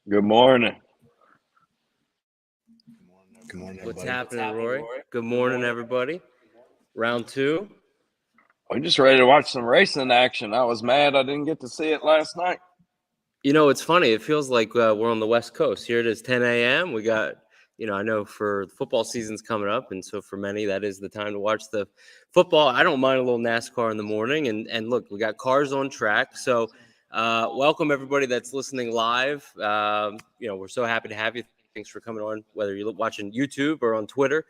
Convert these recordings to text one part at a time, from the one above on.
Good morning. Good morning, everybody. What's happening, Rory? Good morning, everybody. Round two. We're just ready to watch some racing action. I was mad I didn't get to see it last night. You know, it's funny. It feels like we're on the West Coast. Here it is, 10 a.m. We got, I know for football season's coming up, and so for many, that is the time to watch the football. I don't mind a little NASCAR in the morning. And look, we got cars on track. So welcome, everybody that's listening live. We're so happy to have you. Thanks for coming on, whether you're watching YouTube or on Twitter.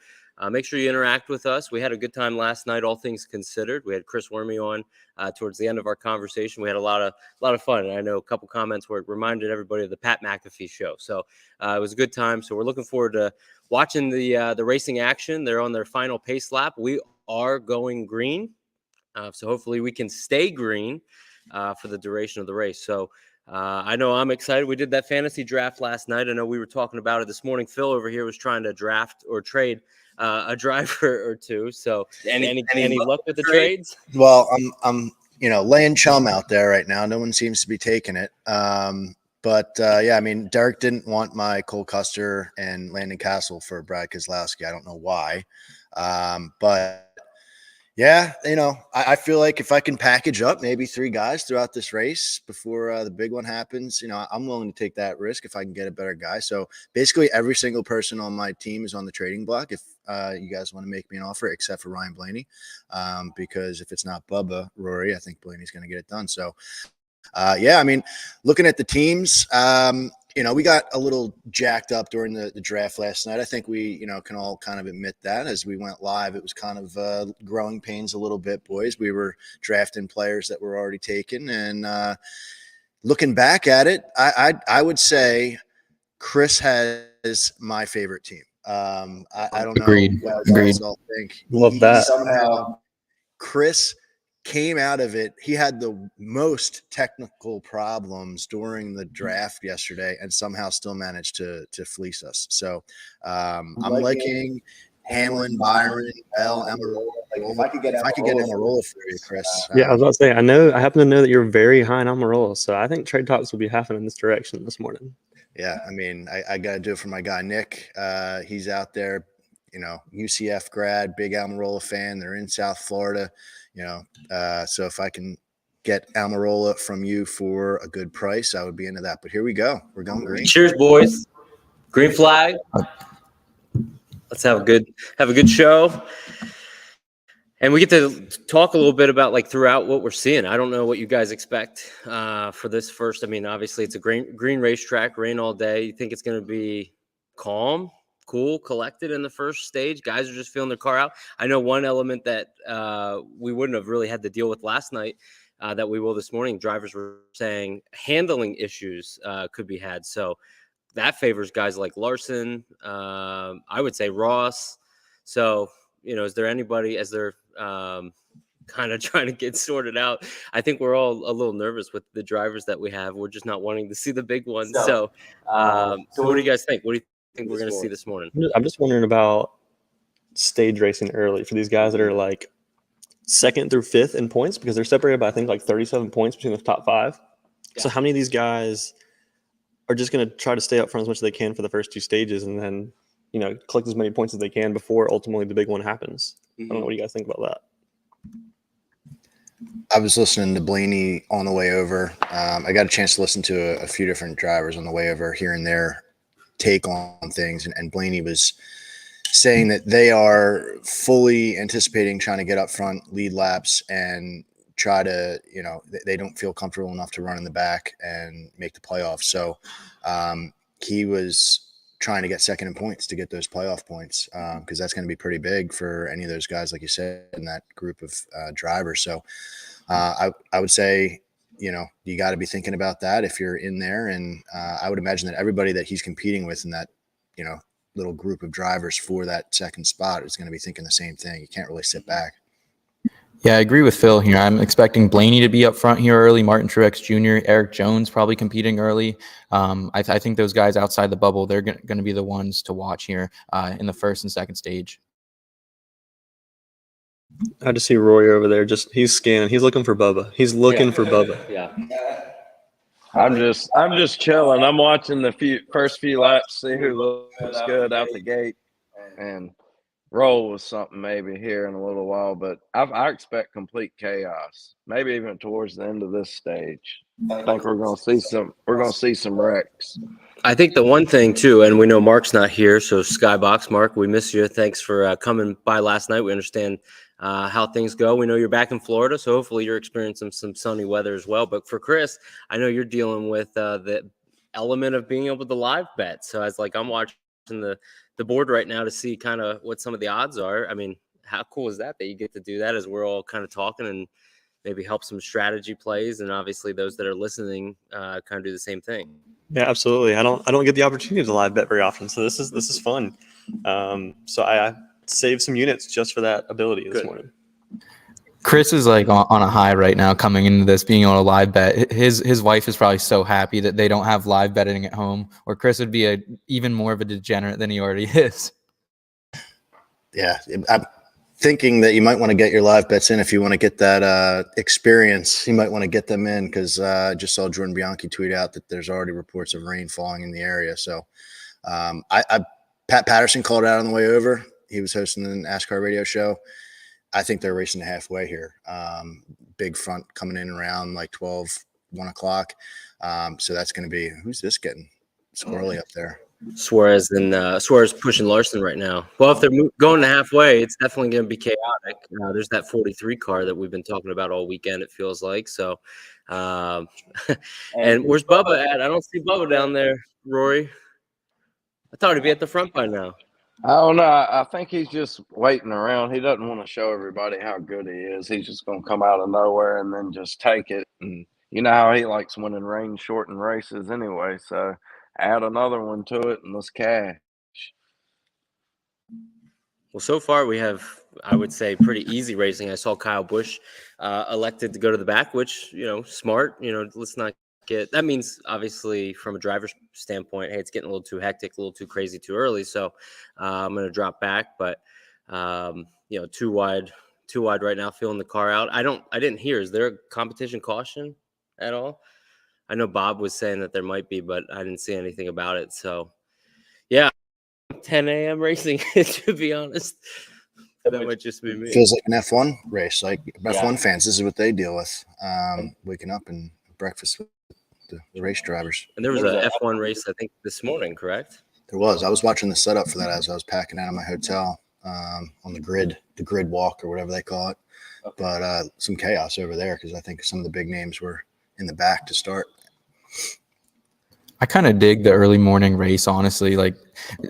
Make sure you interact with us. We had a good time last night, all things considered. We had Chris Wormy on towards the end of our conversation. We had a lot of fun. And I know a couple comments where it reminded everybody of the Pat McAfee show. So it was a good time. So we're looking forward to watching the racing action. They're on their final pace lap. We are going green. So hopefully we can stay green for the duration of the race. So I know I'm excited. We did that fantasy draft last night. I know we were talking about it this morning. Phil over here was trying to draft or trade a driver or two. So any luck with the trades? Well, I'm laying chum out there right now. No one seems to be taking it. But I mean, Derek didn't want my Cole Custer and Landon Castle for Brad Keselowski. I don't know why. But yeah, I feel like if I can package up maybe 3 guys throughout this race before the big one happens, I'm willing to take that risk if I can get a better guy. So basically every single person on my team is on the trading block if you guys want to make me an offer, except for Ryan Blaney, because if it's not Bubba, Rory, I think Blaney's going to get it done. So, I mean, looking at the teams, we got a little jacked up during the draft last night. I think we, can all kind of admit that as we went live, it was kind of growing pains a little bit, boys. We were drafting players that were already taken. And looking back at it, I would say Chris has my favorite team. I don't know what you guys all think. Love that. Somehow Chris came out of it. He had the most technical problems during the draft yesterday and somehow still managed to fleece us. So I'm liking Hamlin, Byron, Bell, Amarola. If I could get Amarola for you, Chris. Yeah, I was about to say, I happen to know that you're very high on Amarola, so I think trade talks will be happening in this direction this morning. Yeah, I mean, I got to do it for my guy, Nick. He's out there, UCF grad, big Amarola fan. They're in South Florida, so if I can get Amarola from you for a good price, I would be into that. But here we go. We're going green. Cheers, boys. Green flag. Let's have a good show. And we get to talk a little bit about throughout what we're seeing. I don't know what you guys expect for this first. I mean, obviously it's a green racetrack, rain all day. You think it's going to be calm, cool, collected in the first stage? Guys are just feeling their car out. I know one element that we wouldn't have really had to deal with last night that we will this morning. Drivers were saying handling issues could be had. So that favors guys like Larson. I would say Ross. So, is there anybody as they're kind of trying to get sorted out? I think we're all a little nervous with the drivers that we have. We're just not wanting to see the big ones. So what do you guys think? What do you think we're going to see this morning? I'm just wondering about stage racing early for these guys that are like 2nd through 5th in points, because they're separated by, I think, like 37 points between the top 5. Yeah. So how many of these guys are just going to try to stay up front as much as they can for the first 2 stages and then, collect as many points as they can before ultimately the big one happens? I don't know. What do you guys think about that? I was listening to Blaney on the way over. I got a chance to listen to a few different drivers on the way over, hearing their take on things. And Blaney was saying that they are fully anticipating trying to get up front, lead laps, and try to, they don't feel comfortable enough to run in the back and make the playoffs. So he was trying to get second in points to get those playoff points, because that's going to be pretty big for any of those guys, like you said, in that group of drivers. So I would say, you got to be thinking about that if you're in there. And I would imagine that everybody that he's competing with in that, little group of drivers for that second spot is going to be thinking the same thing. You can't really sit back. Yeah, I agree with Phil here. I'm expecting Blaney to be up front here early, Martin Truex Jr., Eric Jones probably competing early. I think those guys outside the bubble, they're going to be the ones to watch here in the first and second stage. I just see Rory over there. He's scanning. He's looking for Bubba. He's looking for Bubba. Yeah. I'm just chilling. I'm watching the first few laps, see who looks good out the gate, and roll with something maybe here in a little while. But I expect complete chaos. Maybe even towards the end of this stage. I think we're gonna see some wrecks. I think the one thing too, and we know Mark's not here, so SKYBOX, Mark, we miss you. Thanks for coming by last night. We understand how things go. We know you're back in Florida, so hopefully you're experiencing some sunny weather as well. But for Chris, I know you're dealing with the element of being able to live bet. So I'm watching the board right now to see kind of what some of the odds are. I mean, how cool is that you get to do that as we're all kind of talking and maybe help some strategy plays, and obviously those that are listening kind of do the same thing. Yeah, absolutely. I don't get the opportunity to live bet very often, so this is fun. So I saved some units just for that ability this morning. Chris is like on a high right now coming into this, being able to live bet. His wife is probably so happy that they don't have live betting at home, or Chris would be even more of a degenerate than he already is. Yeah, I'm thinking that you might want to get your live bets in if you want to get that experience. You might want to get them in because I just saw Jordan Bianchi tweet out that there's already reports of rain falling in the area. So Pat Patterson called it out on the way over. He was hosting the NASCAR radio show. I think they're racing to halfway here. Big front coming in around like 1 o'clock. So that's going to be, who's this getting squirrely up there? Suarez pushing Larson right now. Well, if they're going to halfway, it's definitely going to be chaotic. There's that 43 car that we've been talking about all weekend, it feels like. So, and where's Bubba at? I don't see Bubba down there, Rory. I thought he'd be at the front by now. I don't know. I think he's just waiting around. He doesn't want to show everybody how good he is. He's just going to come out of nowhere and then just take it. And you know how he likes winning rain-shortened races anyway. So add another one to it and let's cash. Well, so far we have, I would say, pretty easy racing. I saw Kyle Busch elected to go to the back, which, smart. Let's not get – that means, obviously, from a driver's standpoint, hey, it's getting a little too hectic, a little too crazy too early. So I'm going to drop back. But, too wide right now, feeling the car out. I didn't hear. Is there a competition caution at all? I know Bob was saying that there might be, but I didn't see anything about it. So, yeah, 10 a.m. racing, to be honest. That might just be me. Feels like an F1 race. Like F1 fans, this is what they deal with. Waking up and breakfast with the race drivers. And there was a F1 race, I think, this morning, correct? There was. I was watching the setup for that as I was packing out of my hotel on the grid walk or whatever they call it. Okay. But some chaos over there because I think some of the big names were in the back to start. I kind of dig the early morning race, honestly. Like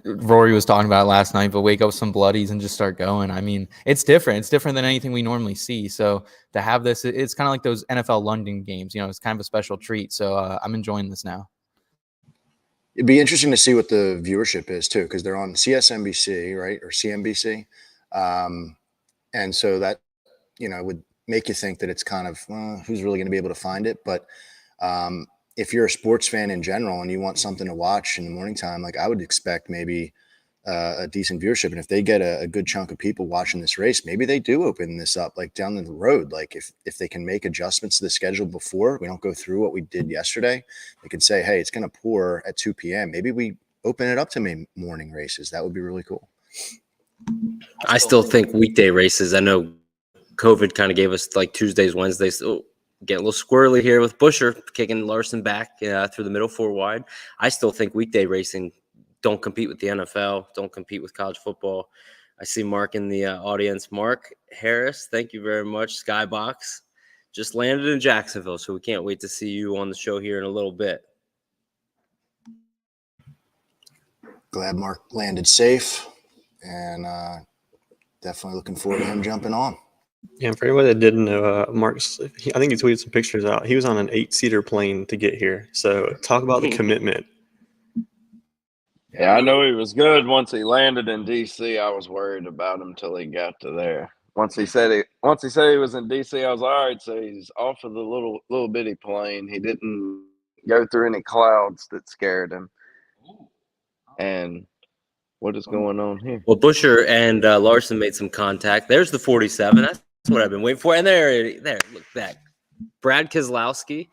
Rory was talking about last night, but wake up with some bloodies and just start going. I mean, it's different. It's different than anything we normally see. So to have this, it's kind of like those NFL London games. It's kind of a special treat. So I'm enjoying this now. It'd be interesting to see what the viewership is too, because they're on CSNBC, right, or CNBC, and so that would make you think that it's kind of who's really going to be able to find it, but. If you're a sports fan in general and you want something to watch in the morning time, like I would expect maybe a decent viewership. And if they get a good chunk of people watching this race, maybe they do open this up like down the road. Like if they can make adjustments to the schedule before we don't go through what we did yesterday, they can say, hey, it's going to pour at 2 p.m. Maybe we open it up to morning races. That would be really cool. I still think weekday races. I know COVID kind of gave us like Tuesdays, Wednesdays. So getting a little squirrely here with Buscher kicking Larson back through the middle 4 wide. I still think weekday racing don't compete with the NFL, don't compete with college football. I see Mark in the audience. Mark Harris, thank you very much. SKYBOX just landed in Jacksonville, so we can't wait to see you on the show here in a little bit. Glad Mark landed safe, and definitely looking forward to him jumping on. Yeah, and for anybody that didn't know, Mark's, I think he tweeted some pictures out. He was on an 8-seater plane to get here. So talk about the commitment. Yeah, I know he was good once he landed in D.C. I was worried about him till he got to there. Once he said he was in D.C., I was all right. So he's off of the little bitty plane. He didn't go through any clouds that scared him. And what is going on here? Well, Buscher and Larson made some contact. There's the 47. That's what I've been waiting for. And there, look back. Brad Keselowski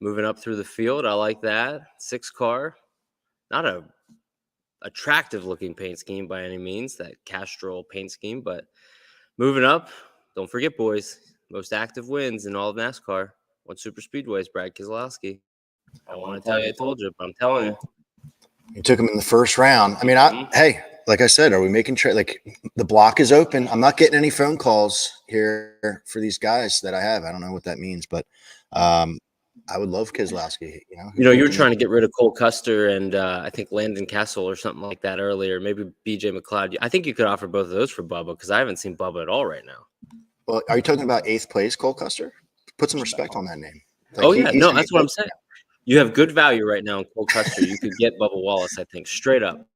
moving up through the field. I like that. 6 car, not a attractive looking paint scheme by any means, that Castrol paint scheme, but moving up. Don't forget, boys, most active wins in all of NASCAR. What super speedways, Brad Keselowski. I don't want to tell you I told you, but I'm telling you. You took him in the first round. I mean, hey, like I said, are we making trade? Like the block is open. I'm not getting any phone calls here for these guys that I have. I don't know what that means, but I would love Keselowski. You were trying to get rid of Cole Custer and I think Landon Castle or something like that earlier. Maybe BJ McLeod. I think you could offer both of those for Bubba because I haven't seen Bubba at all right now. Well, are you talking about 8th place Cole Custer? Put some respect on that name. Like no, that's what I'm saying. You have good value right now in Cole Custer. You could get Bubba Wallace, I think, straight up.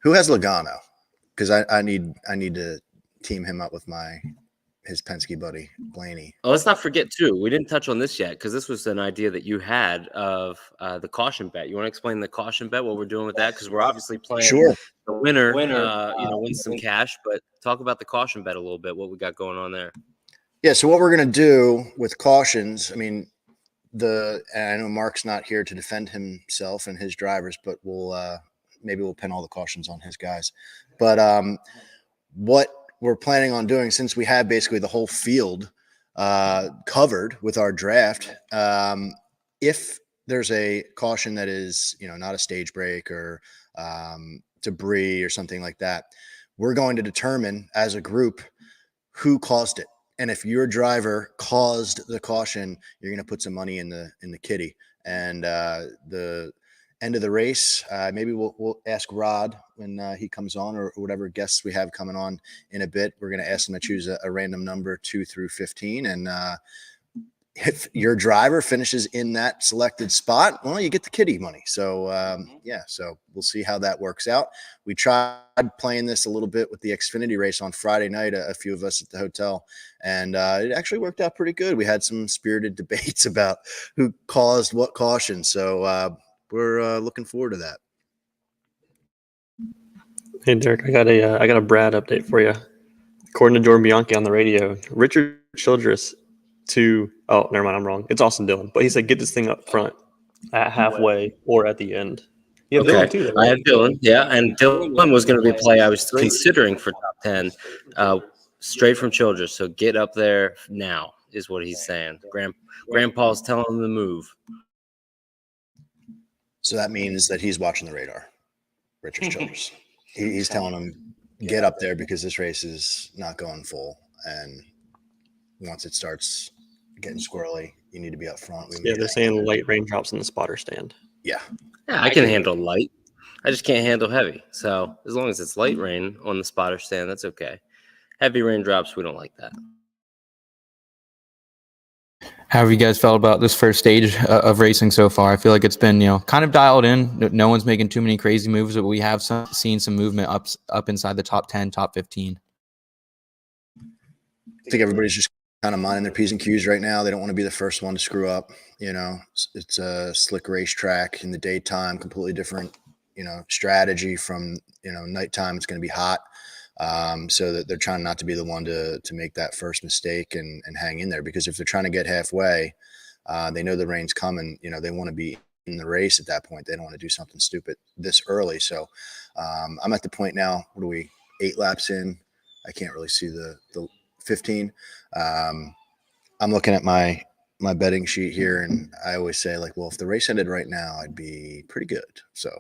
Who has Logano? Because I need to team him up with his Penske buddy Blaney. Oh, let's not forget too. We didn't touch on this yet because this was an idea that you had of the caution bet. You want to explain the caution bet? What we're doing with that? Because we're obviously playing the winner. Wins some cash. But talk about the caution bet a little bit. What we got going on there? Yeah. So what we're gonna do with cautions? I mean, and I know Mark's not here to defend himself and his drivers, but maybe we'll pin all the cautions on his guys. But what we're planning on doing, since we have basically the whole field covered with our draft, if there's a caution that is, not a stage break or debris or something like that, we're going to determine as a group who caused it. And if your driver caused the caution, you're going to put some money in the kitty. And the end of the race, maybe we'll ask Rod when he comes on, or whatever guests we have coming on in a bit. We're going to ask them to choose a random number 2 through 15. And if your driver finishes in that selected spot, well, you get the kitty money. So so we'll see how that works out. We tried playing this a little bit with the Xfinity race on Friday night, a few of us at the hotel, and it actually worked out pretty good. We had some spirited debates about who caused what caution. So we're looking forward to that. Hey, Derek, I got a Brad update for you. According to Jordan Bianchi on the radio, Richard Childress never mind, I'm wrong. It's Austin Dillon, but he said get this thing up front at halfway or at the end. You have Dillon too, though, right? I have Dillon, yeah, and Dillon was going to be a play I was considering for top 10, straight from Childress. So get up there now is what he's saying. Grandpa's telling him to move. So that means that he's watching the radar, Richard Childress. He's telling him get up there because this race is not going full, and once it starts getting squirrely, you need to be up front. They're saying light raindrops in the spotter stand. Yeah, I can handle light. I just can't handle heavy. So as long as it's light rain on the spotter stand, that's okay. Heavy raindrops, we don't like that. How have you guys felt about this first stage of racing so far? I feel like it's been, kind of dialed in. No one's making too many crazy moves, but we have seen some movement up inside the top 10, top 15. I think everybody's just kind of minding their P's and Q's right now. They don't want to be the first one to screw up. It's a slick racetrack in the daytime, completely different, strategy from, nighttime. It's going to be hot. So that they're trying not to be the one to make that first mistake and hang in there, because if they're trying to get halfway, they know the rain's coming, they want to be in the race at that point. They don't want to do something stupid this early. So I'm at the point now, what are we, 8 laps in? I can't really see the 15. I'm looking at my betting sheet here, and I always say, like, well, if the race ended right now, I'd be pretty good. So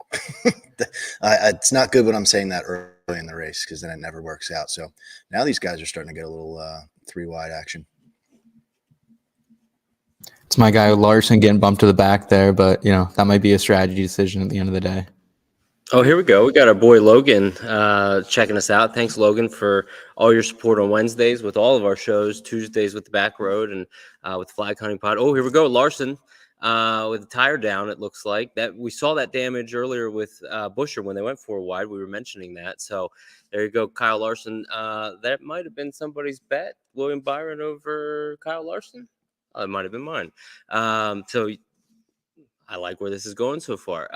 it's not good when I'm saying that early in the race, because then it never works out. So now these guys are starting to get a little 3-wide action. It's my guy Larson getting bumped to the back there, but that might be a strategy decision at the end of the day. Oh, here we go. We got our boy Logan checking us out. Thanks, Logan, for all your support on Wednesdays with all of our shows, Tuesdays with the Back Road, and with Flag Hunting Pod. Oh, here we go. Larson with the tire down, it looks like. That we saw that damage earlier with Buescher when they went 4 wide. We were mentioning that. So there you go, Kyle Larson. That might have been somebody's bet, William Byron over Kyle Larson. Oh, it might have been mine. So I like where this is going so far.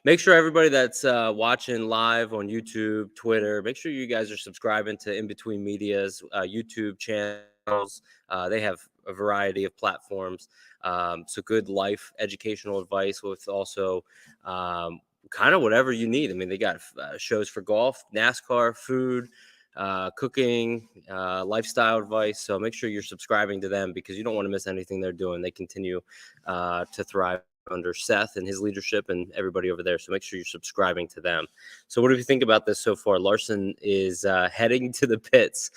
Make sure everybody that's watching live on YouTube, Twitter, make sure you guys are subscribing to In Between Media's YouTube channels. They have a variety of platforms. So good life educational advice with also kind of whatever you need. I mean, they got shows for golf, NASCAR, food, cooking, lifestyle advice. So make sure you're subscribing to them because you don't want to miss anything they're doing. They continue to thrive under Seth and his leadership and everybody over there. So make sure you're subscribing to them. So what do you think about this so far? Larson is heading to the pits.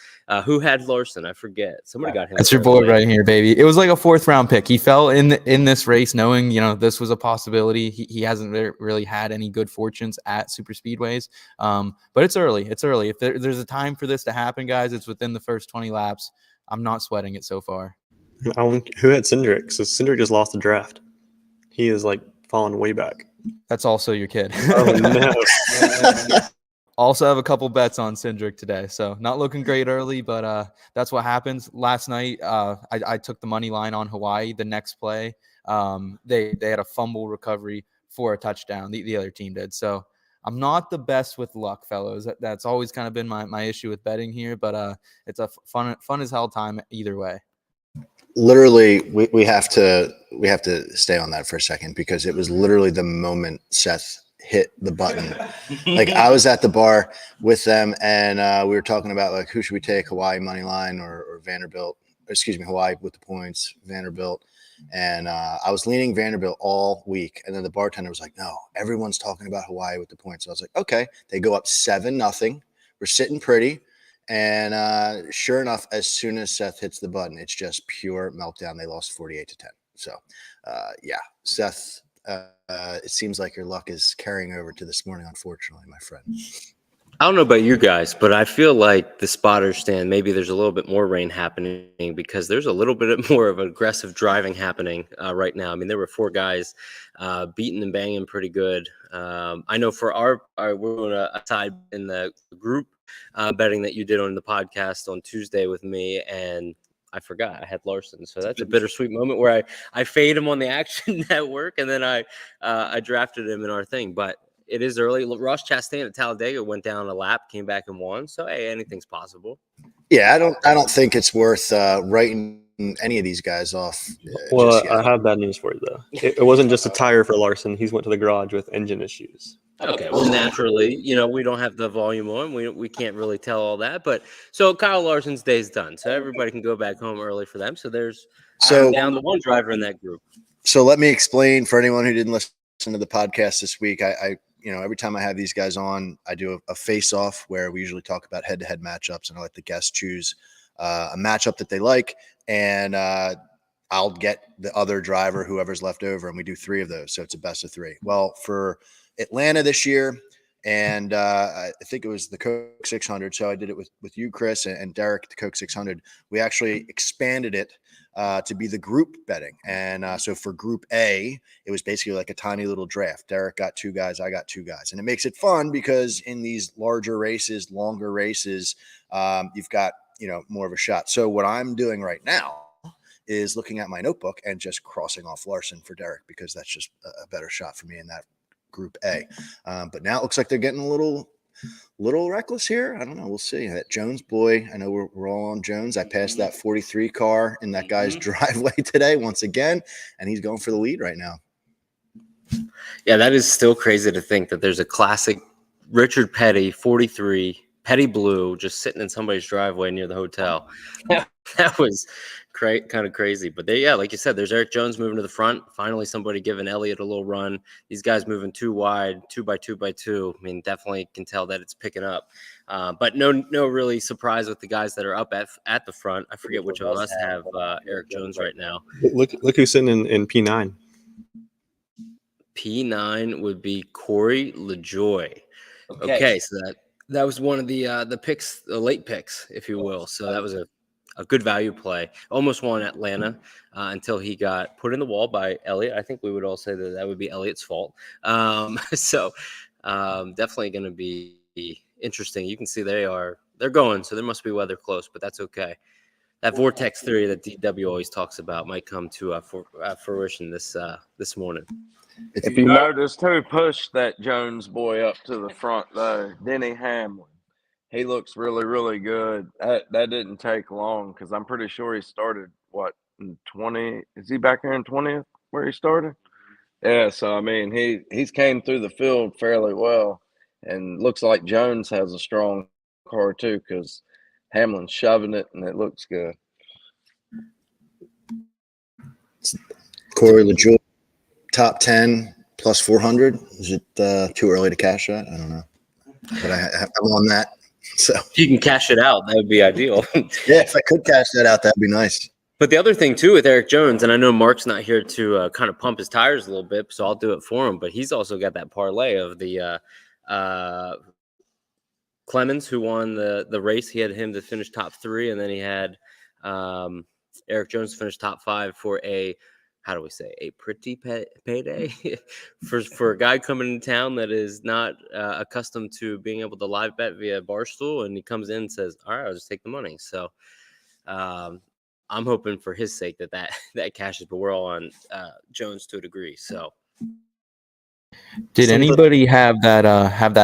Who had Larson? I forget. Somebody got him. That's your boy right here, baby. It was like a 4th round pick. He fell in this race knowing, this was a possibility. He hasn't really had any good fortunes at super speedways. But it's early. It's early. If there's a time for this to happen, guys, it's within the first 20 laps. I'm not sweating it so far. Who had Cindric? So Cindric just lost the draft. He is like falling way back. That's also your kid. Oh, no. Also have a couple bets on Cindric today. So not looking great early, but that's what happens. Last night, I took the money line on Hawaii. The next play, they had a fumble recovery for a touchdown. The other team did. So I'm not the best with luck, fellows. That's always kind of been my issue with betting here, but it's a fun as hell time either way. Literally, we have to stay on that for a second because it was literally the moment Seth hit the button. Like I was at the bar with them and we were talking about like who should we take, Hawaii money line or Vanderbilt, Hawaii with the points, Vanderbilt. And I was leaning Vanderbilt all week. And then the bartender was like, no, everyone's talking about Hawaii with the points. So I was like, okay, they go up 7-0. We're sitting pretty. And sure enough, as soon as Seth hits the button, it's just pure meltdown. They lost 48-10. So, yeah, Seth, it seems like your luck is carrying over to this morning, unfortunately, my friend. I don't know about you guys, but I feel like the spotter stand, maybe there's a little bit more rain happening because there's a little bit more of aggressive driving happening right now. I mean, there were 4 guys beating and banging pretty good. I know for we're doing a side in the group betting that you did on the podcast on Tuesday with me, and I forgot I had Larson. So that's a bittersweet moment where I fade him on the Action Network, and then I drafted him in our thing. But it is early. Ross Chastain at Talladega went down a lap, came back and won. So hey, anything's possible. Yeah, I don't think it's worth writing any of these guys off. Well, I have bad news for you though. It wasn't just a tire for Larson. He's went to the garage with engine issues. Okay, well, naturally, we don't have the volume on. We can't really tell all that. But so Kyle Larson's day's done. So everybody can go back home early for them. So there's down to 1 driver in that group. So let me explain for anyone who didn't listen to the podcast this week. I every time I have these guys on, I do a face-off where we usually talk about head-to-head matchups, and I let the guests choose a matchup that they like, and I'll get the other driver, whoever's left over, and we do 3 of those. So it's a best of 3. Well, for Atlanta this year, and I think it was the Coke 600. So I did it with you, Chris, and Derek, the Coke 600. We actually expanded it to be the group betting. And so for Group A, it was basically like a tiny little draft. Derek got 2 guys, I got 2 guys. And it makes it fun because in these larger races, longer races, you've got, more of a shot. So what I'm doing right now is looking at my notebook and just crossing off Larson for Derek because that's just a better shot for me in that Group A. But now it looks like they're getting a little reckless here. I don't know. We'll see. That Jones boy, I know we're all on Jones. I passed that 43 car in that guy's driveway today once again, and he's going for the lead right now. Yeah, that is still crazy to think that there's a classic Richard Petty 43 Petty Blue just sitting in somebody's driveway near the hotel. That was kind of crazy. But like you said, there's Eric Jones moving to the front. Finally, somebody giving Elliott a little run. These guys moving too wide, 2 by 2 by 2. I mean, definitely can tell that it's picking up. But no really surprise with the guys that are up at the front. I forget which of us have Eric Jones right now. Look who's sitting in P9. P9 would be Corey LaJoy. Okay, so that was one of the picks, the late picks, if you will. So that was a good value play. Almost won Atlanta until he got put in the wall by Elliott. I think we would all say that would be Elliott's fault. So definitely going to be interesting. You can see they're going, so there must be weather close, but that's okay. That vortex theory that DW always talks about might come to fruition this morning. If you noticed who pushed that Jones boy up to the front, though, Denny Hamlin. He looks really, really good. That didn't take long because I'm pretty sure he started, in 20. Is he back here in 20th where he started? Yeah, so I mean he's came through the field fairly well, and looks like Jones has a strong car too because Hamlin's shoving it and it looks good. Corey LaJoie, top 10 plus 400. Is it too early to cash that? I don't know, but I'm on that. So If you can cash it out, that would be ideal. yeah, if I could cash that out, that'd be nice. But the other thing too with Eric Jones, and I know Mark's not here to kind of pump his tires a little bit, so I'll do it for him. But he's also got that parlay of the Clemens, who won the race. He had him to finish top 3, and then he had Eric Jones finish top 5 for a, how do we say, a pretty payday for a guy coming into town that is not accustomed to being able to live bet via Barstool, and he comes in and says, "All right, I'll just take the money." So I'm hoping for his sake that cashes, but we're all on Jones to a degree. So. Did anybody have that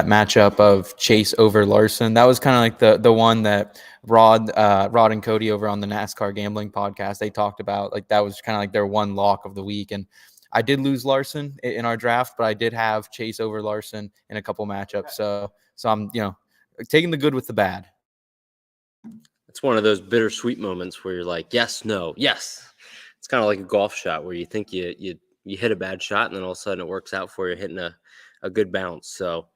matchup of Chase over Larson? That was kind of like the one that Rod and Cody over on the NASCAR Gambling Podcast, they talked about. Like that was kind of like their one lock of the week. And I did lose Larson in our draft, but I did have Chase over Larson in a couple matchups. So I'm taking the good with the bad. It's one of those bittersweet moments where you're like, yes, no, yes. It's kind of like a golf shot where you think you hit a bad shot, and then all of a sudden it works out for you, hitting a good bounce. So,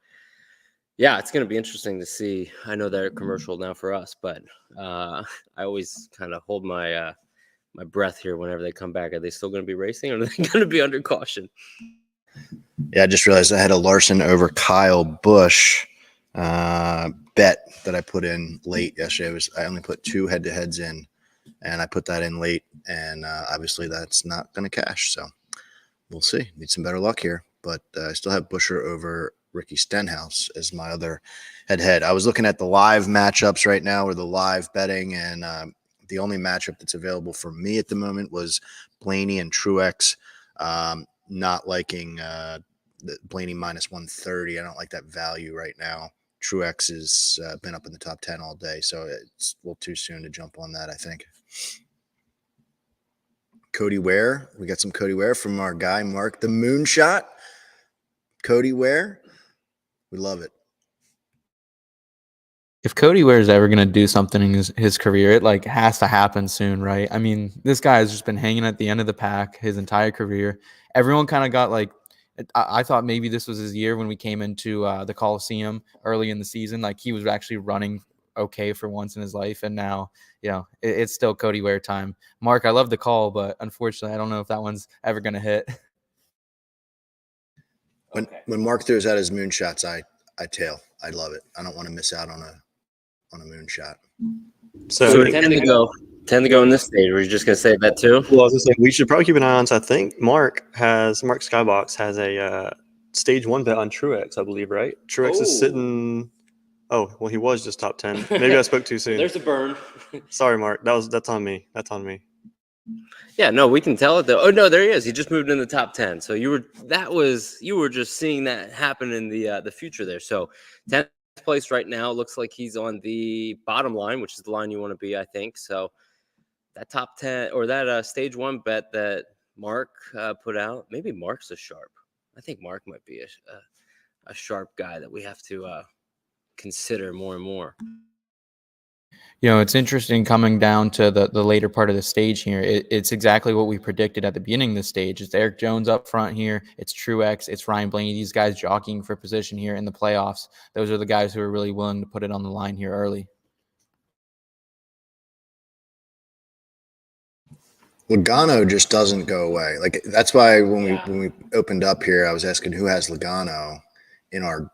yeah, it's going to be interesting to see. I know they're a commercial now for us, but I always kind of hold my my breath here whenever they come back. Are they still going to be racing, or are they going to be under caution? Yeah, I just realized I had a Larson over Kyle Busch bet that I put in late yesterday. I only put 2 head-to-heads in, and I put that in late, and obviously that's not going to cash. So we'll see. Need some better luck here, but I still have Buescher over Ricky Stenhouse as my other head-to-head. I was looking at the live matchups right now, or the live betting, and the only matchup that's available for me at the moment was Blaney and Truex. Not liking Blaney minus 130. I don't like that value right now. Truex has been up in the top 10 all day, so it's a little too soon to jump on that, I think. Cody Ware. We got some Cody Ware from our guy, Mark the Moonshot. Cody Ware. We love it. If Cody Ware is ever going to do something in his career, it like has to happen soon, right? I mean, this guy has just been hanging at the end of the pack his entire career. Everyone kind of got like, I thought maybe this was his year when we came into the Coliseum early in the season. Like he was actually running okay for once in his life. And now, it's still Cody Ware time. Mark, I love the call, but unfortunately, I don't know if that one's ever going to hit. When Mark throws out his moonshots, I tail. I love it. I don't want to miss out on a moonshot. So 10 to go in this stage. Were you just going to say that too? Well, I was going to say we should probably keep an eye on. So I think Mark SKYBOX has a stage 1 bet on Truex, I believe, right? Truex is sitting. Oh, well, he was just top 10. Maybe I spoke too soon. There's a burn. Sorry, Mark. That's on me. That's on me. Yeah, no, we can tell it though. Oh no, there he is. He just moved in the top 10. So you were just seeing that happen in the future there. So 10th place right now, looks like he's on the bottom line, which is the line you want to be, I think. So that top 10 or that stage 1 bet that Mark put out, maybe Mark's a sharp. I think Mark might be a sharp guy that we have to consider more and more. It's interesting coming down to the later part of the stage here. It's exactly what we predicted at the beginning of the stage. It's Eric Jones up front here. It's Truex. It's Ryan Blaney. These guys jockeying for position here in the playoffs. Those are the guys who are really willing to put it on the line here early. Logano just doesn't go away. Like that's why when we opened up here, I was asking who has Logano in our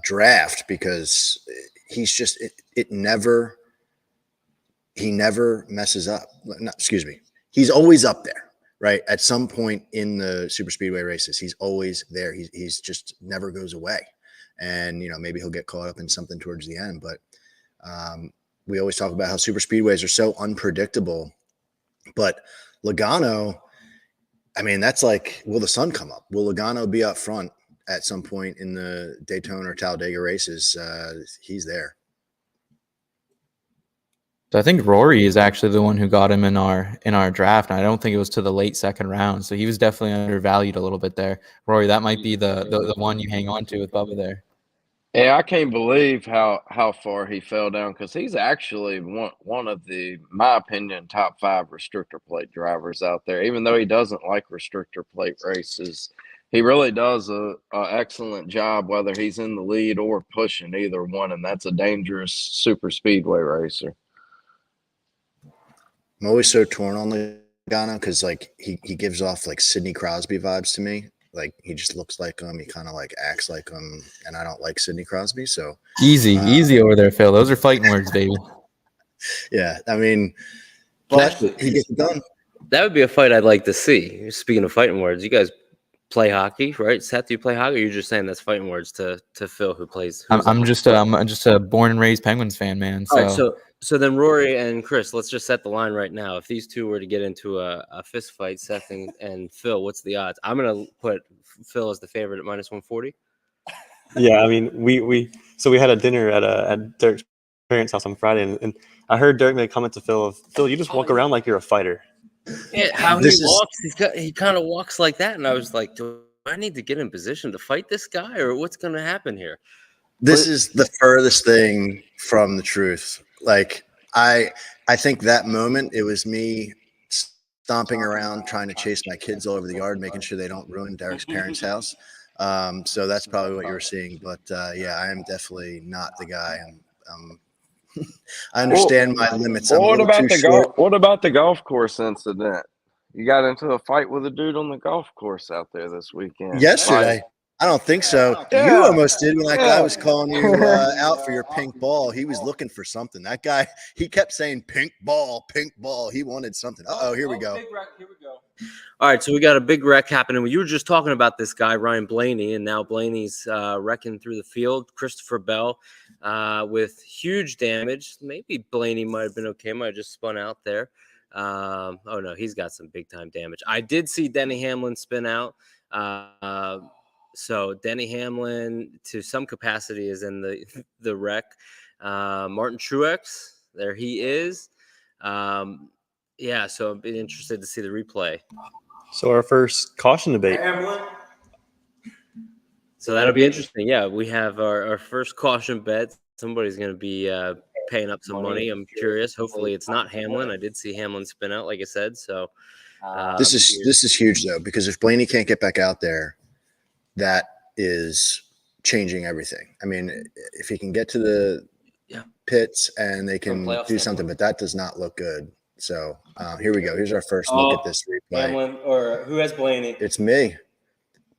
draft, because he's just he never messes up. He's always up there, right? At some point in the super speedway races, he's always there. He's just never goes away. And, maybe he'll get caught up in something towards the end, but we always talk about how super speedways are so unpredictable. But Logano, I mean, that's like, will the sun come up? Will Logano be up front at some point in the Daytona or Talladega races? He's there. So I think Rory is actually the one who got him in our draft, and I don't think it was to the late second round. So he was definitely undervalued a little bit there. Rory, that might be the one you hang on to with Bubba there. Yeah, I can't believe how far he fell down, because he's actually one of the, my opinion, top 5 restrictor plate drivers out there. Even though he doesn't like restrictor plate races, he really does a excellent job, whether he's in the lead or pushing either one, and that's a dangerous super speedway racer. I'm always so torn on Logano because like he gives off like Sidney Crosby vibes to me. Like he just looks like him. He kind of like acts like him, and I don't like Sidney Crosby. So Easy over there, Phil. Those are fighting words, baby. yeah, I mean, but he gets it done. That would be a fight I'd like to see. Speaking of fighting words, you guys play hockey, right? Seth, do you play hockey? Or you're just saying that's fighting words to Phil, who plays. I'm just a born and raised Penguins fan, man. So. All right, so then Rory and Chris, let's just set the line right now. If these two were to get into a fist fight, Seth and Phil, what's the odds? I'm gonna put Phil as the favorite at -140. Yeah, I mean, we had a dinner at Derek's parents' house on Friday, and I heard Derek make a comment to Phil you just walk around like you're a fighter. Yeah, how he walks, he kind of walks like that, and I was like, do I need to get in position to fight this guy, or what's going to happen here? This is the furthest thing from the truth. Like I think that moment, it was me stomping around trying to chase my kids all over the yard, making sure they don't ruin Derek's parents' house. So that's probably what you were seeing. But yeah, I am definitely not the guy. I understand my limits. What about the golf course incident? You got into a fight with a dude on the golf course out there this weekend. Yesterday. I don't think so. Yeah. You almost did when that guy was calling you out for your pink ball. He was looking for something. That guy, he kept saying pink ball, pink ball. He wanted something. Here we go. Big wreck. Here we go. All right, so we got a big wreck happening. You were just talking about this guy, Ryan Blaney, and now Blaney's wrecking through the field. Christopher Bell with huge damage. Maybe Blaney might have been okay. Might have just spun out there. Oh, no, he's got some big-time damage. I did see Denny Hamlin spin out. So Denny Hamlin, to some capacity, is in the wreck. Martin Truex, there he is. Yeah, so I'd be interested to see the replay. So our first caution debate. So that'll be interesting. Yeah, we have our first caution bet. Somebody's going to be paying up some money. I'm curious. Hopefully it's not Hamlin. I did see Hamlin spin out, like I said. So this is huge, though, because if Blaney can't get back out there, that is changing everything. I mean, if he can get to the pits and they can do something, but that does not look good. So here we go. Here's our first look at this replay. Hamlin, or who has Blaney? It's me.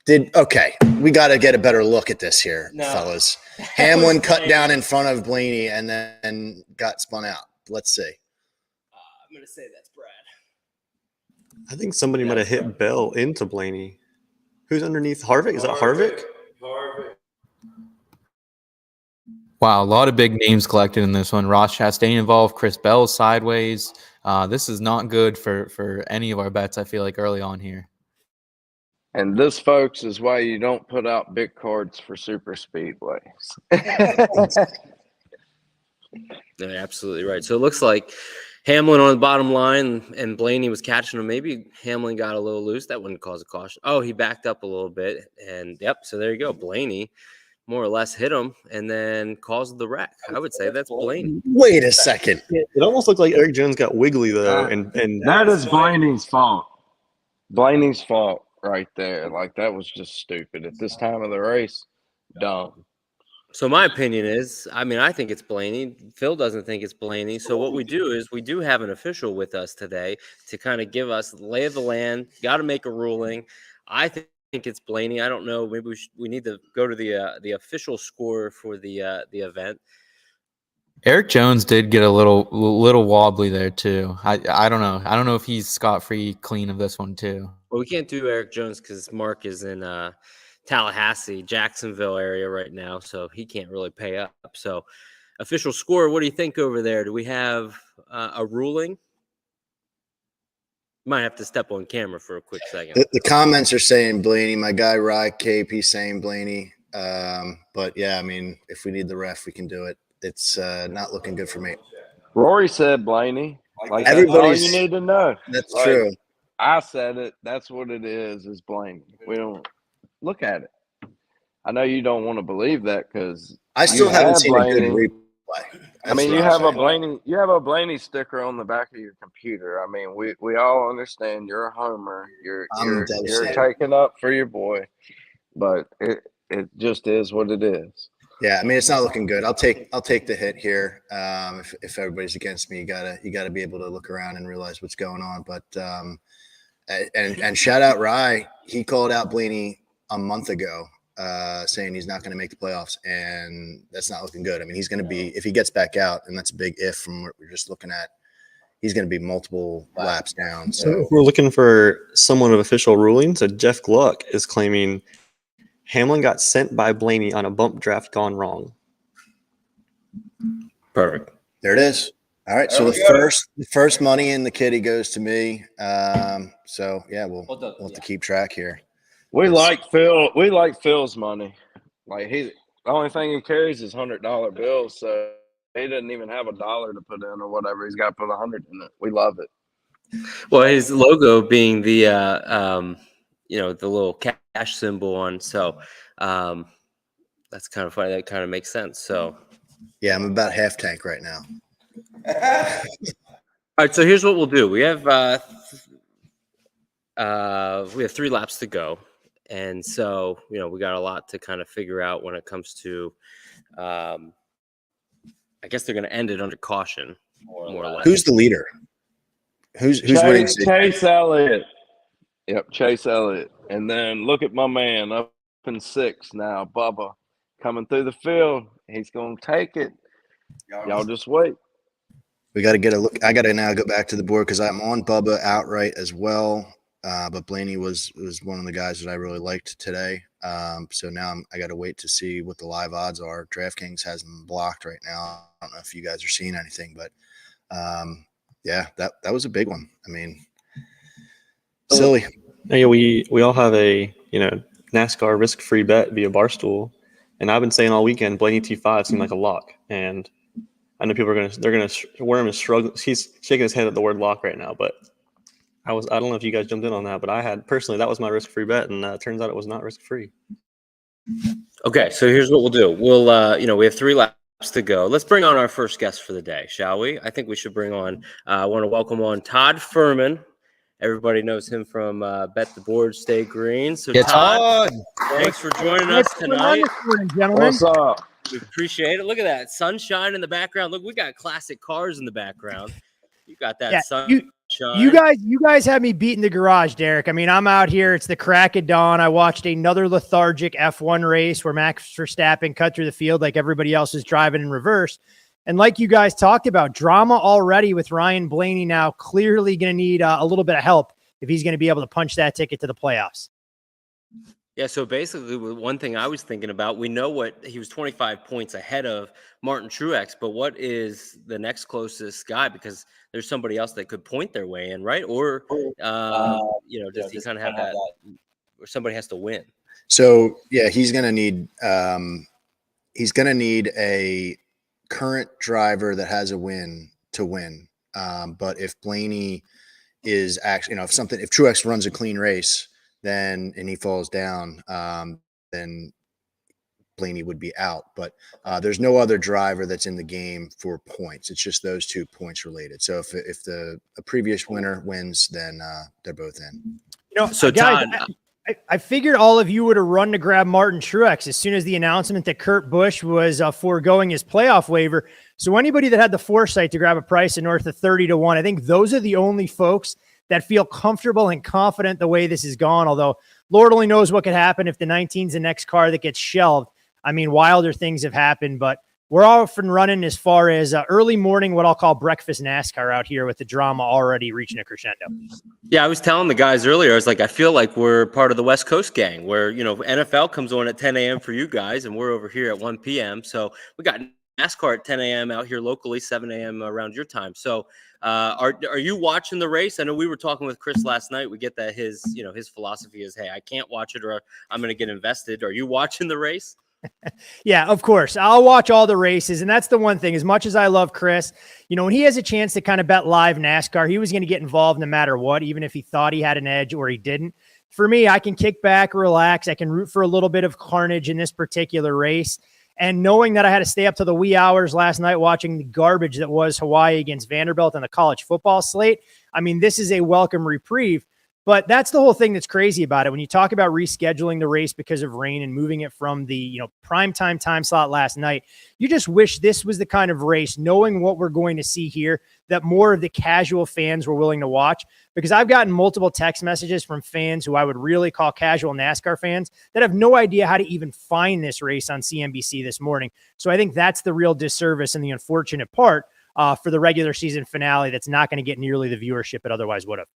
Okay, we got to get a better look at this here, fellas. Hamlin cut down in front of Blaney and then got spun out. Let's see. I'm going to say that's Brad. I think somebody might have hit Bell into Blaney. Who's underneath Harvick? Is that Harvick? Wow, a lot of big names collected in this one. Ross Chastain involved, Chris Bell sideways. This is not good for any of our bets, I feel like, early on here. And this, folks, is why you don't put out big cards for super speedways. You're absolutely right. So it looks like Hamlin on the bottom line and Blaney was catching him. Maybe Hamlin got a little loose. That wouldn't cause a caution. Oh, he backed up a little bit. And, so there you go. Blaney more or less hit him and then caused the wreck. I would say that's Blaney. Wait a second. It almost looked like Eric Jones got wiggly, though. And that is Blaney's fault. Blaney's fault right there. Like, that was just stupid. At this time of the race, dumb. So my opinion is, I think it's Blaney. Phil doesn't think it's Blaney. So what we do is we do have an official with us today to kind of give us the lay of the land. Got to make a ruling. I think it's Blaney. I don't know. Maybe we need to go to the official score for the event. Eric Jones did get a little wobbly there too. I don't know. I don't know if he's scot-free clean of this one too. Well, we can't do Eric Jones because Mark is in Tallahassee, Jacksonville area right now, so he can't really pay up. So official score, what do you think over there? Do we have a ruling? Might have to step on camera for a quick second. The comments are saying Blaney. My guy Rye Cape, he's saying Blaney. But yeah, if we need the ref, we can do it. It's not looking good for me. Rory said Blaney. Like, that's all Everybody's- you need to know. That's Like, true. I said it. That's what it is Blaney. We don't look at it. I know you don't want to believe that because I still haven't seen a good Blaney. replay. I mean, you have a Blaney sticker on the back of your computer. I mean, we all understand you're a homer. You're taking up for your boy, but it just is what it is. Yeah, I mean, it's not looking good. I'll take the hit here. If everybody's against me, you gotta be able to look around and realize what's going on. But and shout out Rye. He called out Blaney a month ago, saying he's not going to make the playoffs, and that's not looking good. I mean, he's going to be, if he gets back out, and that's a big if from what we're just looking at, he's going to be multiple laps down. So we're looking for somewhat of official ruling. So Jeff Gluck is claiming Hamlin got sent by Blaney on a bump draft gone wrong. Perfect. There it is. All right. So the first money in the kitty goes to me. So yeah, we'll have to keep track here. We like Phil. We like Phil's money. Like the only thing he carries is $100 bills, so he doesn't even have $1 to put in or whatever. He's got to put 100 in it. We love it. Well, his logo being the the little cash symbol on, so that's kind of funny. That kind of makes sense. So yeah, I'm about half tank right now. All right, so here's what we'll do. We have 3 laps to go, and so we got a lot to kind of figure out when it comes to. I guess they're going to end it under caution, more or less. Who's the leader? Who's winning? Chase Elliott. Yep, Chase Elliott. And then look at my man up in 6 now, Bubba, coming through the field. He's going to take it. Y'all just wait. We got to get a look. I got to now go back to the board because I'm on Bubba outright as well. But Blaney was one of the guys that I really liked today. So now I got to wait to see what the live odds are. DraftKings has them blocked right now. I don't know if you guys are seeing anything, but yeah, that was a big one. I mean, silly. Yeah, we all have a NASCAR risk-free bet via Barstool, and I've been saying all weekend Blaney T5 seemed like a lock, and I know people Worm is struggling. He's shaking his head at the word lock right now, but I don't know if you guys jumped in on that, but I had personally, that was my risk-free bet, and it turns out it was not risk-free. Okay, so here's what we'll do. We'll we have 3 laps to go. Let's bring on our first guest for the day, shall we? I think we should bring on. I want to welcome on Todd Furman. Everybody knows him from Bet the Board, Stay Green. So Todd, thanks for joining us tonight, gentlemen. What's up? We appreciate it. Look at that sunshine in the background. Look, we got classic cars in the background. You got that sunshine. You guys have me beat in the garage, Derek. I mean, I'm out here. It's the crack of dawn. I watched another lethargic F1 race where Max Verstappen cut through the field like everybody else is driving in reverse. And like you guys talked about, drama already with Ryan Blaney now clearly going to need a little bit of help if he's going to be able to punch that ticket to the playoffs. Yeah, so basically one thing I was thinking about, we know what he was 25 points ahead of Martin Truex, but what is the next closest guy? Because there's somebody else that could point their way in, right? Or, does he kind of have that, or somebody has to win? So, yeah, he's going to need a current driver that has a win to win. But if Blaney is actually, if Truex runs a clean race, and he falls down, then Blaney would be out. But there's no other driver that's in the game for points. It's just those 2 points related. So if the previous winner wins, then they're both in. So guys, I figured all of you would have run to grab Martin Truex as soon as the announcement that Kurt Busch was foregoing his playoff waiver. So anybody that had the foresight to grab a price of north of 30-1, I think those are the only folks that feel comfortable and confident the way this has gone. Although Lord only knows what could happen if the 19's the next car that gets shelved. I mean, wilder things have happened, but we're off and running as far as early morning, what I'll call breakfast NASCAR out here with the drama already reaching a crescendo. Yeah, I was telling the guys earlier, I was like, I feel like we're part of the West Coast gang where, NFL comes on at 10 a.m. for you guys, and we're over here at 1 p.m. So we got NASCAR at 10 a.m. out here locally, 7 a.m. around your time. So are you watching the race? I know we were talking with Chris last night. We get that his philosophy is, hey, I can't watch it or I'm going to get invested. Are you watching the race? Yeah, of course. I'll watch all the races. And that's the one thing, as much as I love Chris, when he has a chance to kind of bet live NASCAR, he was going to get involved no matter what, even if he thought he had an edge or he didn't. For me, I can kick back, relax. I can root for a little bit of carnage in this particular race. And knowing that I had to stay up to the wee hours last night watching the garbage that was Hawaii against Vanderbilt on the college football slate, I mean, this is a welcome reprieve. But that's the whole thing that's crazy about it. When you talk about rescheduling the race because of rain and moving it from the primetime time slot last night, you just wish this was the kind of race, knowing what we're going to see here, that more of the casual fans were willing to watch. Because I've gotten multiple text messages from fans who I would really call casual NASCAR fans that have no idea how to even find this race on CNBC this morning. So I think that's the real disservice and the unfortunate part for the regular season finale that's not going to get nearly the viewership it otherwise would have.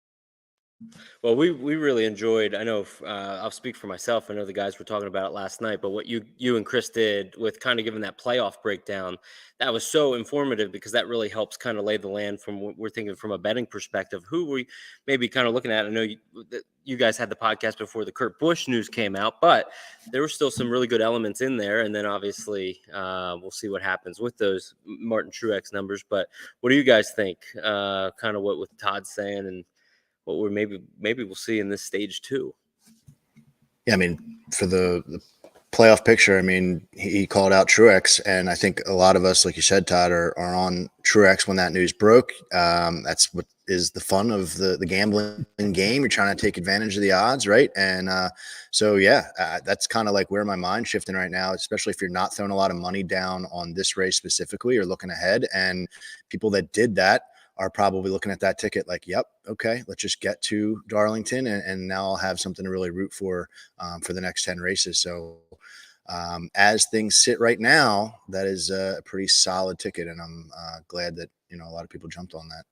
Well, we really enjoyed. I know I'll speak for myself. I know the guys were talking about it last night, but what you and Chris did with kind of giving that playoff breakdown, that was so informative because that really helps kind of lay the land from what we're thinking from a betting perspective. Who we maybe kind of looking at. I know you guys had the podcast before the Kurt Busch news came out, but there were still some really good elements in there. And then obviously we'll see what happens with those Martin Truex numbers. But what do you guys think? Kind of what with Todd saying and what we're maybe we'll see in this stage too. Yeah, I mean, for the playoff picture, I mean, he called out Truex, and I think a lot of us, like you said, Todd, are on Truex when that news broke. That's what is the fun of the gambling game. You're trying to take advantage of the odds, right? And so, yeah, that's kind of like where my mind's shifting right now, especially if you're not throwing a lot of money down on this race specifically or looking ahead. And people that did that are probably looking at that ticket like, yep, okay, let's just get to Darlington, and now I'll have something to really root for the next 10 races. So as things sit right now, that is a pretty solid ticket, and I'm glad that a lot of people jumped on that.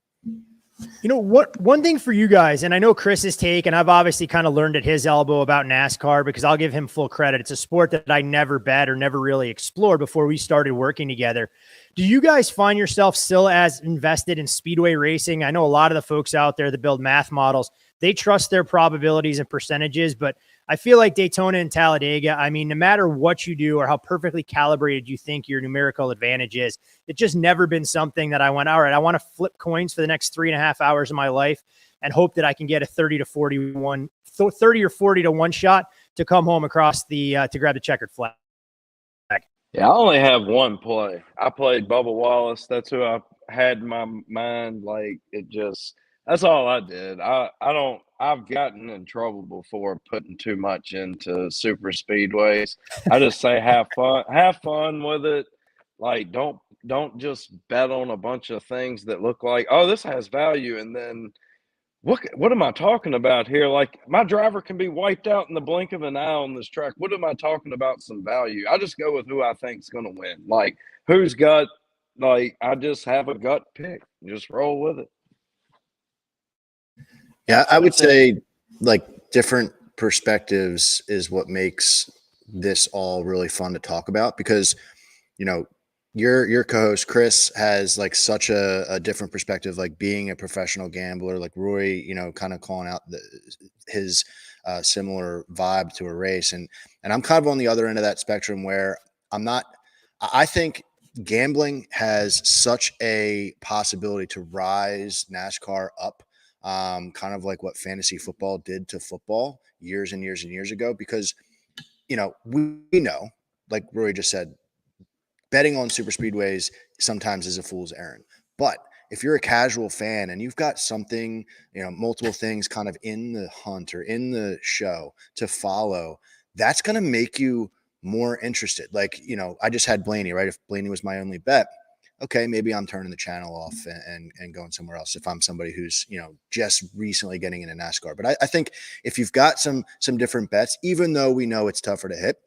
One thing for you guys, and I know Chris's take, and I've obviously kind of learned at his elbow about NASCAR because I'll give him full credit. It's a sport that I never bet or never really explored before we started working together. Do you guys find yourself still as invested in speedway racing? I know a lot of the folks out there that build math models, they trust their probabilities and percentages, but I feel like Daytona and Talladega, I mean, no matter what you do or how perfectly calibrated you think your numerical advantage is, it's just never been something that I went, all right, I want to flip coins for the next 3.5 hours of my life and hope that I can get a 30 or 40 to 1 shot to come home across to grab the checkered flag. Yeah, I only have one play. I played Bubba Wallace. That's who I had in my mind. Like, that's all I did. I've gotten in trouble before putting too much into super speedways. I just say have fun with it. Like, don't just bet on a bunch of things that look like, oh, this has value, and then what am I talking about here? Like, my driver can be wiped out in the blink of an eye on this track. What am I talking about? Some value. I just go with who I think's going to win. Like, who's got, like, I just have a gut pick. Just roll with it. Yeah, I would say like different perspectives is what makes this all really fun to talk about because, your co-host Chris has like such a different perspective, like being a professional gambler, like Rory, kind of calling out his similar vibe to a race. And I'm kind of on the other end of that spectrum where I think gambling has such a possibility to rise NASCAR up, kind of like what fantasy football did to football years and years and years ago, because, we know, like Rory just said, betting on super speedways sometimes is a fool's errand. But if you're a casual fan and you've got something, multiple things kind of in the hunt or in the show to follow, that's going to make you more interested. Like, I just had Blaney, right? If Blaney was my only bet, okay, maybe I'm turning the channel off and going somewhere else if I'm somebody who's, just recently getting into NASCAR. But I think if you've got some different bets, even though we know it's tougher to hit,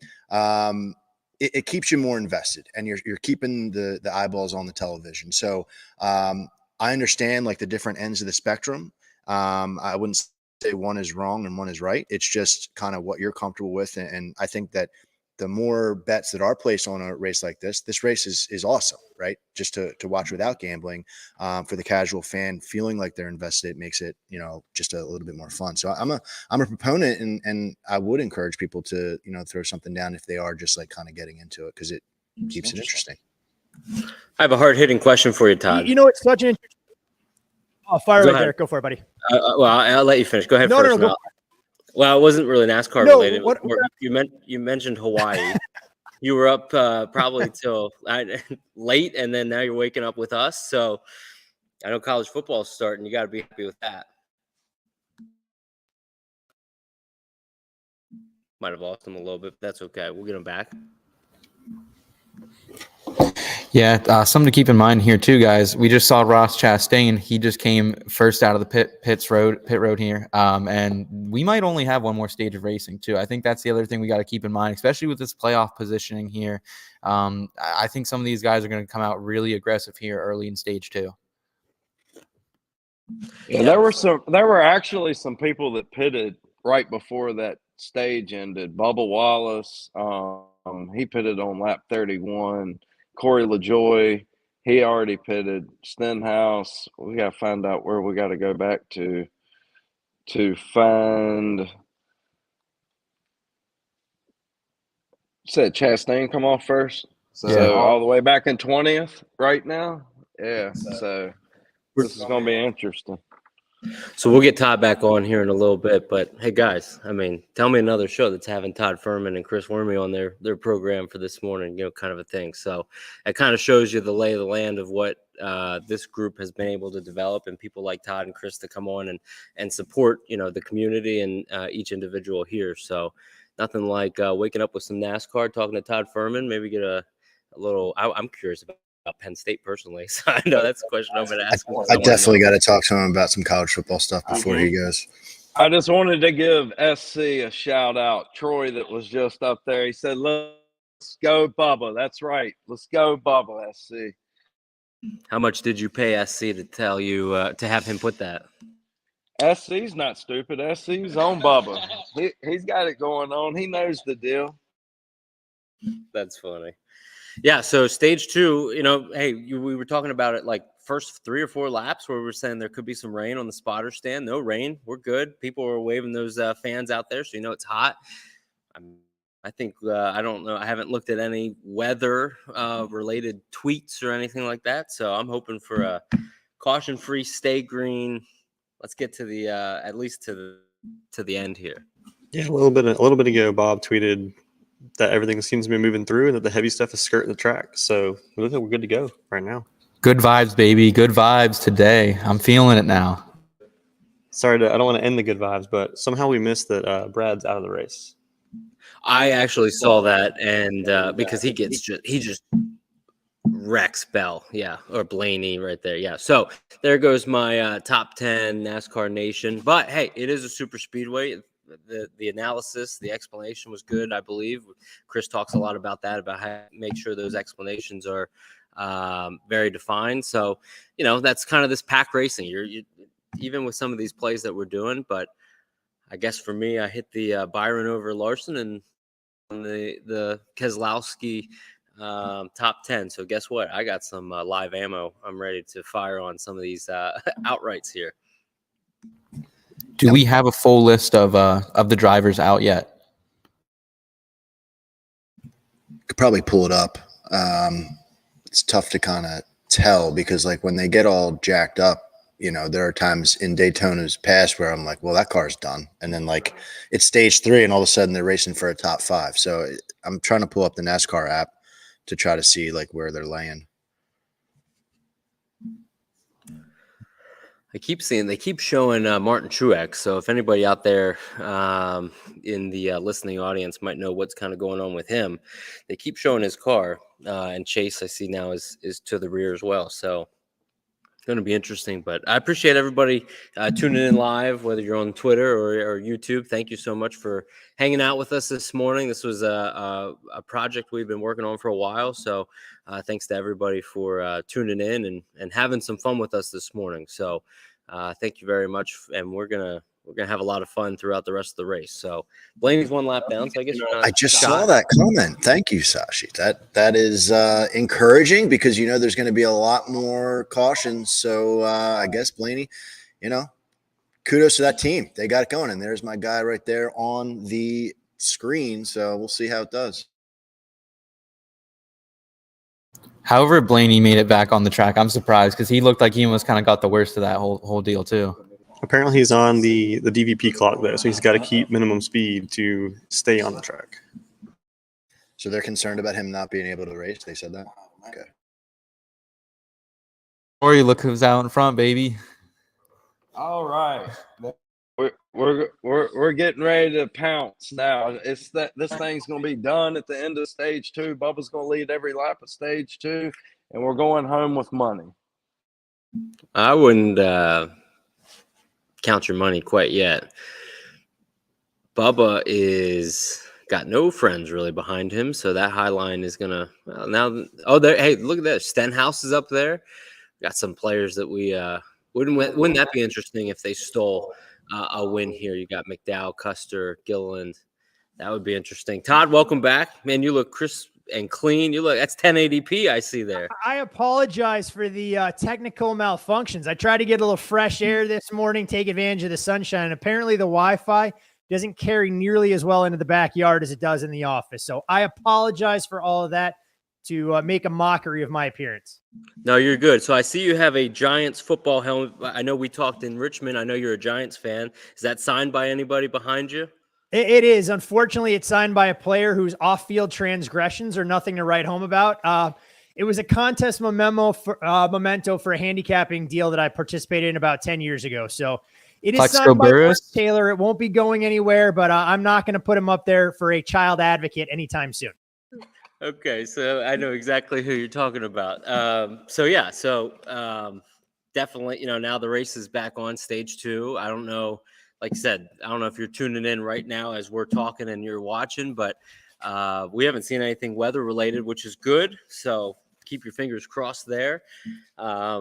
it keeps you more invested and you're keeping the eyeballs on the television. So I understand like the different ends of the spectrum. I wouldn't say one is wrong and one is right. It's just kind of what you're comfortable with. And I think that the more bets that are placed on a race like this race is awesome, right? Just to watch without gambling, for the casual fan feeling like they're invested, it makes it, just a little bit more fun. So I'm a proponent, and I would encourage people to, throw something down if they are just like kind of getting into it, because it keeps it interesting. I have a hard-hitting question for you, Todd. It's such an interesting. Oh, fire away, Derek. Go for it, buddy. Well, I'll let you finish. Go ahead No, first. no, go. Well, it wasn't really NASCAR No, related. what- You mentioned Hawaii. You were up probably till late, and then now you're waking up with us. So I know college football is starting. You got to be happy with that. Might have lost him a little bit, but that's okay. We'll get him back. Yeah, something to keep in mind here too, guys. We just saw Ross Chastain. He just came first out of the pit road here, and we might only have one more stage of racing too. I think that's the other thing we got to keep in mind, especially with this playoff positioning here. I think some of these guys are going to come out really aggressive here early in stage 2. Yeah, there were actually some people that pitted right before that stage ended. Bubba Wallace, he pitted on lap 31. Corey LaJoy, he already pitted. Stenhouse, we got to find out where we got to go back to find. Said Chastain come off first, so all the way back in 20th right now. Yeah, so this is going to be interesting. So we'll get Todd back on here in a little bit, but hey guys, tell me another show that's having Todd Furman and Chris Wormy on their program for this morning, kind of a thing. So it kind of shows you the lay of the land of what this group has been able to develop, and people like Todd and Chris to come on and support, the community and each individual here. So nothing like waking up with some NASCAR, talking to Todd Furman, maybe get a little. I'm curious about Penn State personally, so I know that's a question I'm going to ask him. I definitely got to talk to him about some college football stuff before he goes. I just wanted to give SC a shout out. Troy, that was just up there, he said, "Let's go, Bubba." That's right. Let's go, Bubba. SC. How much did you pay SC to tell you to have him put that? SC's not stupid. SC's on Bubba. He's got it going on. He knows the deal. That's funny. Yeah, so stage 2, we were talking about it like first 3 or 4 laps where we were saying there could be some rain on the spotter stand. No rain. We're good. People were waving those fans out there, so it's hot. I think, I don't know. I haven't looked at any weather related tweets or anything like that, so I'm hoping for a caution-free, stay green. Let's get to the at least to the end here. Yeah, a little bit ago, Bob tweeted that everything seems to be moving through and that the heavy stuff is skirting the track. So it looks like we're good to go right now. Good vibes, baby. Good vibes today. I'm feeling it now. Sorry, I don't want to end the good vibes, but somehow we missed that Brad's out of the race. I actually saw that, and because he just wrecks Bell, or Blaney right there. Yeah, so there goes my top 10 NASCAR Nation. But hey, it is a super speedway. The analysis, the explanation was good, I believe. Chris talks a lot about that, about how to make sure those explanations are very defined. So, that's kind of this pack racing. You even with some of these plays that we're doing, but I guess for me, I hit the Byron over Larson and the Keselowski top 10. So guess what? I got some live ammo. I'm ready to fire on some of these outrights here. Do we have a full list of the drivers out yet? Could probably pull it up. It's tough to kind of tell because like when they get all jacked up, there are times in Daytona's past where I'm like, well, that car's done. And then like it's stage 3 and all of a sudden they're racing for a top 5. So I'm trying to pull up the NASCAR app to try to see like where they're laying. I keep seeing they keep showing Martin Truex. So if anybody out there in the listening audience might know what's kind of going on with him, they keep showing his car. And Chase, I see now, is to the rear as well. So it's going to be interesting. But I appreciate everybody tuning in live, whether you're on Twitter or YouTube. Thank you so much for hanging out with us this morning. This was a project we've been working on for a while. So thanks to everybody for tuning in and having some fun with us this morning. So thank you very much. And we're gonna we're gonna have a lot of fun throughout the rest of the race. So Blaney's 1 lap down. So I guess I just saw that comment. Thank you, Sashi. That is encouraging because there's going to be a lot more cautions. So I guess Blaney, kudos to that team. They got it going, and there's my guy right there on the screen. So we'll see how it does. However, Blaney made it back on the track. I'm surprised because he looked like he almost kind of got the worst of that whole deal too. Apparently, he's on the DVP clock there, so he's got to keep minimum speed to stay on the track. So they're concerned about him not being able to race. They said that. Okay. Rory, look who's out in front, baby. All right. We're getting ready to pounce now. This thing's gonna be done at the end of stage 2. Bubba's gonna lead every lap of stage 2, and we're going home with money. I wouldn't count your money quite yet. Bubba is got no friends really behind him, so that high line is gonna now. Oh, there! Hey, look at that. Stenhouse is up there. Got some players that we wouldn't that be interesting if they stole a win here? You got McDowell, Custer, Gilliland. That would be interesting. Todd, welcome back, man. You look crisp and clean. That's 1080p. I see there. I apologize for the technical malfunctions. I tried to get a little fresh air this morning, take advantage of the sunshine. And apparently the Wi-Fi doesn't carry nearly as well into the backyard as it does in the office. So I apologize for all of that to make a mockery of my appearance. No, you're good. So I see you have a Giants football helmet. I know we talked in Richmond. I know you're a Giants fan. Is that signed by anybody behind you? It is. Unfortunately, it's signed by a player whose off-field transgressions are nothing to write home about. It was a contest memento for a handicapping deal that I participated in about 10 years ago. So it is signed by Mark Taylor. It won't be going anywhere, but I'm not going to put him up there for a child advocate anytime soon. Okay, so I know exactly who you're talking about. Definitely, now the race is back on stage 2. I don't know. Like I said, I don't know if you're tuning in right now as we're talking and you're watching, but we haven't seen anything weather related, which is good. So keep your fingers crossed there. I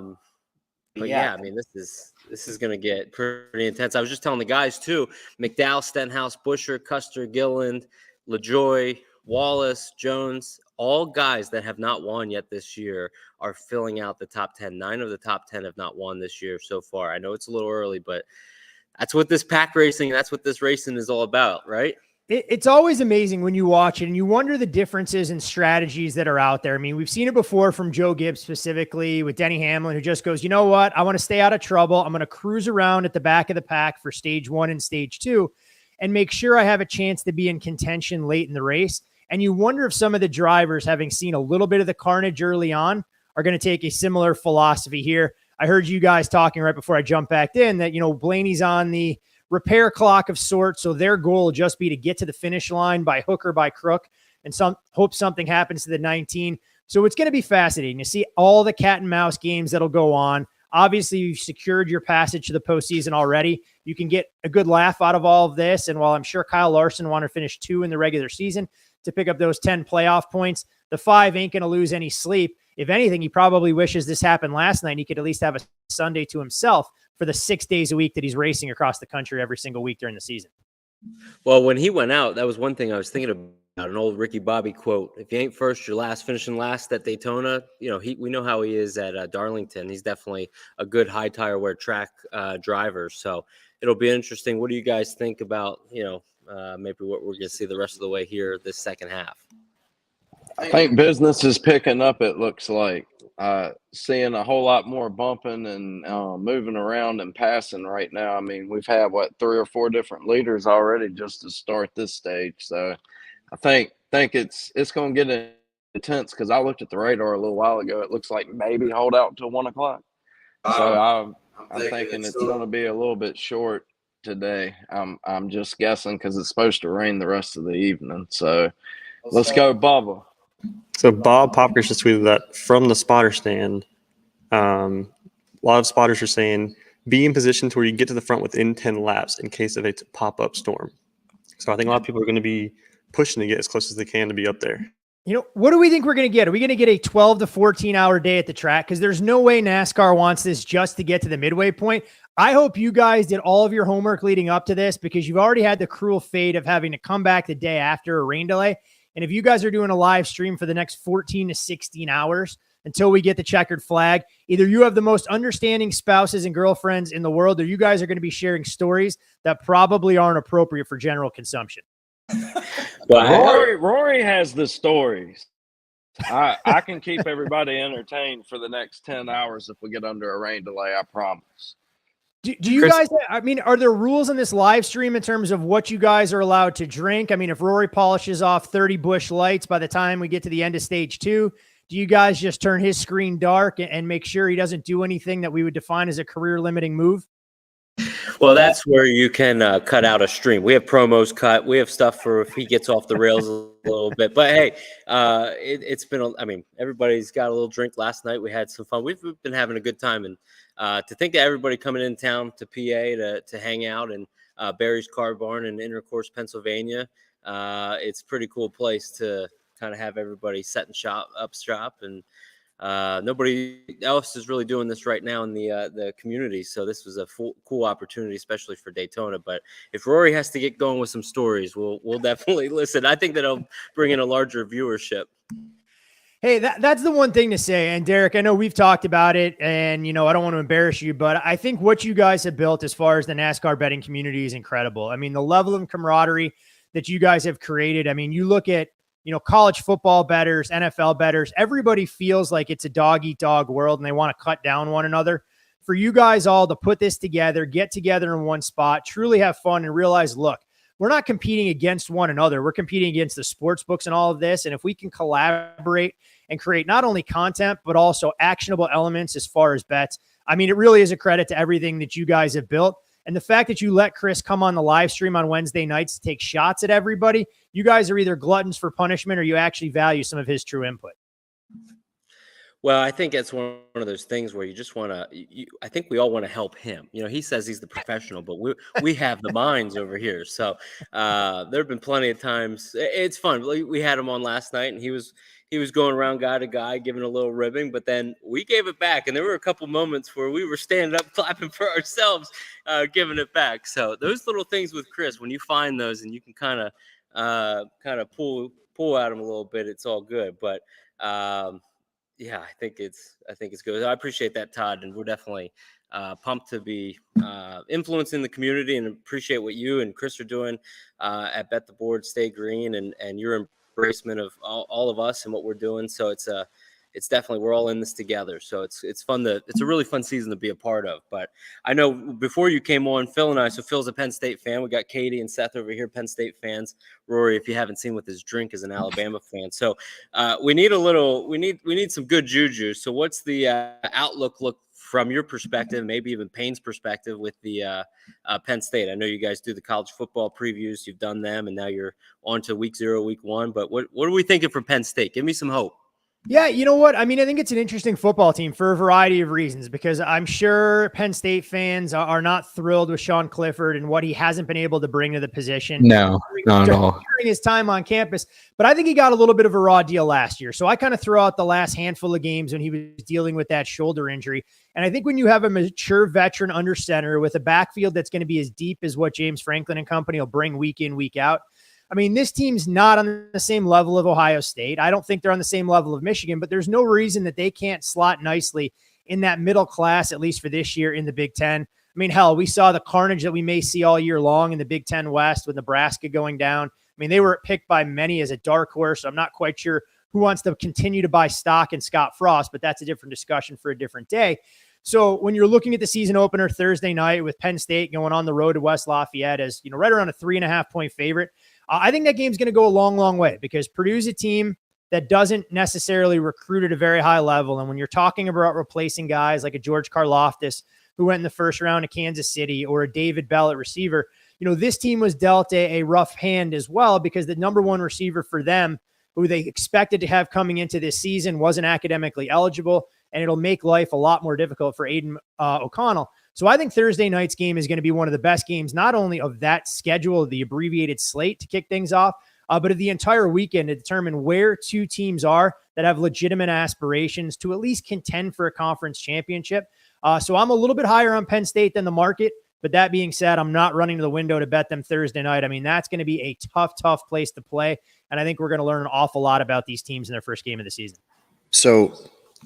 mean, this is going to get pretty intense. I was just telling the guys too, McDowell, Stenhouse, Busher, Custer, Gilliland, LaJoy, Wallace, Jones, all guys that have not won yet this year are filling out the top 10. 9 of the top 10 have not won this year so far. I know it's a little early, but that's what this pack racing, that's what this racing is all about, right? It's always amazing when you watch it and you wonder the differences and strategies that are out there. I mean, we've seen it before from Joe Gibbs specifically with Denny Hamlin, who just goes, you know what? I want to stay out of trouble. I'm going to cruise around at the back of the pack for stage 1 and stage 2 and make sure I have a chance to be in contention late in the race. And you wonder if some of the drivers, having seen a little bit of the carnage early on, are going to take a similar philosophy here. I heard you guys talking right before I jumped back in that, Blaney's on the repair clock of sorts. So their goal will just be to get to the finish line by hook or by crook and hope something happens to the 19. So it's going to be fascinating to see all the cat and mouse games that'll go on. Obviously, you've secured your passage to the postseason already. You can get a good laugh out of all of this. And while I'm sure Kyle Larson wanted to finish 2 in the regular season to pick up those 10 playoff points, the 5 ain't going to lose any sleep. If anything, he probably wishes this happened last night. He could at least have a Sunday to himself for the 6 days a week that he's racing across the country every single week during the season. Well, when he went out, that was one thing I was thinking about, an old Ricky Bobby quote. If you ain't first, you're last. Finishing last at Daytona, we know how he is at Darlington. He's definitely a good high tire wear track driver. So it'll be interesting. What do you guys think about, maybe what we're going to see the rest of the way here this second half? I think business is picking up, it looks like. Seeing a whole lot more bumping and moving around and passing right now. I mean, we've had, 3 or 4 different leaders already just to start this stage. So I think it's going to get intense because I looked at the radar a little while ago. It looks like maybe hold out until 1 o'clock. So I'm thinking it's going to be a little bit short today. I'm just guessing because it's supposed to rain the rest of the evening. So let's go, Bubba. So Bob Popkers just tweeted that from the spotter stand. A lot of spotters are saying be in position to where you get to the front within 10 laps in case of a pop-up storm. So I think a lot of people are going to be pushing to get as close as they can to be up there. What do we think we're going to get? Are we going to get a 12 to 14 hour day at the track? Because there's no way NASCAR wants this just to get to the midway point. I hope you guys did all of your homework leading up to this, because you've already had the cruel fate of having to come back the day after a rain delay. And if you guys are doing a live stream for the next 14 to 16 hours until we get the checkered flag, either you have the most understanding spouses and girlfriends in the world, or you guys are going to be sharing stories that probably aren't appropriate for general consumption. Well, Rory has the stories. I can keep everybody entertained for the next 10 hours if we get under a rain delay, I promise. Do you guys, are there rules in this live stream in terms of what you guys are allowed to drink? I mean, if Rory polishes off 30 Busch Lights by the time we get to the end of stage 2, do you guys just turn his screen dark and make sure he doesn't do anything that we would define as a career limiting move? Well, that's where you can cut out a stream. We have promos cut. We have stuff for if he gets off the rails a little bit. But hey, it's been, everybody's got a little drink last night. We had some fun. We've been having a good time. And to think that everybody coming in town to PA to hang out in Barry's Car Barn in Intercourse, Pennsylvania, it's a pretty cool place to kind of have everybody setting shop. And nobody else is really doing this right now in the community. So this was a cool opportunity, especially for Daytona. But if Rory has to get going with some stories, we'll definitely listen. I think that'll bring in a larger viewership. Hey, that's the one thing to say. And Derek, I know we've talked about it, and, I don't want to embarrass you, but I think what you guys have built as far as the NASCAR betting community is incredible. I mean, the level of camaraderie that you guys have created. I mean, you look at, college football bettors, NFL bettors, everybody feels like it's a dog-eat-dog world and they want to cut down one another. For you guys all to put this together, get together in one spot, truly have fun, and realize, look, we're not competing against one another. We're competing against the sports books and all of this. And if we can collaborate and create not only content, but also actionable elements as far as bets, it really is a credit to everything that you guys have built. And the fact that you let Chris come on the live stream on Wednesday nights to take shots at everybody, you guys are either gluttons for punishment or you actually value some of his true input. Well, I think it's one of those things where you just want to, I think we all want to help him. He says he's the professional, but we have the minds over here. So there have been plenty of times. It's fun. We had him on last night, and he was going around guy to guy, giving a little ribbing, but then we gave it back. And there were a couple moments where we were standing up, clapping for ourselves, giving it back. So those little things with Chris, when you find those and you can kind of pull at him a little bit, it's all good. But yeah, I think it's good. I appreciate that, Todd, and we're definitely pumped to be influencing the community, and appreciate what you and Chris are doing at Bet the Board, Stay Green, and your embracement of all of us and what we're doing. So it's definitely, we're all in this together. So it's fun it's a really fun season to be a part of. But I know before you came on, Phil and I, so Phil's a Penn State fan. We got Katie and Seth over here, Penn State fans. Rory, if you haven't seen with his drink, is an Alabama fan. So we need some good juju. So what's the outlook look from your perspective, maybe even Payne's perspective with the Penn State? I know you guys do the college football previews. You've done them, and now you're on to week 0, week 1. But what are we thinking for Penn State? Give me some hope. Yeah, you know what? I think it's an interesting football team for a variety of reasons, because I'm sure Penn State fans are not thrilled with Sean Clifford and what he hasn't been able to bring to the position. No, not at all. During his time on campus. But I think he got a little bit of a raw deal last year. So I kind of throw out the last handful of games when he was dealing with that shoulder injury. And I think when you have a mature veteran under center with a backfield that's going to be as deep as what James Franklin and company will bring week in, week out, this team's not on the same level of Ohio State. I don't think they're on the same level of Michigan, but there's no reason that they can't slot nicely in that middle class, at least for this year in the Big Ten. Hell, we saw the carnage that we may see all year long in the Big Ten West with Nebraska going down. They were picked by many as a dark horse. So I'm not quite sure who wants to continue to buy stock in Scott Frost, but that's a different discussion for a different day. So when you're looking at the season opener Thursday night with Penn State going on the road to West Lafayette as, right around a 3.5 point favorite, I think that game's going to go a long, long way, because Purdue's a team that doesn't necessarily recruit at a very high level. And when you're talking about replacing guys like a George Karlaftis, who went in the first round to Kansas City, or a David Bell at receiver, this team was dealt a rough hand as well, because the number one receiver for them, who they expected to have coming into this season, wasn't academically eligible, and it'll make life a lot more difficult for Aiden O'Connell. So I think Thursday night's game is going to be one of the best games, not only of that schedule, the abbreviated slate to kick things off. but of the entire weekend to determine where two teams are that have legitimate aspirations to at least contend for a conference championship. So I'm a little bit higher on Penn State than the market. But that being said, I'm not running to the window to bet them Thursday night. I mean, that's going to be a tough place to play. And I think we're going to learn an awful lot about these teams in their first game of the season. So,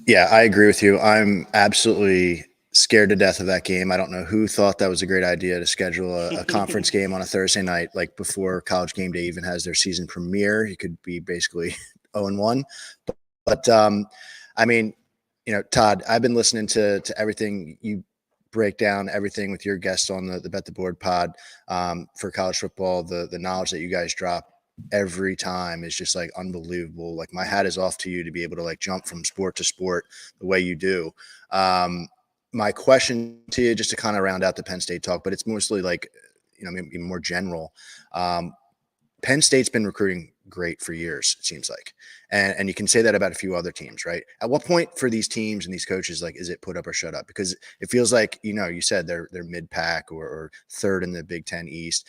yeah, I agree with you. I'm absolutely scared to death of that game. I don't know who thought that was a great idea to schedule a conference game on a Thursday night, like before College Game Day even has their season premiere. You could be basically 0-1. But I mean, Todd, I've been listening to everything you break down, everything with your guests on the Bet the Board pod for college football. The knowledge that you guys drop every time is just like unbelievable. Like, my hat is off to you to be able to like jump from sport to sport the way you do. My question to you, just to kind of round out the Penn State talk, but it's mostly like, maybe more general. Penn State's been recruiting great for years, it seems like. And you can say that about a few other teams, right? At what point for these teams and these coaches, like, is it put up or shut up? Because it feels like, you said they're mid-pack or third in the Big Ten East.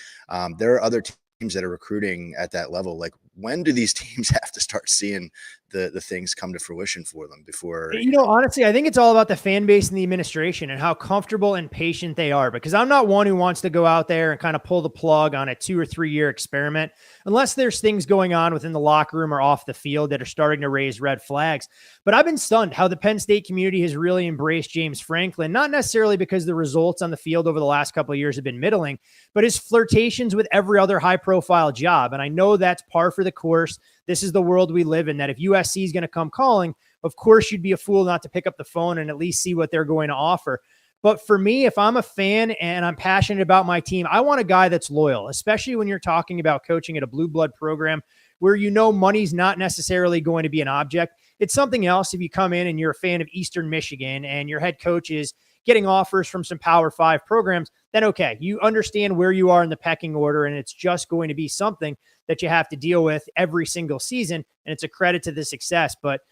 There are other teams that are recruiting at that level. Like, when do these teams have to start seeing the things come to fruition for them before? Honestly, I think it's all about the fan base and the administration and how comfortable and patient they are, because I'm not one who wants to go out there and kind of pull the plug on a 2 or 3 year experiment, unless there's things going on within the locker room or off the field that are starting to raise red flags. But I've been stunned how the Penn State community has really embraced James Franklin, not necessarily because the results on the field over the last couple of years have been middling, but his flirtations with every other high profile job. And I know that's par for the course. This is the world we live in, that if USC is going to come calling, of course you'd be a fool not to pick up the phone and at least see what they're going to offer. But for me, if I'm a fan and I'm passionate about my team, I want a guy that's loyal, especially when you're talking about coaching at a blue blood program where money's not necessarily going to be an object. It's something else if you come in and you're a fan of Eastern Michigan and your head coach is getting offers from some Power 5 programs, then okay, you understand where you are in the pecking order, and it's just going to be something that you have to deal with every single season, and it's a credit to the success. But,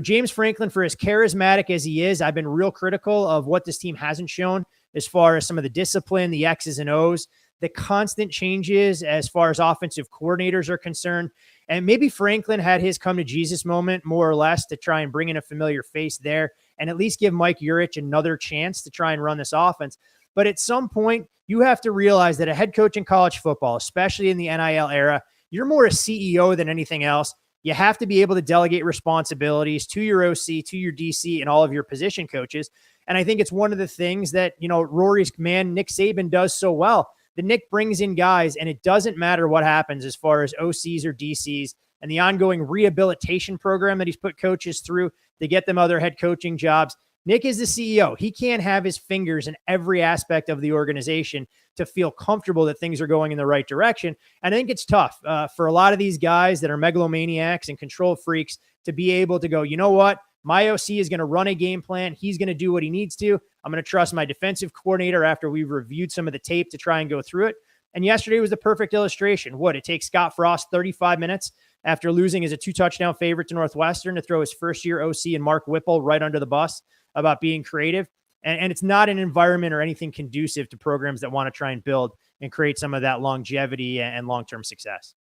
James Franklin, for as charismatic as he is, I've been real critical of what this team hasn't shown as far as some of the discipline, the X's and O's, the constant changes as far as offensive coordinators are concerned. And maybe Franklin had his come to Jesus moment, more or less, to try and bring in a familiar face there and at least give Mike Urich another chance to try and run this offense. But at some point, you have to realize that a head coach in college football, especially in the NIL era, you're more a CEO than anything else. You have to be able to delegate responsibilities to your OC, to your DC, and all of your position coaches. And I think it's one of the things that, Rory's man, Nick Saban, does so well. The Nick brings in guys, and it doesn't matter what happens as far as OCs or DCs and the ongoing rehabilitation program that he's put coaches through to get them other head coaching jobs. Nick is the CEO. He can't have his fingers in every aspect of the organization to feel comfortable that things are going in the right direction. And I think it's tough for a lot of these guys that are megalomaniacs and control freaks to be able to go, you know what? My OC is going to run a game plan. He's going to do what he needs to. I'm going to trust my defensive coordinator after we've reviewed some of the tape to try and go through it. And yesterday was the perfect illustration. It takes Scott Frost 35 minutes after losing as a 2-touchdown favorite to Northwestern to throw his first-year OC and Mark Whipple right under the bus about being creative. And it's not an environment or anything conducive to programs that want to try and build and create some of that longevity and long-term success.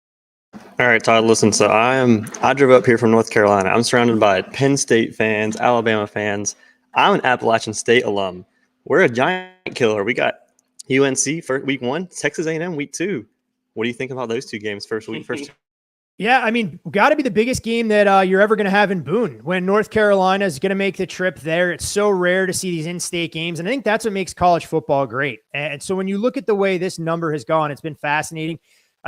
All right, Todd, listen. So I drove up here from North Carolina. I'm surrounded by Penn State fans, Alabama fans. I'm an Appalachian State alum. We're a giant killer. We got UNC for week 1, Texas A&M week 2. What do you think about those two games first week? Yeah, I mean, got to be the biggest game that you're ever going to have in Boone when North Carolina is going to make the trip there. It's so rare to see these in-state games, and I think that's what makes college football great. And so when you look at the way this number has gone, it's been fascinating.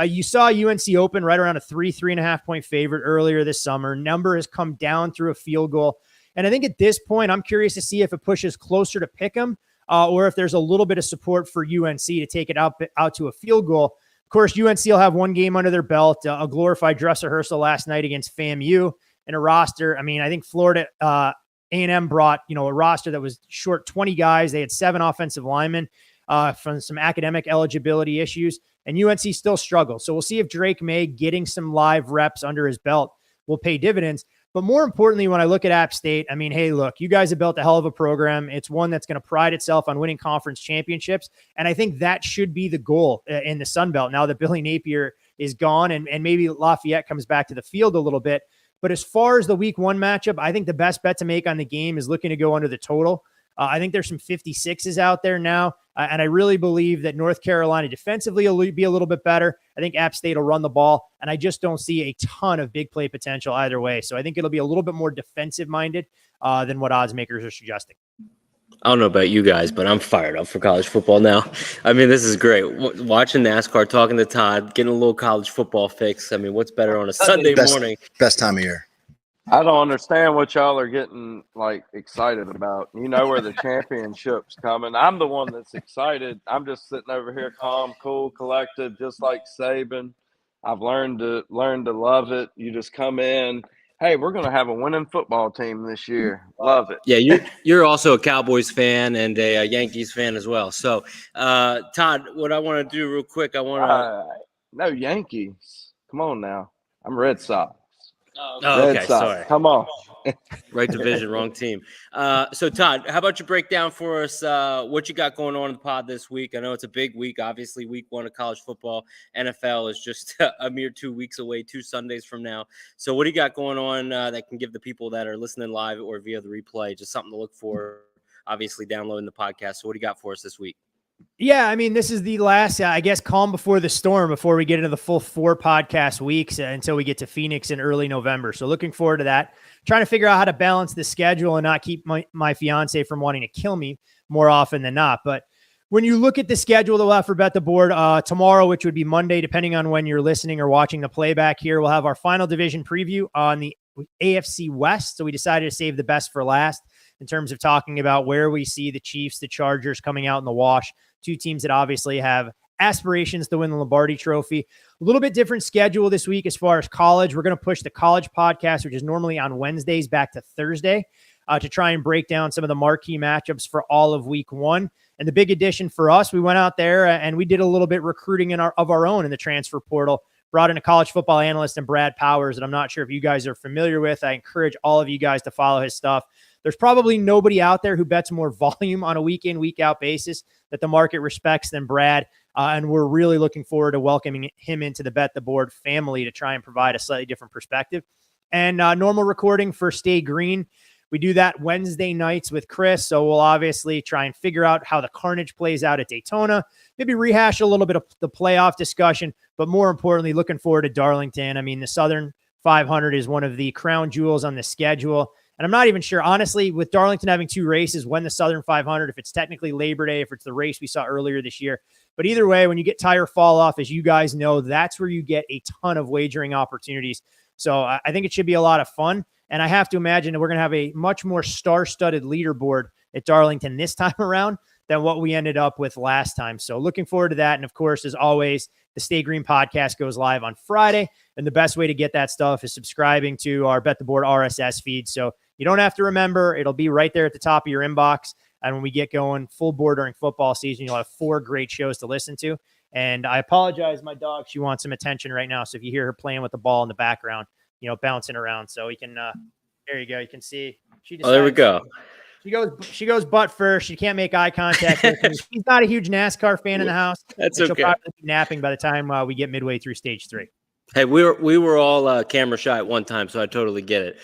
You saw UNC open right around a 3.5 point favorite earlier this summer. Number has come down through a field goal. And I think at this point, I'm curious to see if it pushes closer to pick 'em or if there's a little bit of support for UNC to take it out to a field goal. Of course, UNC will have one game under their belt, a glorified dress rehearsal last night against FAMU and a roster. I mean, I think Florida A&M brought, a roster that was short 20 guys. They had 7 offensive linemen from some academic eligibility issues, and UNC still struggles. So we'll see if Drake May getting some live reps under his belt will pay dividends. But more importantly, when I look at App State, I mean, hey, look, you guys have built a hell of a program. It's one that's going to pride itself on winning conference championships. And I think that should be the goal in the Sun Belt now that Billy Napier is gone, and maybe Lafayette comes back to the field a little bit. But as far as the week 1 matchup, I think the best bet to make on the game is looking to go under the total. I think there's some 56s out there now, and I really believe that North Carolina defensively will be a little bit better. I think App State will run the ball, and I just don't see a ton of big play potential either way. So I think it'll be a little bit more defensive-minded than what odds makers are suggesting. I don't know about you guys, but I'm fired up for college football now. I mean, this is great. Watching NASCAR, talking to Todd, getting a little college football fix. I mean, what's better on a Sunday morning? Best time of year. I don't understand what y'all are getting like excited about. You know where the championship's coming. I'm the one that's excited. I'm just sitting over here calm, cool, collected, just like Saban. I've learned to love it. You just come in. Hey, we're going to have a winning football team this year. Love it. Yeah, you're also a Cowboys fan and a Yankees fan as well. So, Todd, what I want to do real quick, I want to no Yankees. Come on now. I'm Red Sox. Oh, okay, sorry. Come on. Right division, wrong team. So, Todd, how about you break down for us what you got going on in the pod this week? I know it's a big week. Obviously, week 1 of college football. NFL is just a mere 2 weeks away, 2 Sundays from now. So what do you got going on that can give the people that are listening live or via the replay just something to look for, obviously downloading the podcast? So what do you got for us this week? Yeah, I mean, this is the last, I guess, calm before the storm before we get into the full 4 podcast weeks until we get to Phoenix in early November. So looking forward to that. Trying to figure out how to balance the schedule and not keep my fiance from wanting to kill me more often than not. But when you look at the schedule that we'll have for Bet the Board tomorrow, which would be Monday, depending on when you're listening or watching the playback here, we'll have our final division preview on the AFC West. So we decided to save the best for last in terms of talking about where we see the Chiefs, the Chargers coming out in the wash. 2 teams that obviously have aspirations to win the Lombardi Trophy. A little bit different schedule this week as far as college. We're going to push the college podcast, which is normally on Wednesdays, back to Thursday to try and break down some of the marquee matchups for all of week 1. And the big addition for us, we went out there and we did a little bit recruiting of our own in the transfer portal. Brought in a college football analyst and Brad Powers that I'm not sure if you guys are familiar with. I encourage all of you guys to follow his stuff. There's probably nobody out there who bets more volume on a week in, week out basis that the market respects than Brad. And we're really looking forward to welcoming him into the Bet the Board family to try and provide a slightly different perspective. And normal recording for Stay Green. We do that Wednesday nights with Chris. So we'll obviously try and figure out how the carnage plays out at Daytona, maybe rehash a little bit of the playoff discussion, but more importantly, looking forward to Darlington. I mean, the Southern 500 is one of the crown jewels on the schedule. And I'm not even sure, honestly, with Darlington having 2 races, when the Southern 500, if it's technically Labor Day, if it's the race we saw earlier this year. But either way, when you get tire fall off, as you guys know, that's where you get a ton of wagering opportunities. So I think it should be a lot of fun. And I have to imagine that we're going to have a much more star-studded leaderboard at Darlington this time around than what we ended up with last time. So looking forward to that. And of course, as always, the Stay Green podcast goes live on Friday. And the best way to get that stuff is subscribing to our Bet the Board RSS feed. So you don't have to remember. It'll be right there at the top of your inbox. And when we get going full board during football season, you'll have 4 great shows to listen to. And I apologize, my dog, she wants some attention right now. So if you hear her playing with the ball in the background, bouncing around. So we can, there you go. You can see. There we go. She goes butt first. She can't make eye contact with me. She's not a huge NASCAR fan in the house. That's okay. She'll probably be napping by the time we get midway through stage 3. Hey, we were all camera shy at one time, so I totally get it.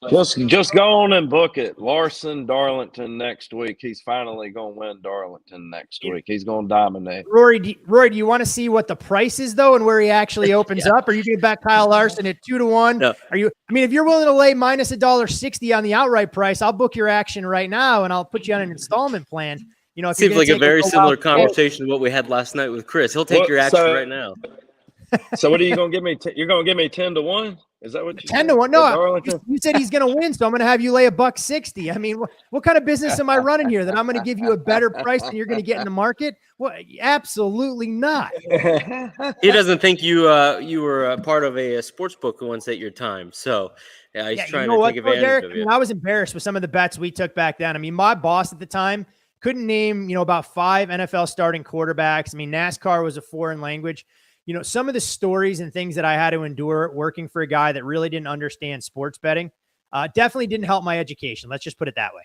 Just go on and book it. Larson, Darlington next week. He's finally going to win Darlington next week. He's going to dominate. Rory, do you want to see what the price is, though, and where he actually opens up? Are you going to bet Kyle Larson at 2-1? No. If you're willing to lay minus $1.60 on the outright price, I'll book your action right now, and I'll put you on an installment plan. It seems like a very similar conversation to what we had last night with Chris. He'll take your action right now. So what are you going to give me? You're going to give me 10-1? Is that what you 10-1? No, you said he's going to win, so I'm going to have you lay $1.60. I mean, what kind of business am I running here that I'm going to give you a better price than you're going to get in the market? Well, absolutely not. He doesn't think you were a part of a sports book once at your time, so he's trying to take advantage of you. I was embarrassed with some of the bets we took back then. I mean, my boss at the time couldn't name about 5 NFL starting quarterbacks. I mean, NASCAR was a foreign language. Some of the stories and things that I had to endure working for a guy that really didn't understand sports betting definitely didn't help my education. Let's just put it that way.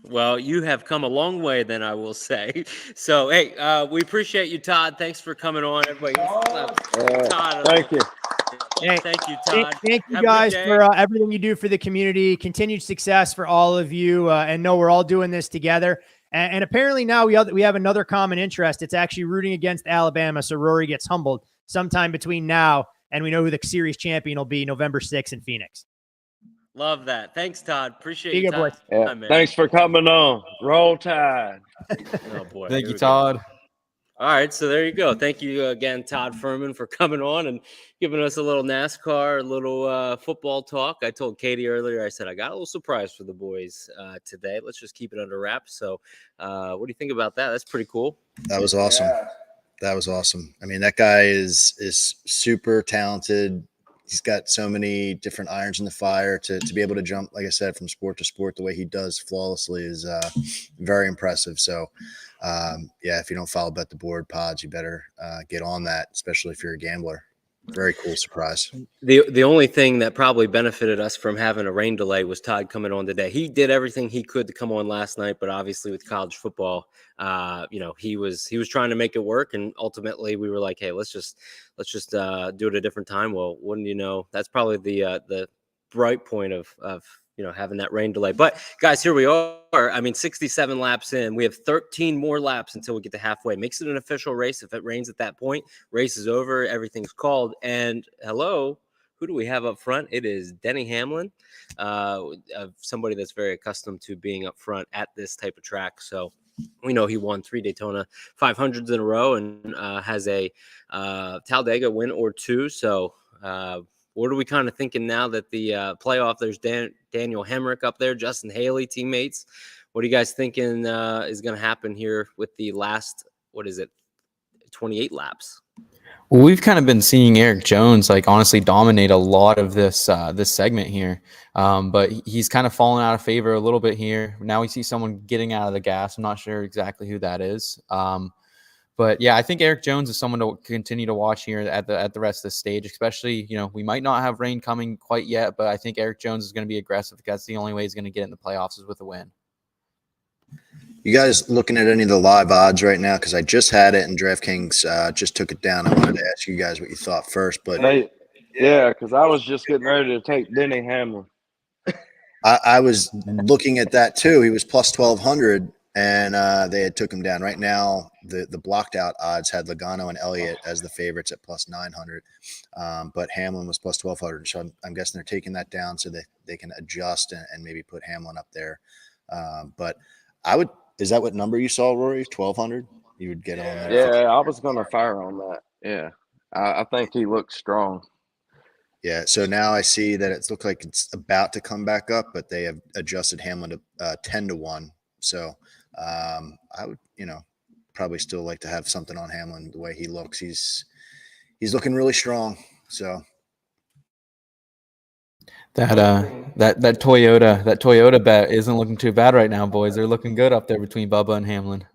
Well, you have come a long way, then, I will say. So, hey, we appreciate you, Todd. Thanks for coming on, everybody. Todd, Thank you. Hey, thank you, Todd. Thank you Have a good guys day. for everything you do for the community. Continued success for all of you. And know we're all doing this together. And apparently now we have another common interest. It's actually rooting against Alabama. So Rory gets humbled sometime between now and we know who the series champion will be November 6th in Phoenix. Love that. Thanks, Todd. Appreciate Big you, boy. Todd. Yeah. Man. Thanks for coming on. Roll Tide. Oh, boy. Thank Here you, we go. Todd. All right, so there you go. Thank you again, Todd Furman, for coming on and giving us a little NASCAR, a little football talk. I told Katie earlier, I said, I got a little surprise for the boys today. Let's just keep it under wraps. So what do you think about that? That's pretty cool. That was awesome. Yeah. That was awesome. I mean, that guy is super talented. He's got so many different irons in the fire to be able to jump, like I said, from sport to sport the way he does flawlessly is very impressive. So, yeah, if you don't follow Bet the Board pods, you better get on that, especially if you're a gambler. Very cool surprise. The only thing that probably benefited us from having a rain delay was Todd coming on today. He did everything he could to come on last night, but obviously with college football, he was trying to make it work, and ultimately we were like, hey, let's just do it a different time. Well, wouldn't you know, that's probably the bright point of having that rain delay. But guys, here we are. I mean, 67 laps in. We have 13 more laps until we get to halfway. Makes it an official race. If it rains at that point, race is over. Everything's called. And hello, who do we have up front? It is Denny Hamlin, somebody that's very accustomed to being up front at this type of track. So we know he won 3 Daytona 500s in a row and has a Talladega win or 2. So what are we kind of thinking now that the playoff, there's Daniel Hemrick up there, Justin Haley teammates. What are you guys thinking is going to happen here with the last, 28 laps? Well, we've kind of been seeing Eric Jones honestly dominate a lot of this this segment here, but he's kind of fallen out of favor a little bit here. Now we see someone getting out of the gas. I'm not sure exactly who that is, but yeah, I think Eric Jones is someone to continue to watch here at the rest of the stage. Especially, we might not have rain coming quite yet, but I think Eric Jones is going to be aggressive. That's the only way he's going to get in the playoffs is with a win. You guys looking at any of the live odds right now? Because I just had it and DraftKings just took it down. I wanted to ask you guys what you thought first, but Yeah, because I was just getting ready to take Denny Hamlin. I was looking at that too. He was plus 1,200, and they had took him down. Right now, the blocked out odds had Logano and Elliott as the favorites at plus 900, but Hamlin was plus 1,200. So I'm guessing they're taking that down so that they can adjust and maybe put Hamlin up there. But I would. Is that what number you saw, Rory? 1,200? You would get on there. Yeah, I was going to fire on that. Yeah, I think he looks strong. Yeah, so now I see that it looks like it's about to come back up, but they have adjusted Hamlin to 10-1. So I would, probably still like to have something on Hamlin the way he looks. He's looking really strong. So That Toyota bet isn't looking too bad right now, boys. They're looking good up there between Bubba and Hamlin.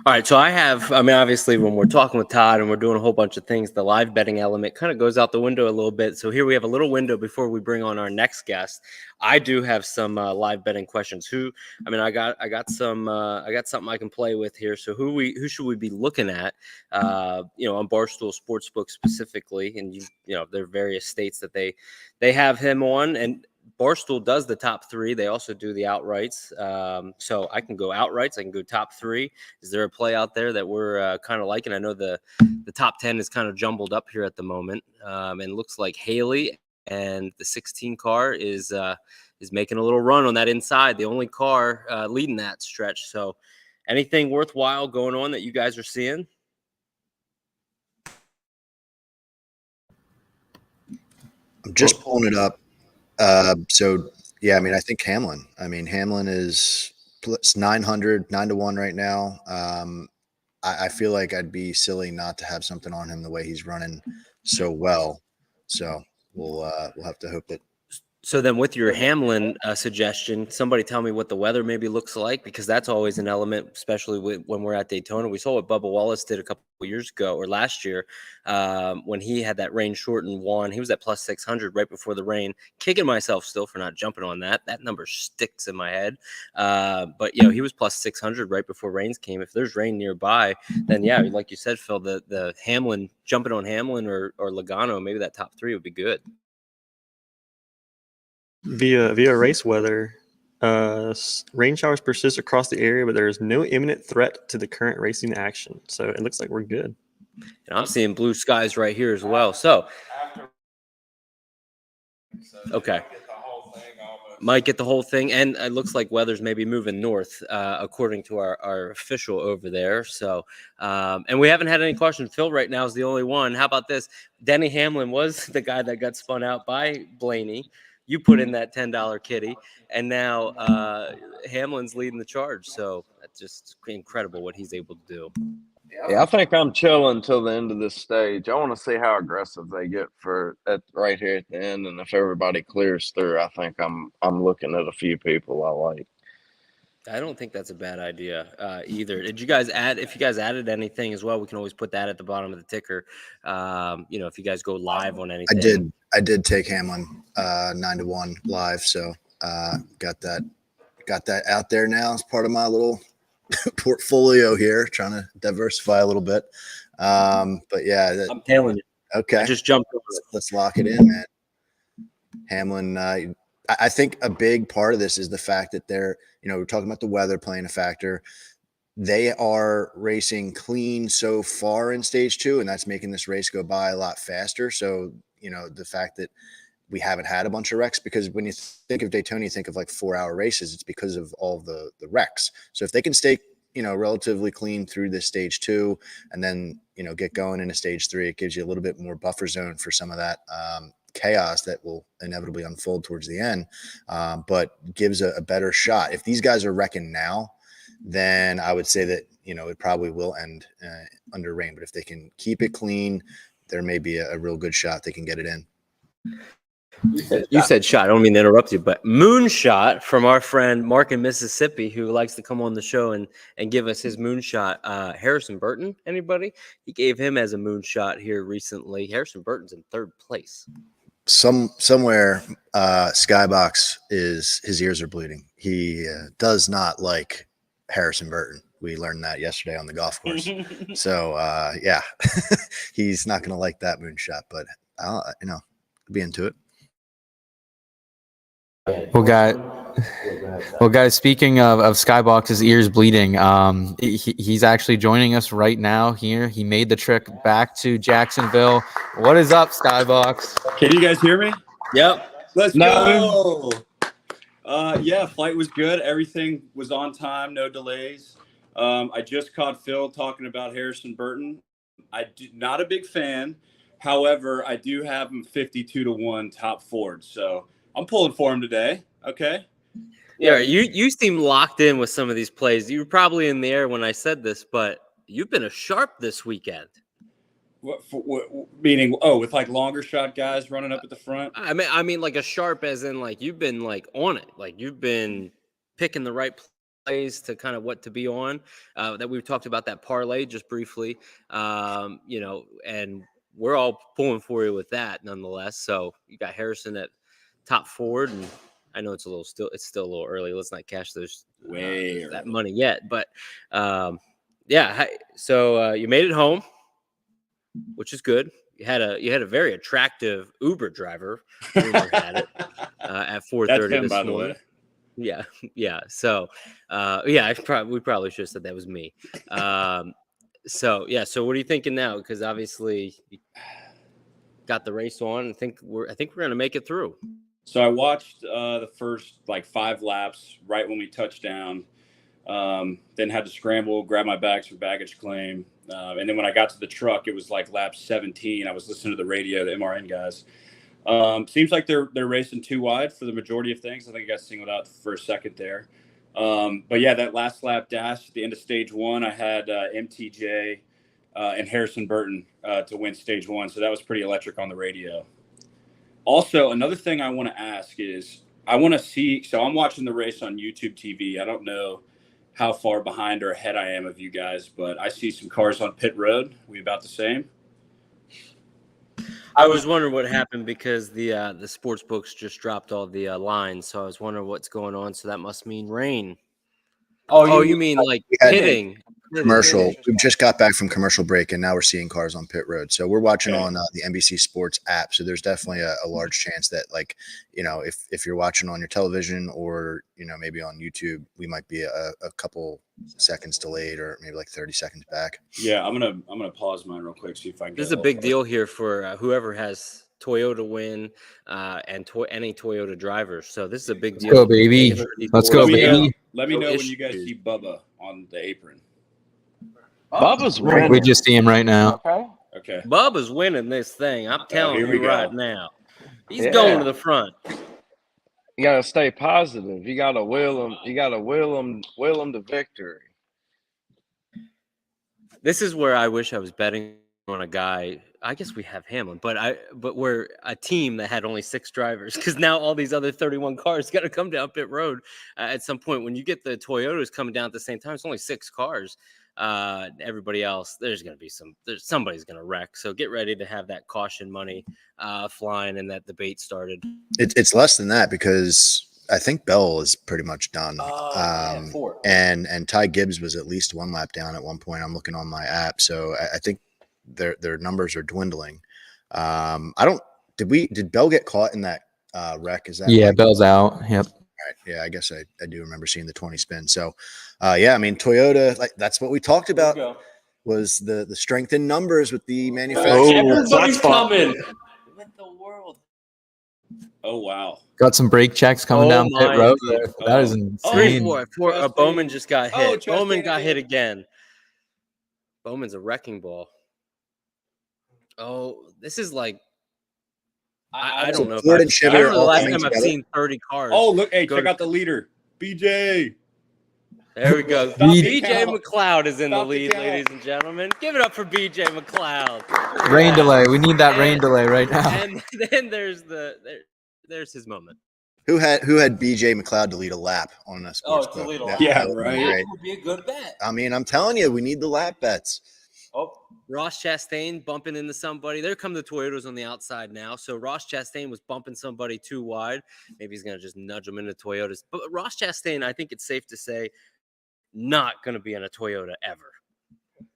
All right, so obviously when we're talking with Todd and we're doing a whole bunch of things, the live betting element kind of goes out the window a little bit. So here we have a little window before we bring on our next guest. I do have some live betting questions. I got something I can play with here. So who should we be looking at? On Barstool Sportsbook specifically, and there are various states that they have him on, and Barstool does the top 3. They also do the outrights. So I can go outrights. I can go top 3. Is there a play out there that we're kind of liking? I know the top 10 is kind of jumbled up here at the moment. And looks like Haley and the 16 car is making a little run on that inside. The only car leading that stretch. So anything worthwhile going on that you guys are seeing? I'm just pulling it up. So yeah, I think Hamlin. Hamlin is plus 900, 9-1 right now. I feel like I'd be silly not to have something on him the way he's running so well. So we'll have to hope that So then with your Hamlin suggestion, somebody tell me what the weather maybe looks like, because that's always an element, especially when we're at Daytona. We saw what Bubba Wallace did a couple of years ago or last year when he had that rain shortened one. He was at plus 600 right before the rain. Kicking myself still for not jumping on that. That number sticks in my head. But, he was plus 600 right before rains came. If there's rain nearby, then, yeah, like you said, Phil, the Hamlin, jumping on Hamlin or Logano, maybe that top three would be good. Via race weather, rain showers persist across the area, but there is no imminent threat to the current racing action. So it looks like we're good. And I'm seeing blue skies right here as well. So, okay. Might get the whole thing. And it looks like weather's maybe moving north, according to our official over there. So, and we haven't had any questions. Phil right now is the only one. How about this? Denny Hamlin was the guy that got spun out by Blaney. You put in that $10 kitty, and now Hamlin's leading the charge. So that's just incredible what he's able to do. Yeah, I think I'm chilling until the end of this stage. I want to see how aggressive they get right here at the end, and if everybody clears through, I think I'm looking at a few people I like. I don't think that's a bad idea either. Did you guys add? If you guys added anything as well, we can always put that at the bottom of the ticker. If you guys go live on anything. I did take Hamlin 9-1 live, so got that out there now as part of my little portfolio here, trying to diversify a little bit. But yeah, I'm telling you. Okay, I just jumped over it. Let's lock it in, man. Hamlin. I think a big part of this is the fact that we're talking about the weather playing a factor. They are racing clean so far in stage 2, and that's making this race go by a lot faster. So, the fact that we haven't had a bunch of wrecks, because when you think of Daytona, you think of like 4-hour races. It's because of all the wrecks. So if they can stay, relatively clean through this stage 2 and then, get going into stage 3, it gives you a little bit more buffer zone for some of that chaos that will inevitably unfold towards the end, but gives a better shot. If these guys are wrecking now, then I would say that, it probably will end under rain. But if they can keep it clean, there may be a real good shot they can get it in. You said shot. I don't mean to interrupt you, but moonshot from our friend Mark in Mississippi, who likes to come on the show and give us his moonshot. Harrison Burton, anybody? He gave him as a moonshot here recently. Harrison Burton's in 3rd place. Somewhere, SKYBOX his ears are bleeding. He does not like Harrison Burton. We learned that yesterday on the golf course. So yeah, he's not going to like that moonshot, but I'll be into it. Well, guys, speaking of SKYBOX's ears bleeding, he's actually joining us right now here. He made the trek back to Jacksonville. What is up, SKYBOX? Can you guys hear me? Yep. Let's go. Yeah, flight was good. Everything was on time, no delays. I just caught Phil talking about Harrison Burton. Not a big fan. However, I do have him 52-1 top Ford. So I'm pulling for him today. Okay. Yeah, you seem locked in with some of these plays. You were probably in the air when I said this, but you've been a sharp this weekend. Meaning, with like longer shot guys running up at the front? I mean like a sharp as in like you've been like on it. Like you've been picking the right plays to kind of what to be on. That we've talked about that parlay just briefly. And we're all pulling for you with that nonetheless. So you got Harrison at top Ford, and I know it's still a little early. Let's not cash those that money yet. But yeah. So you made it home, which is good. You had a very attractive Uber driver. Rumor had it at 4:30 this by the morning. way. Yeah. So we probably should have said that was me. So what are you thinking now? Because obviously you got the race on. I think we're gonna make it through. So I watched the first 5 laps right when we touched down. Then had to scramble, grab my bags for baggage claim. And then when I got to the truck, it was lap 17. I was listening to the radio, the MRN guys. Seems like they're racing too wide for the majority of things. I think I got singled out for a second there. But yeah, that last lap dash at the end of stage 1, I had MTJ and Harrison Burton to win stage 1. So that was pretty electric on the radio. Also, another thing I want to ask is I want to see. So I'm watching the race on YouTube TV. I don't know how far behind or ahead I am of you guys, but I see some cars on pit road. We about the same? I was wondering what happened because the sports books just dropped all the lines, so I was wondering what's going on. So that must mean rain. Oh, you mean like we had pitting? commercial. We just got back from commercial break, and now we're seeing cars on pit road. So we're watching on the NBC Sports app. So there's definitely a large chance that, like, you know, if you're watching on your television or, you know, maybe on YouTube, we might be a couple seconds delayed or maybe like 30 seconds back. Yeah, I'm gonna pause mine real quick, see if I can. This is a big deal here for whoever has Toyota win and any Toyota drivers. So this is a big deal. Let's go, baby. Let's go, baby. Let me know when you guys see Bubba on the apron. Bubba's winning. We just see him right now. Okay. Bubba's winning this thing. I'm telling here we you go. right now. He's Yeah. going to the front. You gotta stay positive. You gotta will him. You gotta will him to victory. This is where I wish I was betting on a guy. I guess we have Hamlin, but we're a team that had only 6 drivers, because now all these other 31 cars got to come down pit road at some point. When you get the Toyotas coming down at the same time, it's only 6 cars. Everybody else, somebody's gonna wreck. So get ready to have that caution money flying and that debate started. It's less than that because I think Bell is pretty much done. 4. And Ty Gibbs was at least 1 lap down at one point. I'm looking on my app, so I think their numbers are dwindling. Did Bell get caught in that wreck? Is that Bell's out? Yep. All right. Yeah, I guess I do remember seeing the 20 spin. So, I mean, Toyota, like, that's what we talked about, was the strength in numbers with the manufacturer. Everybody's coming. What the world? Oh, wow. Got some brake checks coming down pit road. That is insane. Bowman just got hit. Chastain Bowman got hit again. Bowman's a wrecking ball. Oh, this is like, I don't know. Ford and Chevy I are remember the all last coming time I've together. seen 30 cars. Oh, look. Hey, check out the leader. BJ. There we go. Stop the BJ count. McLeod is in Stop the the lead, count. ladies and gentlemen. Give it up for BJ McLeod. Rain delay. We need that rain delay right now. And then there's his moment. Who had BJ McLeod to lead a lap on a sports book? Yeah, That would be right. great. Would be a good bet. I mean, I'm telling you, we need the lap bets. Oh, Ross Chastain bumping into somebody. There come the Toyotas on the outside now. So Ross Chastain was bumping somebody too wide. Maybe he's going to just nudge them into Toyotas. But Ross Chastain, I think it's safe to say, not going to be in a Toyota ever.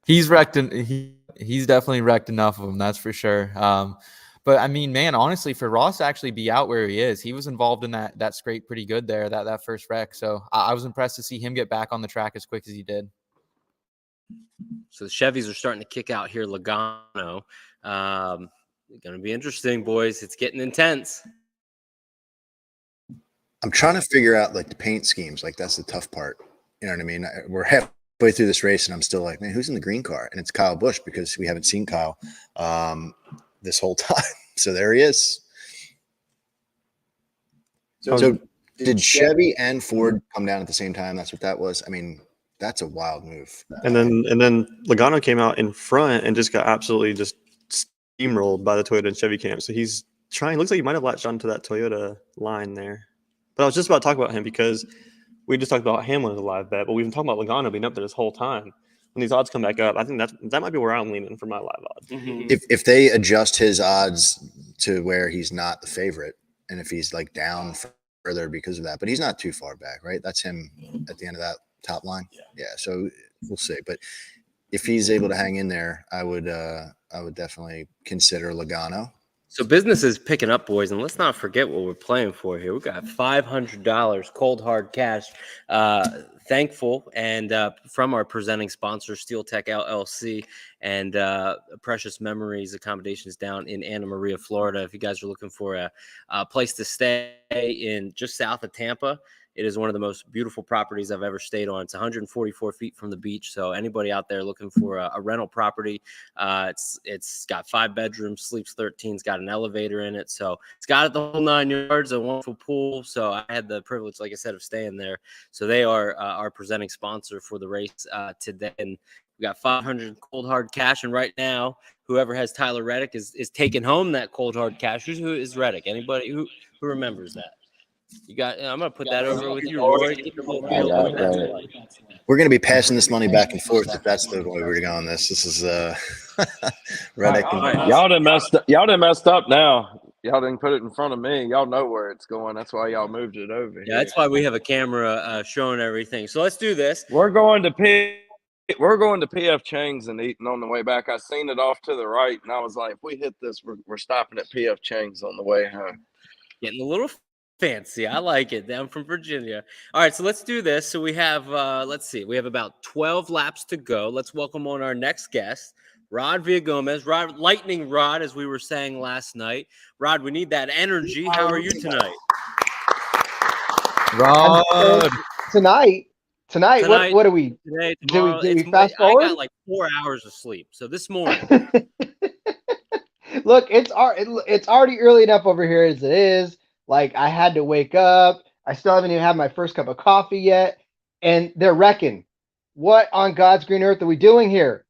He's wrecked. He's definitely wrecked enough of them. That's for sure. But I mean, man, honestly, for Ross to actually be out where he is, he was involved in that scrape pretty good there, that first wreck. So I was impressed to see him get back on the track as quick as he did. So the Chevys are starting to kick out here. Logano. Going to be interesting, boys. It's getting intense. I'm trying to figure out, like, the paint schemes. Like, that's the tough part. You know what I mean? We're halfway through this race, and I'm still like, man, who's in the green car? And it's Kyle Busch, because we haven't seen Kyle this whole time. So there he is. So did Chevy and Ford come down at the same time? That's what that was. I mean, that's a wild move. And then Logano came out in front and just got absolutely just steamrolled by the Toyota and Chevy camp. So he's trying. Looks like he might have latched onto that Toyota line there. But I was just about to talk about him because we just talked about Hamlin as a live bet, but we've been talking about Logano being up there this whole time. When these odds come back up, I think that might be where I'm leaning for my live odds. Mm-hmm. If they adjust his odds to where he's not the favorite, and if he's like down further because of that, but he's not too far back, right? That's him at the end of that top line. Yeah. So we'll see. But if he's able to hang in there, I would definitely consider Logano. So business is picking up, boys, and let's not forget what we're playing for here. We got $500 cold hard cash. Thankful and from our presenting sponsor, Steel Tech LLC and Precious Memories Accommodations down in Anna Maria, Florida. If you guys are looking for a place to stay in just south of Tampa, it is one of the most beautiful properties I've ever stayed on. It's 144 feet from the beach. So anybody out there looking for a rental property, it's got 5 bedrooms, sleeps 13. It's got an elevator in it. So it's got the whole 9 yards, a wonderful pool. So I had the privilege, like I said, of staying there. So they are our presenting sponsor for the race today. And We got 500 cold hard cash, and right now, whoever has Tyler Reddick is taking home that cold hard cash. Who is Reddick? Anybody who remembers that? You got. I'm gonna put that over with you, Rory. We're going to be passing this money back and forth if that's the way we're going. This is Reddick. Y'all done messed up. Y'all done messed up now. Y'all didn't put it in front of me. Y'all know where it's going. That's why y'all moved it over here. Yeah, that's why we have a camera showing everything. So let's do this. We're going to PF Chang's and eating on the way back. I seen it off to the right, and I was like, if we hit this, we're stopping at PF Chang's on the way home. Getting a little fancy. I like it. Down from Virginia. All right, so let's do this. So we have, let's see, we have about 12 laps to go. Let's welcome on our next guest, Rod Villagomez. Rod, lightning Rod, as we were saying last night. Rod, we need that energy. How are you tonight? Rod. Tonight, what are we? Today, do tomorrow. we fast forward? I got like 4 hours of sleep. So this morning. Look, it's already early enough over here as it is. Like, I had to wake up. I still haven't even had my first cup of coffee yet. And they're wrecking. What on God's green earth are we doing here?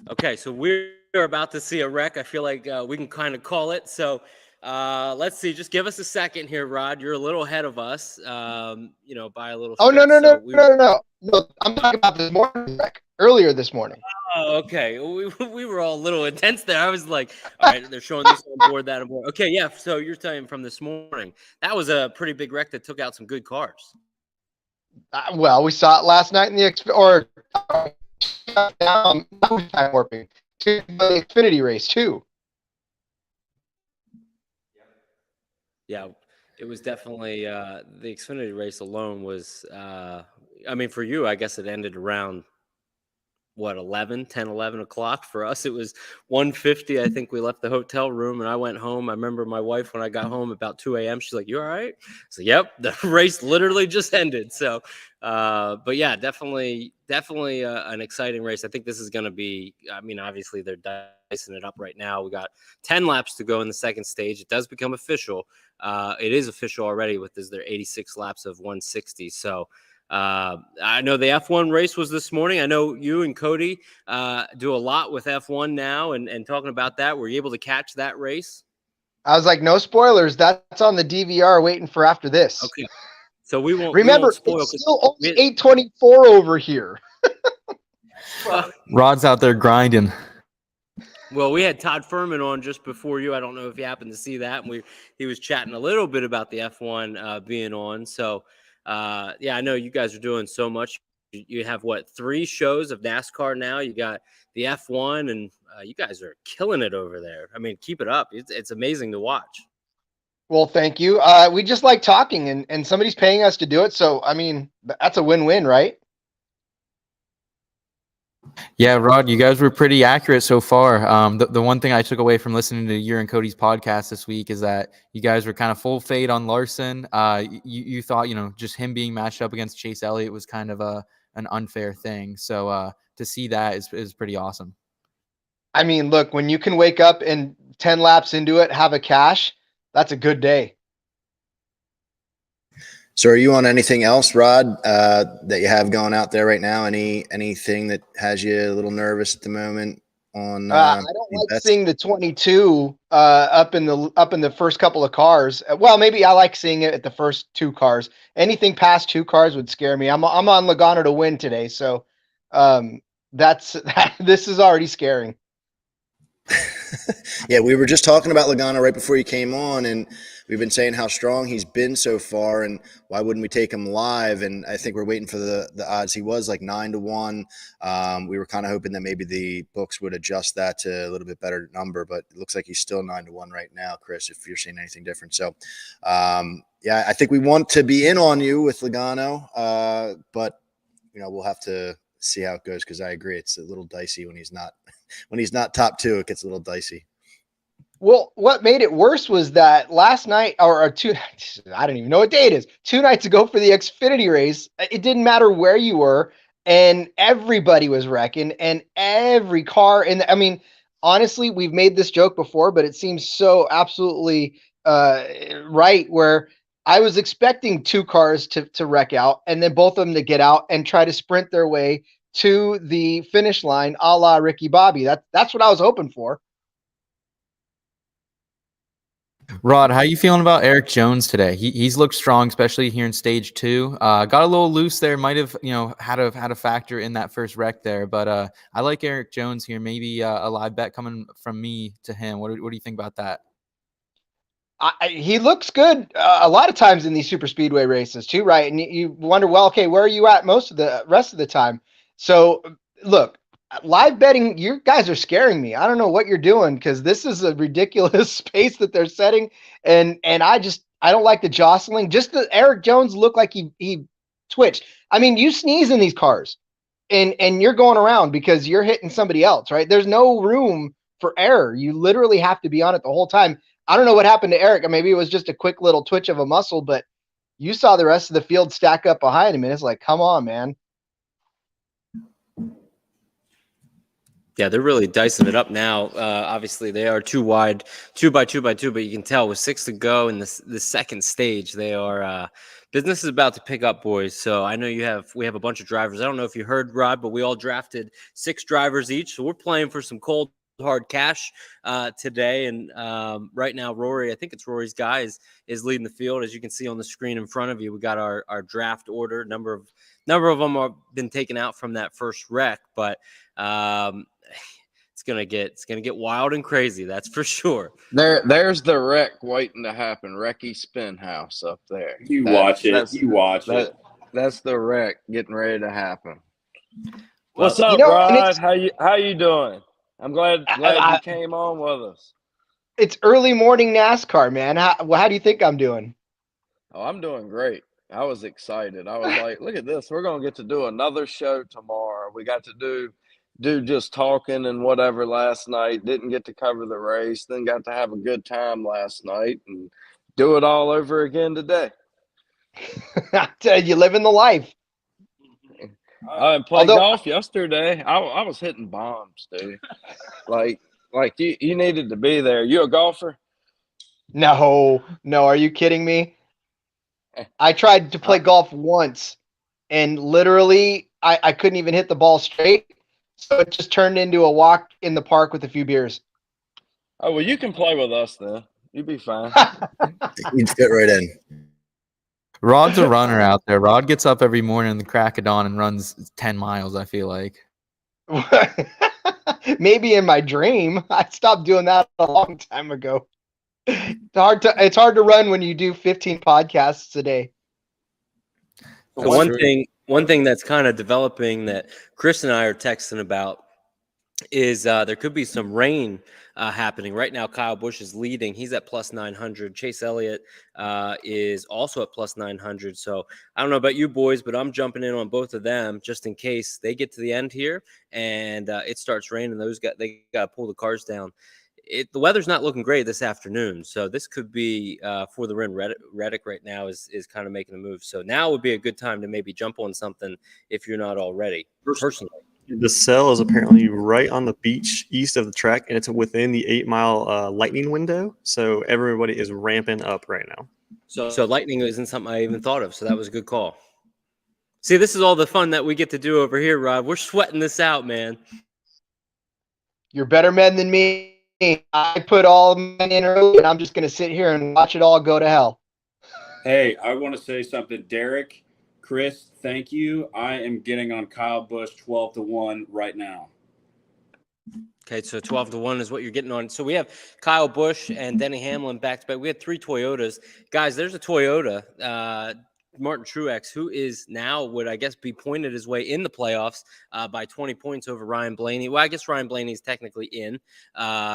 Okay, so we're about to see a wreck. I feel like we can kind of call it. So let's see. Just give us a second here, Rod. You're a little ahead of us, by a little. Oh, no. So No, I'm talking about this morning wreck. Earlier this morning. Oh, okay. We were all a little intense there. I was like, all right, they're showing this on board, that on board. Okay, yeah. So you're telling from this morning. That was a pretty big wreck that took out some good cars. Well, we saw it last night in the time warping to the Xfinity race too. Yeah, it was definitely the Xfinity race alone was. For you, I guess it ended around. What, 11 o'clock? For us, it was 1:50. I think we left the hotel room and I went home. I remember my wife, when I got home about 2 a.m., she's like, "You all right?" So, yep, the race literally just ended. So, but yeah, definitely an exciting race. I think this is going to be, obviously they're dicing it up right now. We got 10 laps to go in the second stage. It does become official. It is official already with their 86 laps of 160. So, I know the F1 race was this morning. I know you and Cody do a lot with F1 now and talking about that. Were you able to catch that race? I was like, no spoilers. That's on the DVR waiting for after this. Okay. So we won't spoil. It's still only 8:24 over here. Rod's out there grinding. Well, we had Todd Furman on just before you. I don't know if you happened to see that. And he was chatting a little bit about the F1 being on. So, I know you guys are doing so much. You have 3 shows of NASCAR now. You got the F1, and you guys are killing it over there. Keep it up. It's amazing to watch. Well, thank you. We just like talking, and somebody's paying us to do it. So, that's a win-win, right? Yeah, Rod, you guys were pretty accurate so far. The one thing I took away from listening to your and Cody's podcast this week is that you guys were kind of full fade on Larson. You thought, just him being matched up against Chase Elliott was kind of an unfair thing. So to see that is pretty awesome. Look, when you can wake up and 10 laps into it, have a cash, that's a good day. So are you on anything else, Rod, that you have going out there right now? Anything that has you a little nervous at the moment? On I don't like seeing the 22 up in the first couple of cars. Well, maybe I like seeing it at the first 2 cars. Anything past 2 cars would scare me. I'm on Logano to win today, so this is already scaring. Yeah, we were just talking about Logano right before you came on, and we've been saying how strong he's been so far, and why wouldn't we take him live? And I think we're waiting for the odds. He was like 9-1. We were kind of hoping that maybe the books would adjust that to a little bit better number, but it looks like he's still 9-1 right now, Chris, if you're seeing anything different. So, I think we want to be in on you with Logano, but we'll have to see how it goes, because I agree it's a little dicey when he's not top 2. It gets a little dicey. Well, what made it worse was that last night, or 2, I don't even know what day it is, 2 nights ago for the Xfinity race, it didn't matter where you were, and everybody was wrecking, and every car. And honestly, we've made this joke before, but it seems so absolutely right, where I was expecting 2 cars to wreck out, and then both of them to get out and try to sprint their way to the finish line, a la Ricky Bobby. That's what I was hoping for. Rod, how you feeling about Eric Jones today? He's looked strong, especially here in stage 2. Got a little loose there. Might have had a factor in that first wreck there. But I like Eric Jones here. Maybe a live bet coming from me to him. What do you think about that? He looks good a lot of times in these super speedway races too, right? And you wonder, well, okay, where are you at most of the rest of the time? So look, live betting, you guys are scaring me. I don't know what you're doing, because this is a ridiculous space that they're setting, and I don't like the jostling. Just the Eric Jones looked like he twitched. I mean, you sneeze in these cars, and you're going around because you're hitting somebody else, right? There's no room for error. You literally have to be on it the whole time. I don't know what happened to Eric. Maybe it was just a quick little twitch of a muscle, but you saw the rest of the field stack up behind him, and it's like, come on, man. Yeah, they're really dicing it up now. Obviously, they are too wide, 2 by 2 by 2, but you can tell with 6 to go in the second stage, they are business is about to pick up, boys. So I know we have a bunch of drivers. I don't know if you heard, Rod, but we all drafted 6 drivers each, so we're playing for some cold hard cash today. And right now, Rory, I think it's Rory's guy, is leading the field. As you can see on the screen in front of you, we got our draft order. Number of them have been taken out from that first wreck, but it's gonna get wild and crazy, that's for sure. There's the wreck waiting to happen. Wrecky Spin House up there. You watch it. That's the wreck getting ready to happen. Well, What's up, Rod? How you doing? I'm glad you came on with us. It's early morning NASCAR, man. How do you think I'm doing? Oh, I'm doing great. I was excited. I was like, look at this. We're going to get to do another show tomorrow. We got to do just talking and whatever last night. Didn't get to cover the race. Then got to have a good time last night and do it all over again today. I tell you, living the life. I played golf yesterday. I was hitting bombs, dude. like you needed to be there. You a golfer? No. Are you kidding me? I tried to play golf once, and literally I couldn't even hit the ball straight. So it just turned into a walk in the park with a few beers. Oh, well, you can play with us then. You'd be fine. You'd fit right in. Rod's a runner out there. Rod gets up every morning in the crack of dawn and runs 10 miles, I feel like. Maybe in my dream. I stopped doing that a long time ago. It's hard to run when you do 15 podcasts a day. One thing that's kind of developing that Chris and I are texting about is there could be some rain happening. Right now, Kyle Busch is leading. He's at plus 900. Chase Elliott is also at plus 900. So I don't know about you boys, but I'm jumping in on both of them just in case they get to the end here and it starts raining. They got to pull the cars down. The weather's not looking great this afternoon, so this could be for the win. Reddick right now is kind of making a move. So now would be a good time to maybe jump on something if you're not already, personally. The cell is apparently right on the beach east of the track, and it's within the 8-mile lightning window. So everybody is ramping up right now. So lightning isn't something I even thought of. So that was a good call. See, this is all the fun that we get to do over here, Rob. We're sweating this out, man. You're better men than me. I put all men in early, and I'm just going to sit here and watch it all go to hell. Hey, I want to say something. Derek, Chris, thank you. I am getting on Kyle Busch 12-1 right now. Okay, so 12-1 is what you're getting on. So we have Kyle Busch and Denny Hamlin back to back. We had 3 Toyotas. Guys, there's a Toyota, Martin Truex, who is now would I guess be pointed his way in the playoffs by 20 points over Ryan Blaney. Well, I guess Ryan Blaney is technically in.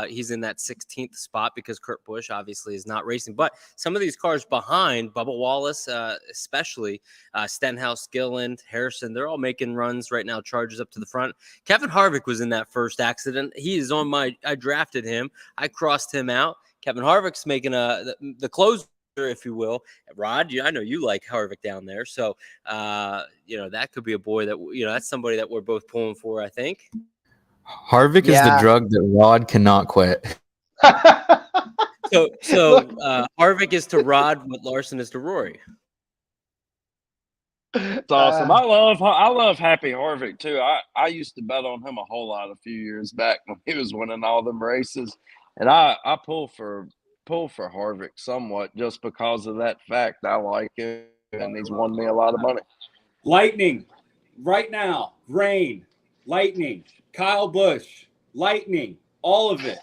He's in that 16th spot because Kurt Busch obviously is not racing. But some of these cars behind, Bubba Wallace, especially Stenhouse, Gilliland, Harrison, they're all making runs right now, charges up to the front. Kevin Harvick was in that first accident. He is on I drafted him. I crossed him out. Kevin Harvick's making the close, if you will. Rod, I know you like Harvick down there. So, that could be a boy that, that's somebody that we're both pulling for, I think. Harvick is the drug that Rod cannot quit. So Harvick is to Rod what Larson is to Rory. It's awesome. I love Happy Harvick too. I used to bet on him a whole lot a few years back when he was winning all them races, and I pull for Harvick somewhat just because of that fact. I like him, and he's won me a lot of money. Lightning, right now. Rain, lightning. Kyle Busch, lightning. All of it.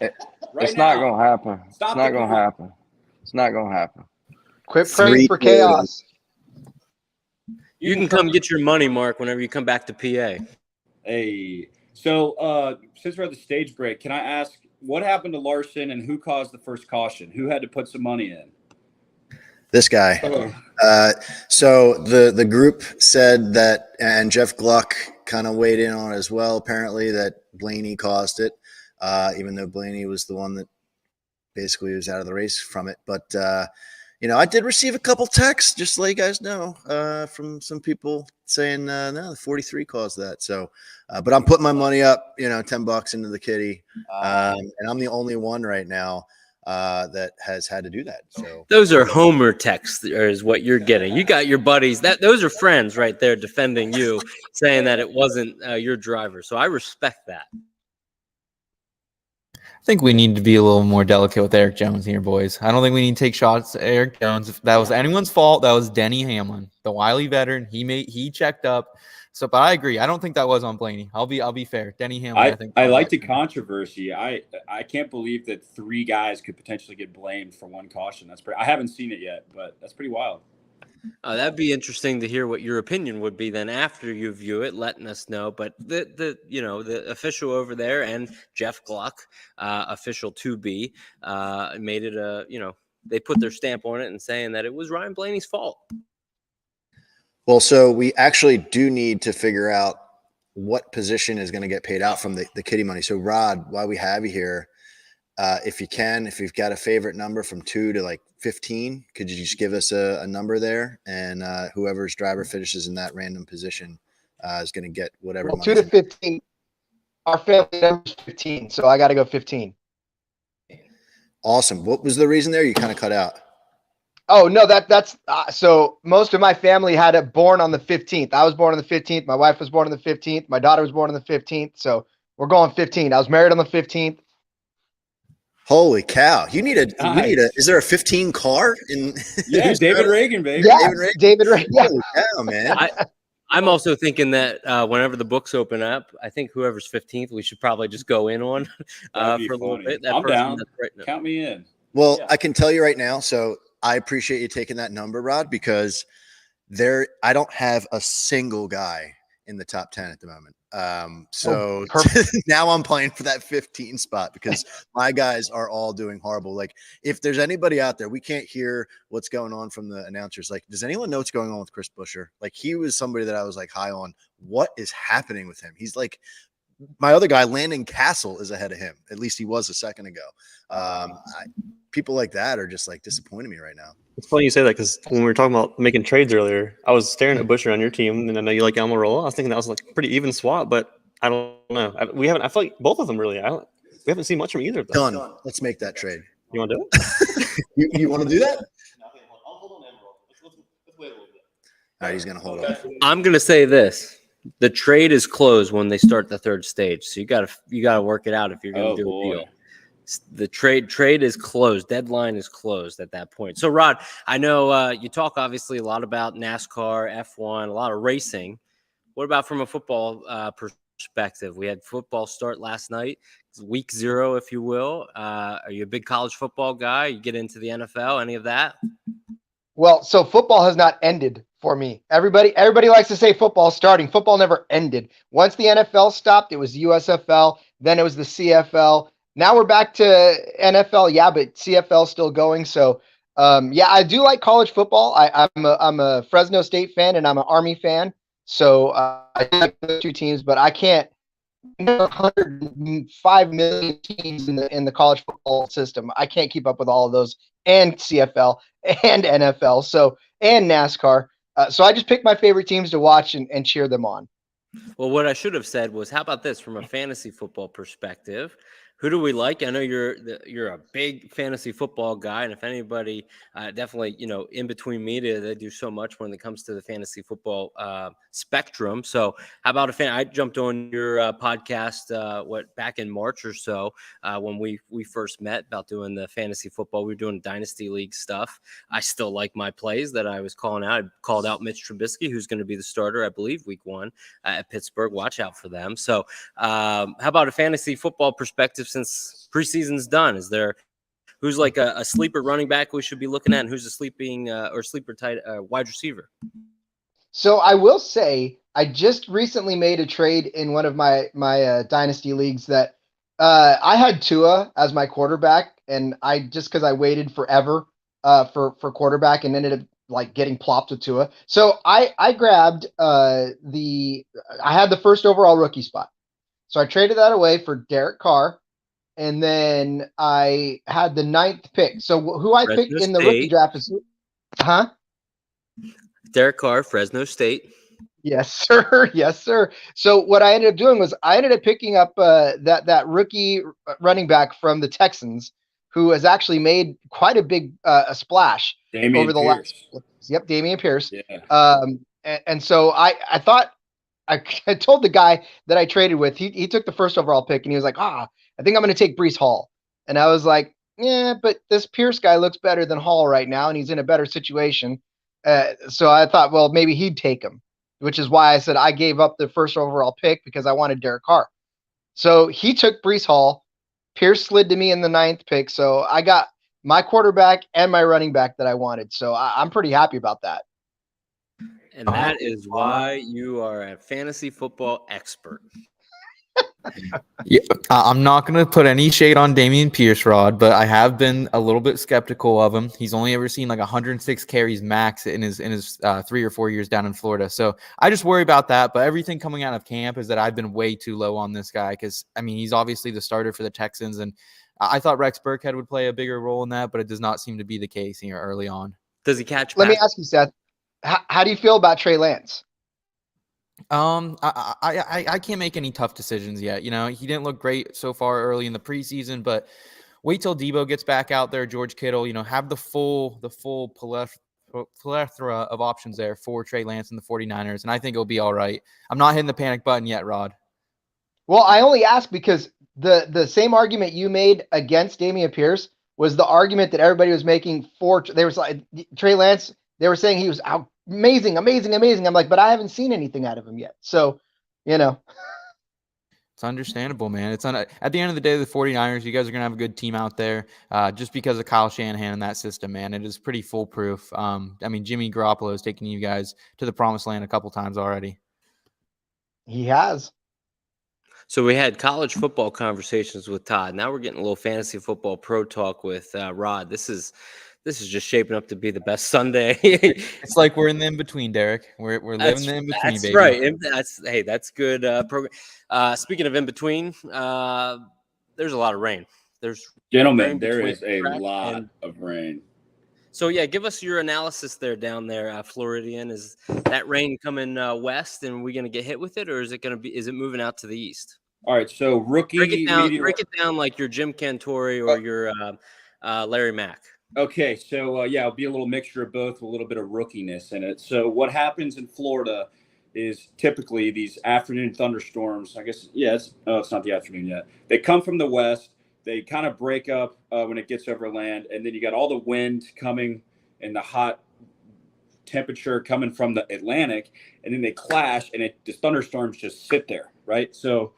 Right It's not now. gonna happen. Stop It's not the gonna car. happen. It's not gonna happen. Quit praying for chaos. You can come get your money, Mark, whenever you come back to PA. Hey, so since we're at the stage break, can I ask what happened to Larson and who caused the first caution? Who had to put some money in? This guy. So the group said that, and Jeff Gluck kind of weighed in on it as well, apparently, that Blaney caused it, even though Blaney was the one that basically was out of the race from it. But, I did receive a couple texts, just to let you guys know, from some people saying, no, the 43 caused that. So, but I'm putting my money up, $10 into the kitty. And I'm the only one right now that has had to do that. So Those are Homer texts, is what you're getting. You got your buddies. Those are friends right there defending you, saying that it wasn't your driver. So I respect that. I think we need to be a little more delicate with Eric Jones here, boys. I don't think we need to take shots at Eric Jones. If that was anyone's fault, that was Denny Hamlin, the wily veteran. He checked up. So, but I agree. I don't think that was on Blaney. I'll be fair. Denny Hamlin. I like the controversy. I can't believe that 3 guys could potentially get blamed for one caution. I haven't seen it yet, but that's pretty wild. That'd be interesting to hear what your opinion would be then after you view it, letting us know. But the official over there and Jeff Gluck, official 2B, made it they put their stamp on it and saying that it was Ryan Blaney's fault. Well, so we actually do need to figure out what position is going to get paid out from the kitty money. So Rod, while we have you here, if you've got a favorite number from 2 to like 15, could you just give us a number there? And whoever's driver finishes in that random position is going to get whatever. Well, 2 to 15. Our family number is 15, so I got to go 15. Awesome. What was the reason there? You kind of cut out. Oh, no, that's so most of my family had it born on the 15th. I was born on the 15th. My wife was born on the 15th. My daughter was born on the 15th. So we're going 15. I was married on the 15th. Holy cow. You need is there a 15 car in? Yeah, David Reagan, baby. Yeah, David Reagan. Yeah. Holy cow, man. I'm also thinking that whenever the books open up, I think whoever's 15th, we should probably just go in on for a little bit. I'm down. Count me in. Well, yeah. I can tell you right now. So I appreciate you taking that number, Rod, because I don't have a single guy in the top 10 at the moment. So now I'm playing for that 15 spot because my guys are all doing horrible. Like if there's anybody out there, we can't hear what's going on from the announcers. Like, does anyone know what's going on with Chris Buescher? Like he was somebody that I was like high on. What is happening with him? He's like, my other guy, Landon Castle, is ahead of him. At least he was a second ago. People like that are just like disappointing me right now. It's funny you say that because when we were talking about making trades earlier, I was staring at Buescher on your team, and I know you like Almirola. I was thinking that was like a pretty even swap, but I don't know. I feel like both of them really. We haven't seen much from either of them. Done. Let's make that trade. You want to do it? you want to do that? All right, he's gonna hold on. I'm gonna say this. The trade is closed when they start the third stage. So you gotta work it out if you're gonna do a deal. The trade is closed. Deadline is closed at that point. So Rod, I know you talk obviously a lot about NASCAR, F1, a lot of racing. What about from a football perspective? We had football start last night. It's week 0, if you will. Are you a big college football guy? You get into the NFL, any of that? Well, so football has not ended for me. Everybody likes to say football starting. Football never ended. Once the NFL stopped, it was USFL. Then it was the CFL. Now we're back to NFL. Yeah, but CFL still going. So, I do like college football. I'm a Fresno State fan and I'm an Army fan. So I like those 2 teams, but I can't. 105 million teams in the college football system. I can't keep up with all of those, and CFL and NFL. So and NASCAR. So I just picked my favorite teams to watch and cheer them on. Well, what I should have said was, how about this from a fantasy football perspective? Who do we like? I know you're a big fantasy football guy, and if anybody, definitely, in between media, they do so much when it comes to the fantasy football spectrum. So, how about I jumped on your podcast back in March or so when we first met about doing the fantasy football. We were doing dynasty league stuff. I still like my plays that I was calling out. I called out Mitch Trubisky, who's going to be the starter, I believe, week 1 at Pittsburgh. Watch out for them. So, how about a fantasy football perspective since preseason's done? Is there who's like a sleeper running back we should be looking at, and who's a sleeper tight wide receiver? So I will say I just recently made a trade in one of my dynasty leagues that I had Tua as my quarterback, and I just because I waited forever for quarterback and ended up like getting plopped with Tua. So I grabbed I had the first overall rookie spot. So I traded that away for Derek Carr, and then I had the 9th pick. So who I picked in the rookie draft is Derek Carr, Fresno State. Yes, sir. Yes, sir. So what I ended up doing was I ended up picking up that rookie running back from the Texans, who has actually made quite a big a splash over the last. Yep, Dameon Pierce. Yeah. And so I thought. I told the guy that I traded with, he took the first overall pick, and he was like, I think I'm going to take Breece Hall. And I was like, yeah, but this Pierce guy looks better than Hall right now, and he's in a better situation. So I thought, well, maybe he'd take him, which is why I said I gave up the first overall pick because I wanted Derek Carr. So he took Breece Hall. Pierce slid to me in the 9th pick. So I got my quarterback and my running back that I wanted. So I'm pretty happy about that. And that is why you are a fantasy football expert. Yeah, I'm not going to put any shade on Dameon Pierce, Rod, but I have been a little bit skeptical of him. He's only ever seen like 106 carries max in his 3 or 4 years down in Florida. So I just worry about that. But everything coming out of camp is that I've been way too low on this guy because, I mean, he's obviously the starter for the Texans. And I thought Rex Burkhead would play a bigger role in that, but it does not seem to be the case here early on. Does he catch? Let me ask you, Seth. How do you feel about Trey Lance? I can't make any tough decisions yet. He didn't look great so far early in the preseason, but wait till Debo gets back out there, George Kittle, have the full plethora of options there for Trey Lance and the 49ers, and I think it'll be all right. I'm not hitting the panic button yet, Rod. Well, I only ask because the same argument you made against Dameon Pierce was the argument that everybody was making for. They was like Trey Lance. They were saying he was amazing. I'm like, but I haven't seen anything out of him yet. So, It's understandable, man. At the end of the day, the 49ers, you guys are going to have a good team out there just because of Kyle Shanahan and that system, man. It is pretty foolproof. Jimmy Garoppolo has taken you guys to the promised land a couple times already. He has. So we had college football conversations with Todd. Now we're getting a little fantasy football pro talk with Rod. This is just shaping up to be the best Sunday. It's like we're in the in-between, Derek. We're living the in-between, that's baby. Right. That's good program. Speaking of in-between, there's a lot of rain. There is a lot of rain. So, yeah, give us your analysis there down there, Floridian. Is that rain coming west, and we're going to get hit with it, or is it moving out to the east? All right, so rookie. Break it down like your Jim Cantore or your Larry Mack. Okay, so it'll be a little mixture of both, with a little bit of rookiness in it. So what happens in Florida is typically these afternoon thunderstorms. I guess, it's not the afternoon yet. They come from the west. They kind of break up when it gets over land, and then you got all the wind coming and the hot temperature coming from the Atlantic, and then they clash, and the thunderstorms just sit there, right? So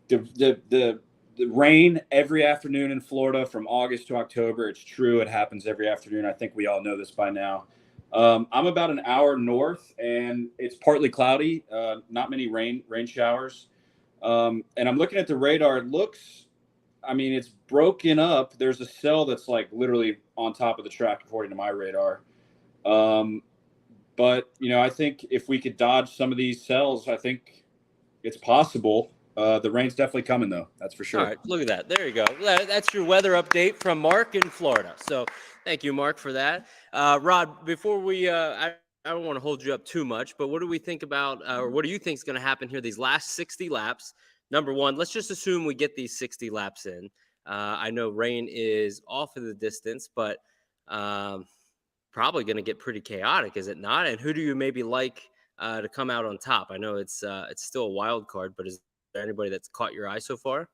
the rain every afternoon in Florida from August to October. It's true. It happens every afternoon. I think we all know this by now. I'm about an hour north, and it's partly cloudy, not many rain showers. And I'm looking at the radar. It looks, it's broken up. There's a cell that's like literally on top of the track, according to my radar. But, I think if we could dodge some of these cells, I think it's possible. The rain's definitely coming, though. That's for sure. All right, look at that. There you go. That's your weather update from Mark in Florida. So thank you, Mark, for that. Rod, before we I don't want to hold you up too much, but what do we think about or what do you think is going to happen here these last 60 laps? number one, let's just assume we get these 60 laps in. I know rain is off of the distance, but probably going to get pretty chaotic, is it not? And who do you maybe like to come out on top? I know it's still a wild card, but is there anybody that's caught your eye so far?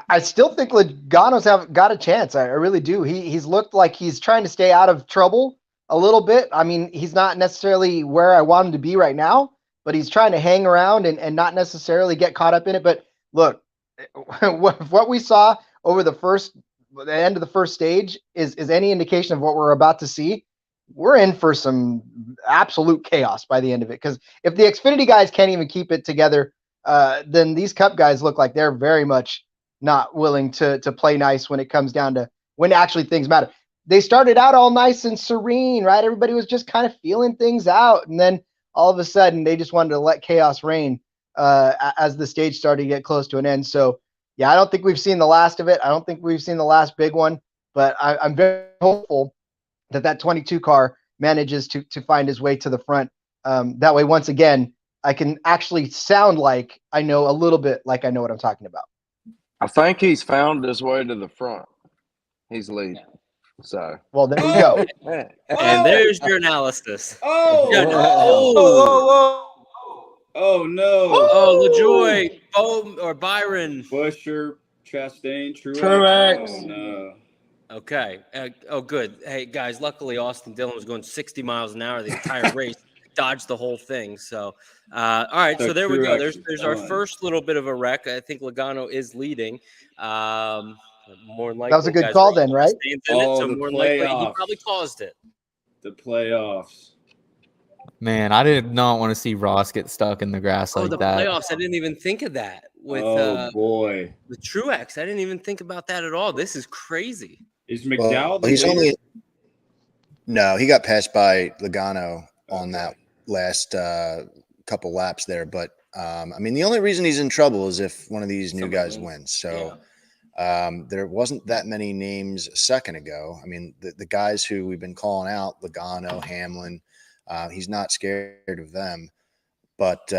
I still think Logano's have got a chance. I really do. He's looked like he's trying to stay out of trouble a little bit. I mean, he's not necessarily where I want him to be right now, but he's trying to hang around and not necessarily get caught up in it. But look, what we saw over the end of the first stage is any indication of what we're about to see. We're in for some absolute chaos by the end of it. Because if the Xfinity guys can't even keep it together, then these Cup guys look like they're very much not willing to play nice when it comes down to when actually things matter. They started out all nice and serene, right? Everybody was just kind of feeling things out. And then all of a sudden they just wanted to let chaos reign as the stage started to get close to an end. So yeah, I don't think we've seen the last of it. I don't think we've seen the last big one, but I'm very hopeful that 22 car manages to find his way to the front. That way, once again, I can actually sound like I know a little bit like I know what I'm talking about. I think he's found his way to the front. He's leading. So well, there you go. And there's your analysis. Oh no! Oh, LaJoy, or Byron, Busher, Chastain, Truex. Truex. Oh no. Okay. Good. Hey guys, luckily Austin Dillon was going 60 miles an hour the entire race, dodged the whole thing. So, all right. So there we go. There's our first little bit of a wreck. I think Logano is leading. More than likely, that was a good call then, right? So more than likely, he probably caused it. The playoffs. Man, I did not want to see Ross get stuck in the grass like the that. Playoffs. I didn't even think of that. With boy, with Truex, I didn't even think about that at all. This is crazy. Is McDowell? No, he got passed by Logano on that last couple laps there. But I mean, the only reason he's in trouble is if one of these new guys wins. So there wasn't that many names a second ago. I mean, the guys who we've been calling out, Logano, Hamlin, he's not scared of them. But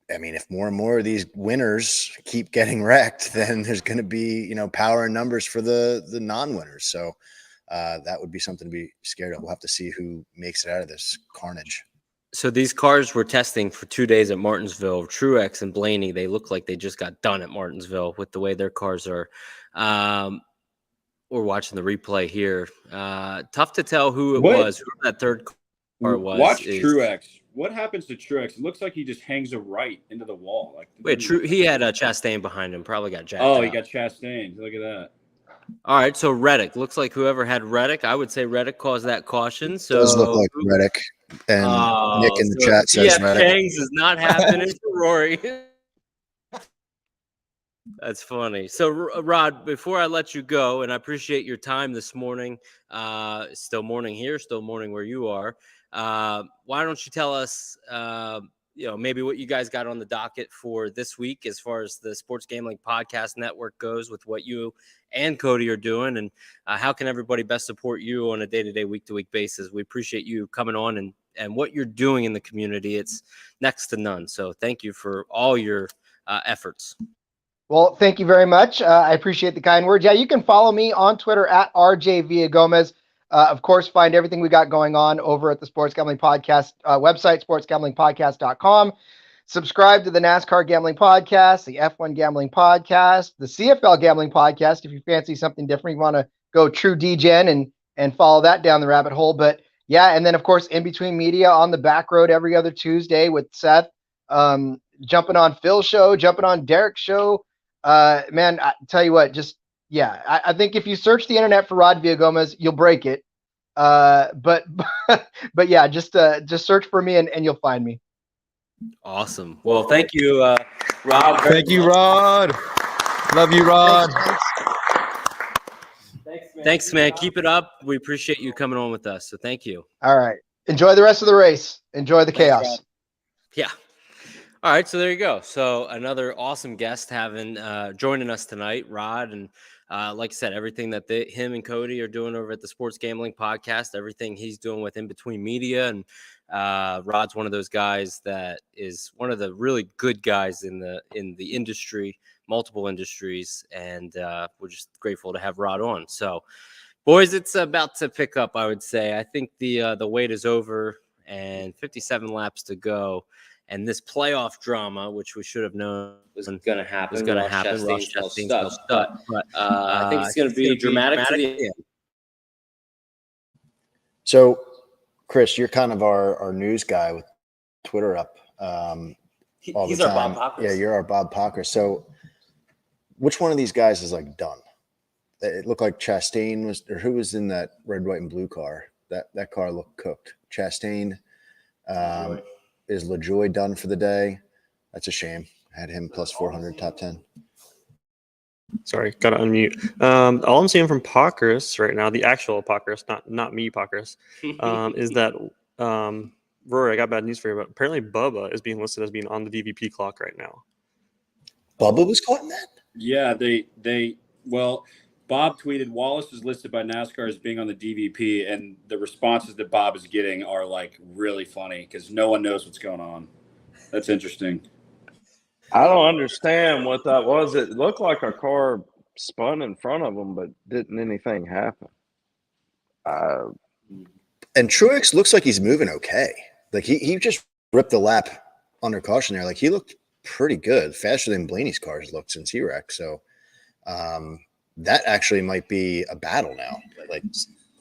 I mean, if more and more of these winners keep getting wrecked, then there's going to be, power in numbers for the non-winners. So that would be something to be scared of. We'll have to see who makes it out of this carnage. So these cars were testing for 2 days at Martinsville. Truex and Blaney, they look like they just got done at Martinsville with the way their cars are. We're watching the replay here. Tough to tell who it was, who that third car was. Watch Truex. What happens to Truex? It looks like he just hangs a right into the wall. He had Chastain behind him. Probably got jacked he up. got Chastain. Look at that. All right, so Reddick. Looks like whoever had Reddick, I would say Reddick caused that caution. So it does look like Reddick. And Nick in the chat says Reddick. Changs is not happening for Rory. That's funny. So, Rod, before I let you go, and I appreciate your time this morning, still morning here, still morning where you are. Why don't you tell us, maybe what you guys got on the docket for this week as far as the Sports Gambling Podcast Network goes with what you and Cody are doing, and how can everybody best support you on a day-to-day, week-to-week basis? We appreciate you coming on and what you're doing in the community. It's next to none. So thank you for all your efforts. Well, thank you very much. I appreciate the kind words. Yeah, you can follow me on Twitter at RJ Villagomez. Of course, find everything we got going on over at the Sports Gambling Podcast website, sportsgamblingpodcast.com. Subscribe to the NASCAR Gambling Podcast, the F1 Gambling Podcast, the CFL Gambling Podcast. If you fancy something different, you want to go true DGen and follow that down the rabbit hole. But yeah, and then of course, In Between Media on the back road every other Tuesday with Seth, jumping on Phil's show, jumping on Derek's show. Man, I tell you what, I think if you search the internet for Rod Villagomez, you'll break it. But yeah, just search for me and you'll find me. Awesome. Well, thank you, Rod. Thank you, Rod. Love you, Rod. Thanks, man. Keep it up. We appreciate you coming on with us. So thank you. All right. Enjoy the rest of the race. Enjoy the chaos. Rod. Yeah. All right. So there you go. So another awesome guest joining us tonight, Rod. And like I said, everything that him and Cody are doing over at the Sports Gambling Podcast, everything he's doing with In Between Media and Rod's one of those guys that is one of the really good guys in the industry, multiple industries, and we're just grateful to have Rod on. So, boys, it's about to pick up, I would say. I think the wait is over, and 57 laps to go. And this playoff drama, which we should have known was going to happen, Ross Chastain's still stuck. But I think it's going to be dramatic to the end. So, Chris, you're kind of our news guy with Twitter up all He's the our time. Bob Pockers. Yeah, you're our Bob Pocker. So, which one of these guys is like done? It looked like Chastain was, or who was in that red, white, and blue car? That car looked cooked. Chastain. Is LaJoy done for the day? That's a shame. Had him plus 400 top 10. Sorry, gotta unmute. All I'm seeing from Pockers right now, the actual Pockers, not me Pockers, is that Rory, I got bad news for you, but apparently Bubba is being listed as being on the DVP clock right now. Bubba was caught in that? Yeah, well, Bob tweeted Wallace is listed by NASCAR as being on the DVP, and the responses that Bob is getting are like really funny because no one knows what's going on. That's interesting. I don't understand what that was. It looked like a car spun in front of him, but didn't anything happen. And Truex looks like he's moving okay. Like he just ripped the lap under caution there. Like he looked pretty good, faster than Blaney's cars looked since he wrecked. So that actually might be a battle now. Like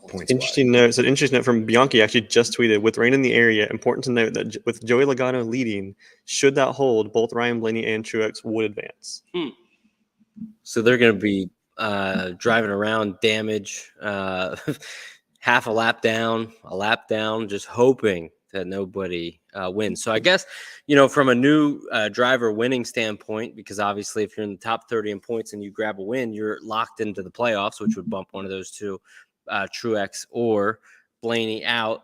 points. Interesting note. So interesting note from Bianchi actually just tweeted, with rain in the area, important to note that with Joey Logano leading, should that hold, both Ryan Blaney and Truex would advance. So they're going to be driving around damage, half a lap down, just hoping that nobody wins. So I guess, from a new driver winning standpoint, because obviously if you're in the top 30 in points and you grab a win, you're locked into the playoffs, which would bump one of those two, Truex or Blaney, out.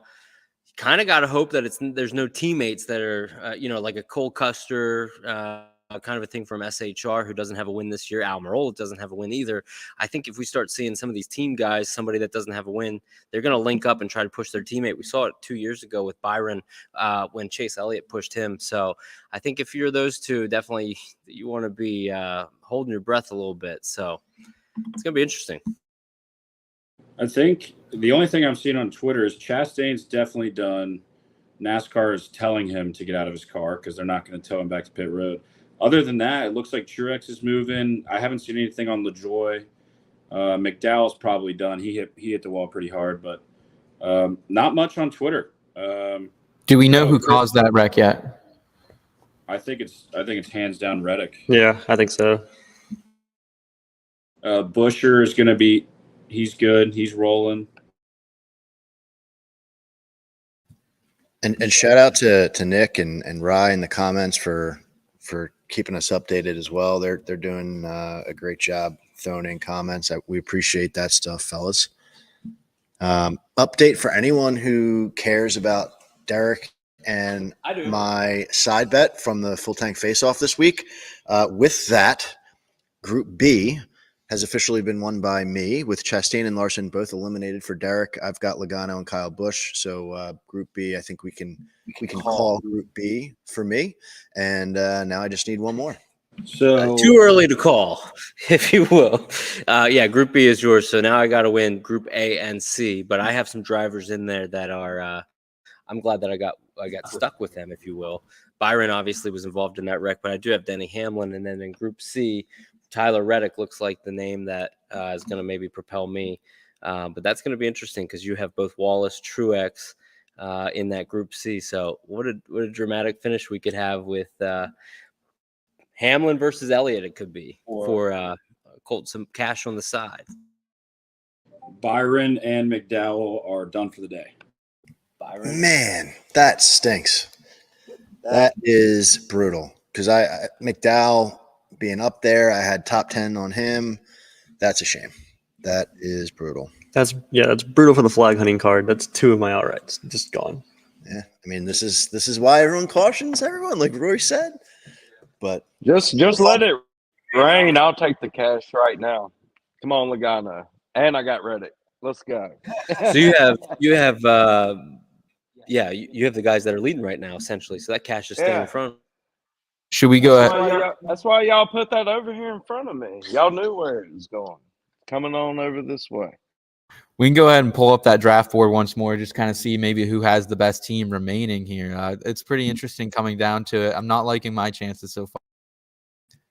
You kind of got to hope that there's no teammates that are, like a Cole Custer, kind of a thing from SHR, who doesn't have a win this year. Almirola doesn't have a win either. I think if we start seeing some of these team guys, somebody that doesn't have a win, they're going to link up and try to push their teammate. We saw it 2 years ago with Byron when Chase Elliott pushed him. So I think if you're those two, definitely you want to be holding your breath a little bit. So it's going to be interesting. I think the only thing I'm seeing on Twitter is Chastain's definitely done. NASCAR is telling him to get out of his car because they're not going to tow him back to pit road. Other than that, it looks like Truex is moving. I haven't seen anything on LaJoy. McDowell's probably done. He hit the wall pretty hard, but not much on Twitter. Do we know who caused that wreck yet? I think it's hands down Reddick. Yeah, I think so. Busher is going to be. He's good. He's rolling. And shout out to Nick and Rye in the comments for keeping us updated as well. They're doing a great job throwing in comments. We appreciate that stuff, fellas. Update for anyone who cares about Derek and my side bet from the Full Tank Face-Off this week. With that, Group B has officially been won by me, with Chastain and Larson both eliminated for Derek. I've got Logano and Kyle Busch. So Group B, I think we can call Group B for me. And now I just need one more. So too early to call, if you will. Yeah, Group B is yours. So now I got to win Group A and C. But I have some drivers in there that are. I'm glad that I got stuck with them, if you will. Byron obviously was involved in that wreck, but I do have Denny Hamlin, and then in Group C, Tyler Reddick looks like the name that is going to maybe propel me. But that's going to be interesting because you have both Wallace, Truex in that Group C. So what a dramatic finish we could have with Hamlin versus Elliott. It could be for some cash on the side. Byron and McDowell are done for the day. Byron. Man, that stinks. That is brutal because I McDowell being up there, I had top 10 on him. That's a shame. That is brutal. That's brutal for the flag hunting card. That's two of my outrights just gone. Yeah, I mean this is why everyone cautions everyone, like Rory said. But just let it rain. I'll take the cash right now. Come on, Logano, and I got Reddick. Let's go. So you have yeah, you have the guys that are leading right now, essentially. So that cash is staying in front. Should we go ahead? That's why y'all put that over here in front of me. Y'all knew where it was going. Coming on over this way. We can go ahead and pull up that draft board once more, just kind of see maybe who has the best team remaining here. It's pretty interesting coming down to it. I'm not liking my chances so far.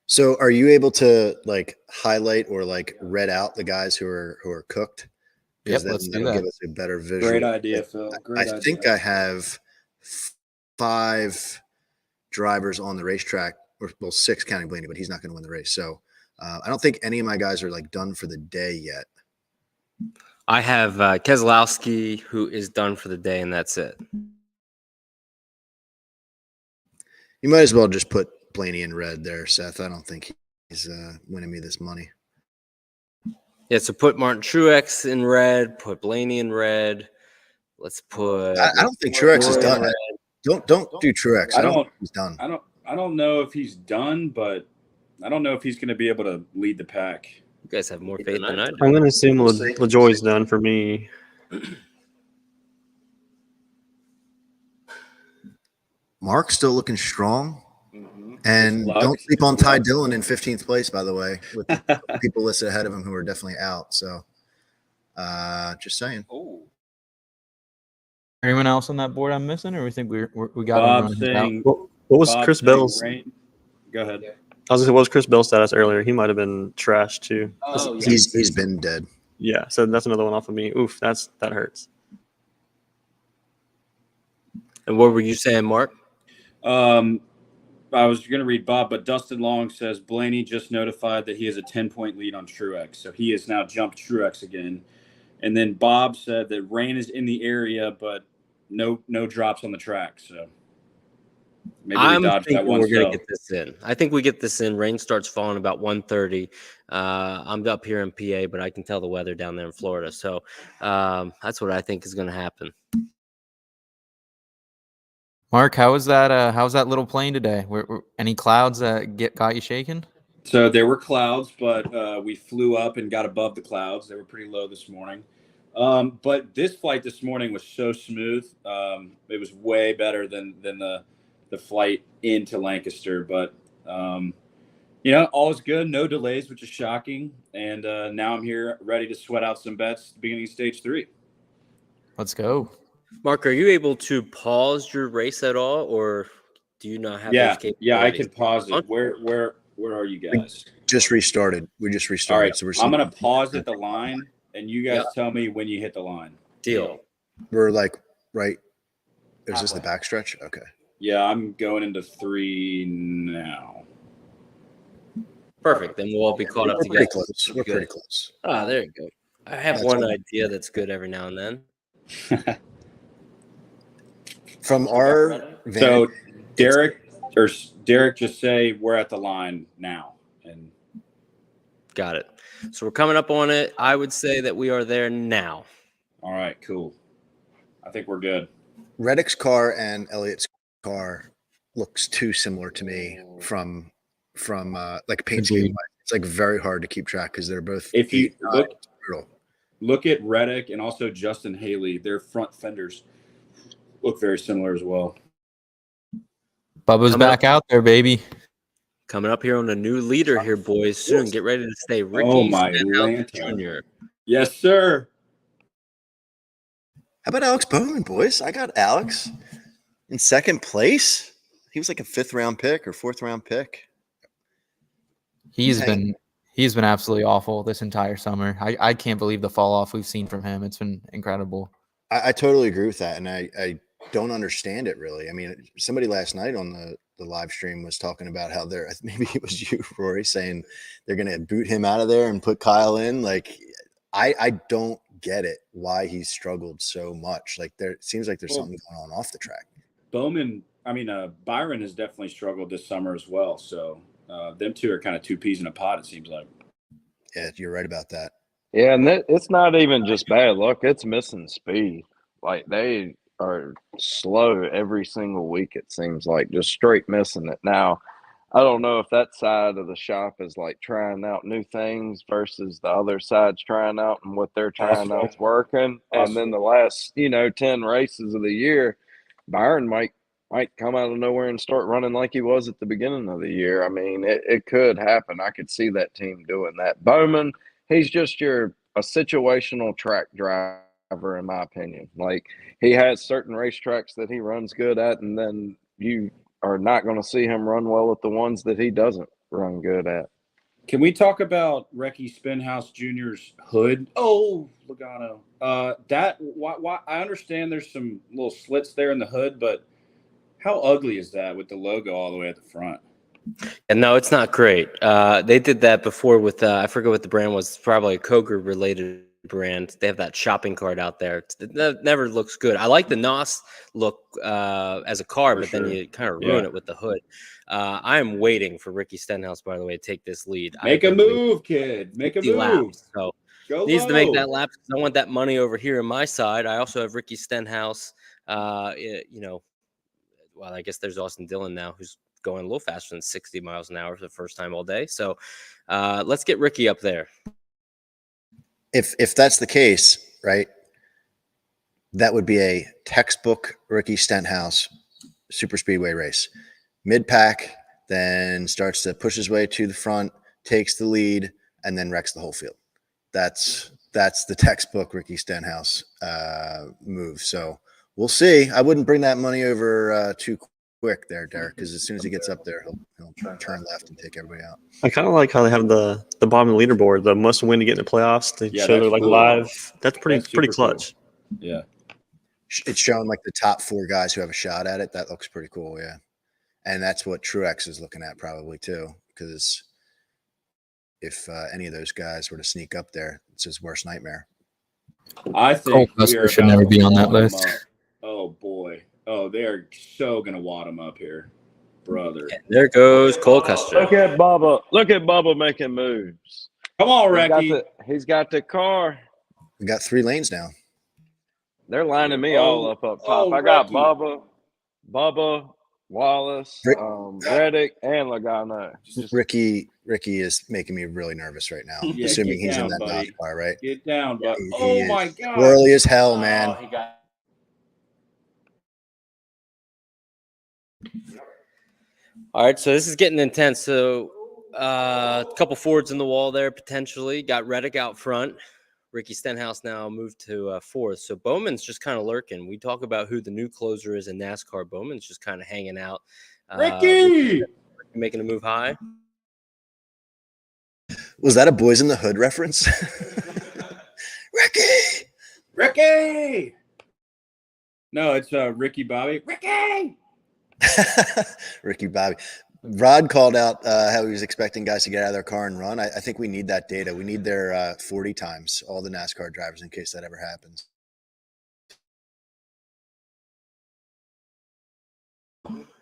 So are you able to like highlight or like read out the guys who are cooked? Yep, let's do that. Give us a better visual. Great idea, Phil. Great idea. I think I have 5 drivers on the racetrack, or well, 6 counting Blaney, but he's not going to win the race. So I don't think any of my guys are like done for the day yet. I have Keselowski, who is done for the day, and that's it. You might as well just put Blaney in red there, Seth. I don't think he's winning me this money. Yeah, so put Martin Truex in red, put Blaney in red. Let's put. I don't think Truex is done. Don't do Truex. I don't think he's done. I don't know if he's done, but I don't know if he's going to be able to lead the pack. You guys have more faith than I do. I'm going to assume LaJoy's done for me. Mark's still looking strong. And don't sleep on Ty Dillon in 15th place, by the way, with the people listed ahead of him who are definitely out. So just saying. Anyone else on that board I'm missing, or we think we got Bob everyone? saying, What was Chris Bell's? Go ahead. I was going to say, what was Chris Bell's status earlier? He might have been trashed too. Oh, yeah. He's been dead. Yeah, so that's another one off of me. Oof, that hurts. And what were you saying, Mark? I was going to read Bob, but Dustin Long says Blaney just notified that he has a 10-point lead on Truex. So he has now jumped Truex again. And then Bob said that rain is in the area, but no drops on the track. So maybe I'm we dodged that thinking one. we're going to get this in. I think we get this in. Rain starts falling about 1:30. I'm up here in PA, but I can tell the weather down there in Florida. So that's what I think is going to happen. Mark, how was that little plane today? Were any clouds that got you shaking? So there were clouds, but we flew up and got above the clouds. They were pretty low this morning. But this flight this morning was so smooth. It was way better than the flight into Lancaster. But all is good. No delays, which is shocking. And now I'm here ready to sweat out some bets at the beginning of stage 3. Let's go. Mark, are you able to pause your race at all, or do you not have those capabilities? Yeah, I can pause it. Where are you guys? Just restarted. We just restarted. All right, So I'm going to pause at the line, and you guys tell me when you hit the line. Deal. We're like right. Is this the backstretch? Okay. Yeah, I'm going into 3 now. Perfect. Then we'll all be caught up We're together. pretty close. We're pretty close. Ah, there you go. I have one idea that's good every now and then. From our So Derek just say we're at the line now. And got it. So we're coming up on it. I would say that we are there now. All right, cool. I think we're good. Reddick's car and Elliott's car looks too similar to me from like paint scheme. It's like very hard to keep track because they're both. If you look at Reddick and also Justin Haley, their front fenders look very similar as well. Bubba's back out there, baby. Coming up here on a new leader here, boys. Soon, get ready to stay Ricky. Oh my lantern. Jr. Yes, sir. How about Alex Bowman, boys? I got Alex in second place. He was like a 5th round pick or 4th round pick. He's been absolutely awful this entire summer. I can't believe the fall off we've seen from him. It's been incredible. I totally agree with that, and I don't understand it really. I mean, somebody last night on the live stream was talking about how maybe it was you, Rory, saying they're going to boot him out of there and put Kyle in. Like, I don't get it why he's struggled so much. Like, it seems like there's something going on off the track. Byron has definitely struggled this summer as well. So them two are kind of 2 peas in a pod, it seems like. Yeah, you're right about that. Yeah, and it's not even just bad luck. It's missing speed. Like, they are slow every single week, it seems like, just straight missing it. Now, I don't know if that side of the shop is, like, trying out new things versus the other side's trying out and what they're trying out's working. And then the last, 10 races of the year, Byron might come out of nowhere and start running like he was at the beginning of the year. I mean, it could happen. I could see that team doing that. Bowman, he's just a situational track driver, in my opinion. Like, he has certain racetracks that he runs good at, and then you are not going to see him run well at the ones that he doesn't run good at. Can we talk about Recky Spinhouse Jr.'s hood? Oh, Logano. Why I understand there's some little slits there in the hood, but how ugly is that with the logo all the way at the front? And no, it's not great. They did that before with I forget what the brand was. Probably a Coke related brand. They have that shopping cart out there. It never looks good. I like the NOS look as a car, but then you kind of ruin it with the hood. I am waiting for Ricky Stenhouse, by the way, to take this lead. Make a move, kid. Make a move. Laps, so Go needs low. to make that lap. I want that money over here on my side. I also have Ricky Stenhouse. Well, I guess there's Austin Dillon now, who's going a little faster than 60 miles an hour for the first time all day. So let's get Ricky up there. If that's the case, right, that would be a textbook Ricky Stenhouse super speedway race. Mid-pack, then starts to push his way to the front, takes the lead, and then wrecks the whole field. That's the textbook Ricky Stenhouse move. So we'll see. I wouldn't bring that money over too quick there, Derek, because as soon as he gets up there, he'll turn left and take everybody out. I kind of like how they have the bottom of the leaderboard, the must win to get in the playoffs. They show they're like live. That's pretty clutch. Cool. Yeah. It's showing like the top 4 guys who have a shot at it. That looks pretty cool. Yeah. And that's what Truex is looking at probably too, because if any of those guys were to sneak up there, it's his worst nightmare. I think Cole should never be on that list. Oh boy. Oh, they are so gonna wad him up here, brother. And there goes Cole Custer. Look at Bubba. Look at Bubba making moves. Come on, Recky. He's got the car. We got 3 lanes now. They're lining me all up top. I got Bubba, Wallace, Reddick, and Logano. Ricky is making me really nervous right now, assuming he's in that NASCAR, right? Get down, buddy. He my God. Swirly as hell, man. All right, so this is getting intense. So a couple Fords in the wall there, potentially. Got Reddick out front. Ricky Stenhouse now moved to 4th. So Bowman's just kind of lurking. We talk about who the new closer is in NASCAR. Bowman's just kind of hanging out. Ricky! Making a move high. Was that a Boys in the Hood reference? Ricky! No, it's Ricky Bobby. Ricky! Ricky Bobby. Rod called out how he was expecting guys to get out of their car and run. I think we need that data. We need their 40 times, all the NASCAR drivers, in case that ever happens.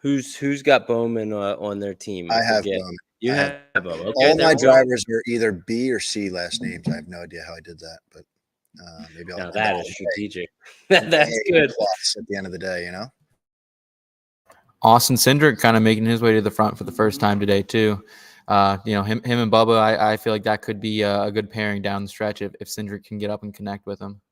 Who's got Bowman on their team? I have Bowman. You have Bowman. Okay, all my drivers are either B or C last names. I have no idea how I did that, but maybe I'll. That is strategic. That's good. Plus at the end of the day, you know. Austin Cindric kind of making his way to the front for the first time today too. Him and Bubba, I feel like that could be a good pairing down the stretch if Cindric can get up and connect with him.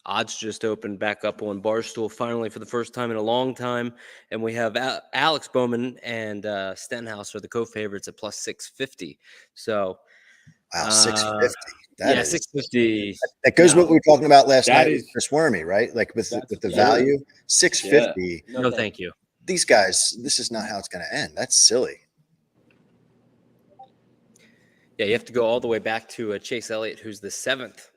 Odds just opened back up on Barstool finally for the first time in a long time, and we have Alex Bowman and Stenhouse are the co-favorites at plus 650. So, wow, 650. Yeah, 650. That goes what we were talking about last night with Chris Wormy, right? Like with the value, 650. Yeah. No, thank you. These guys, this is not how it's going to end. That's silly. Yeah, you have to go all the way back to Chase Elliott, who's the 7th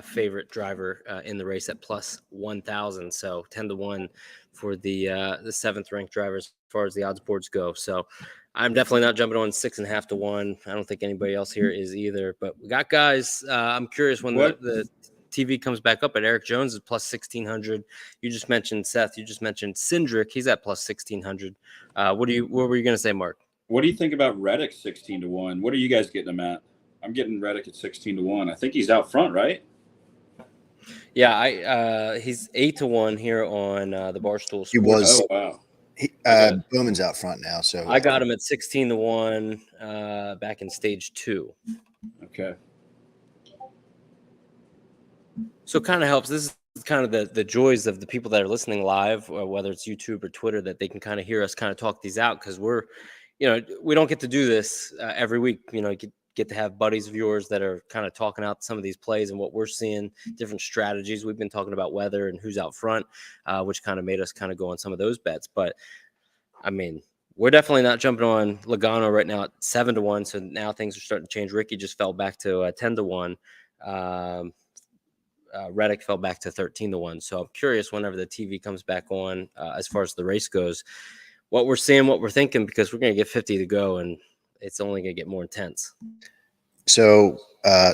favorite driver in the race at plus 1,000. So 10-1 for the 7th ranked drivers as far as the odds boards go. So I'm definitely not jumping on 6.5 to 1. I don't think anybody else here is either. But we got guys. I'm curious when the TV comes back up. At Eric Jones is plus 1,600. You just mentioned Seth. You just mentioned Cindric. He's at plus 1,600. What were you going to say, Mark? What do you think about Reddick 16 to 1? What are you guys getting him at? I'm getting Reddick at 16 to 1. I think he's out front, right? Yeah, he's 8 to 1 here on the Barstool Sports. He was. Oh wow. Bowman's out front now, so I got him at 16 to 1 back in stage 2. Okay. So it kind of helps. This is kind of the joys of the people that are listening live, or whether it's YouTube or Twitter, that they can kind of hear us kind of talk these out, because we're, we don't get to do this every week. Get to have buddies of yours that are kind of talking out some of these plays and what we're seeing, different strategies. We've been talking about weather and who's out front, which kind of made us kind of go on some of those bets. But I mean, we're definitely not jumping on Logano right now at 7-1. So now things are starting to change. Ricky just fell back to 10-1. Reddick fell back to 13-1. So I'm curious whenever the TV comes back on, as far as the race goes, what we're seeing, what we're thinking, because we're going to get 50 to go and it's only going to get more intense. So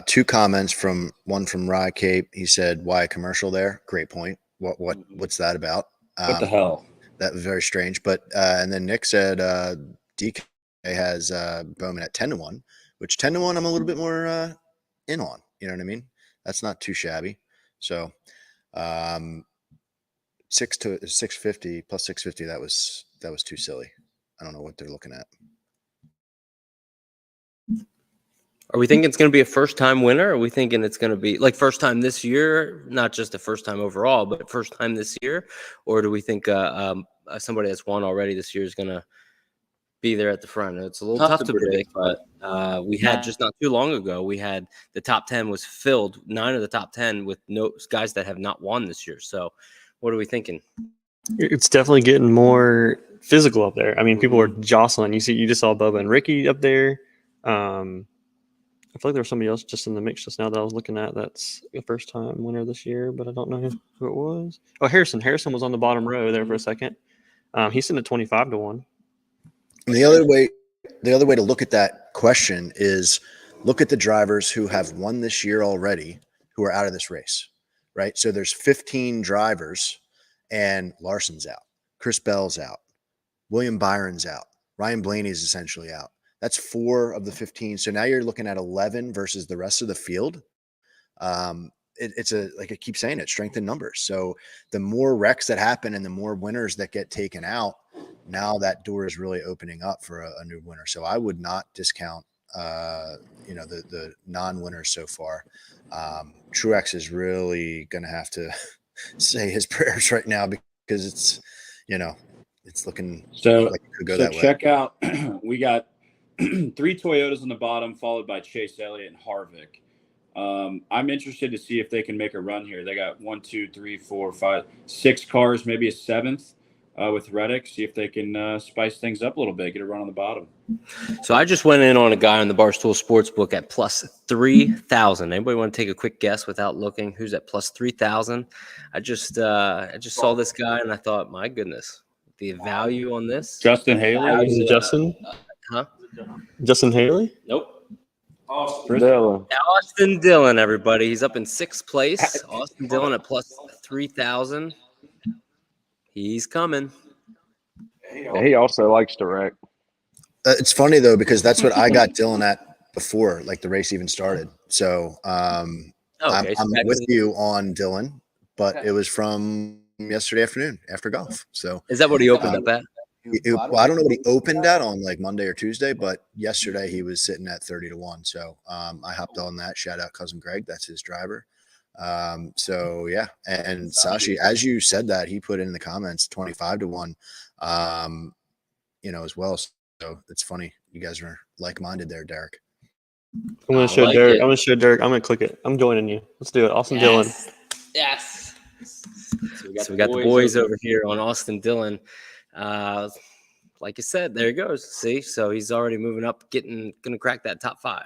2 comments one from Rye Cape. He said, why a commercial there? Great point. What's that about? What the hell? That was very strange. But and then Nick said DK has Bowman at 10-1, which 10-1 I'm a little bit more in on. You know what I mean? That's not too shabby. So 650 plus 650, that was too silly. I don't know what they're looking at. Are we thinking it's going to be a first-time winner? Or are we thinking it's going to be like first time this year, not just the first time overall, but first time this year? Or do we think somebody that's won already this year is going to be there at the front? It's a little tough to predict, but we had just not too long ago, we had the top 10 was filled, 9 of the top 10 with no guys that have not won this year. So what are we thinking? It's definitely getting more physical up there. I mean, people are jostling. You just saw Bubba and Ricky up there. I feel like there was somebody else just in the mix just now that I was looking at. That's the first time winner this year, but I don't know who it was. Oh, Harrison. Harrison was on the bottom row there for a second. He's sitting at 25-1. And the other way to look at that question is look at the drivers who have won this year already who are out of this race, right? So there's 15 drivers and Larson's out. Chris Bell's out. William Byron's out. Ryan Blaney's essentially out. That's 4 of the 15. So now you're looking at 11 versus the rest of the field. It's like I keep saying it, strength in numbers. So the more wrecks that happen and the more winners that get taken out, now that door is really opening up for a new winner. So I would not discount, the non-winners so far. Truex is really going to have to say his prayers right now because it's looking like it could go that way. Check out, we got 3 Toyotas on the bottom, followed by Chase Elliott and Harvick. I'm interested to see if they can make a run here. They got 1, 2, 3, 4, 5, 6 cars, maybe a 7th with Reddick. See if they can spice things up a little bit, get a run on the bottom. So I just went in on a guy on the Barstool Sportsbook at plus 3,000. Anybody want to take a quick guess without looking? Who's at plus 3,000? I just saw this guy and I thought, my goodness, the value on this. Justin Haley. Is it Justin? Huh? Justin Haley? Nope. Austin Dillon, everybody. He's up in 6th place. Austin Dillon at plus 3,000. He's coming. He also likes to wreck. It's funny though, because that's what I got Dylan at before, like the race even started. So I'm with you on Dylan, but it was from yesterday afternoon after golf. So is that what he opened up at? Well, I don't know what he opened at on like Monday or Tuesday, but yesterday he was sitting at 30-1. So I hopped on that. Shout out cousin Greg. That's his driver. So yeah. And Sashi, as you said that, he put in the comments 25-1, as well. So it's funny. You guys are like-minded there, Derek. I'm going to show Derek. I'm going to show Derek. I'm going to click it. I'm joining you. Let's do it. Austin Dillon. Yes. So we got the boys over here on Austin Dillon. Like you said, there he goes. See, so he's already moving up, gonna crack that top 5.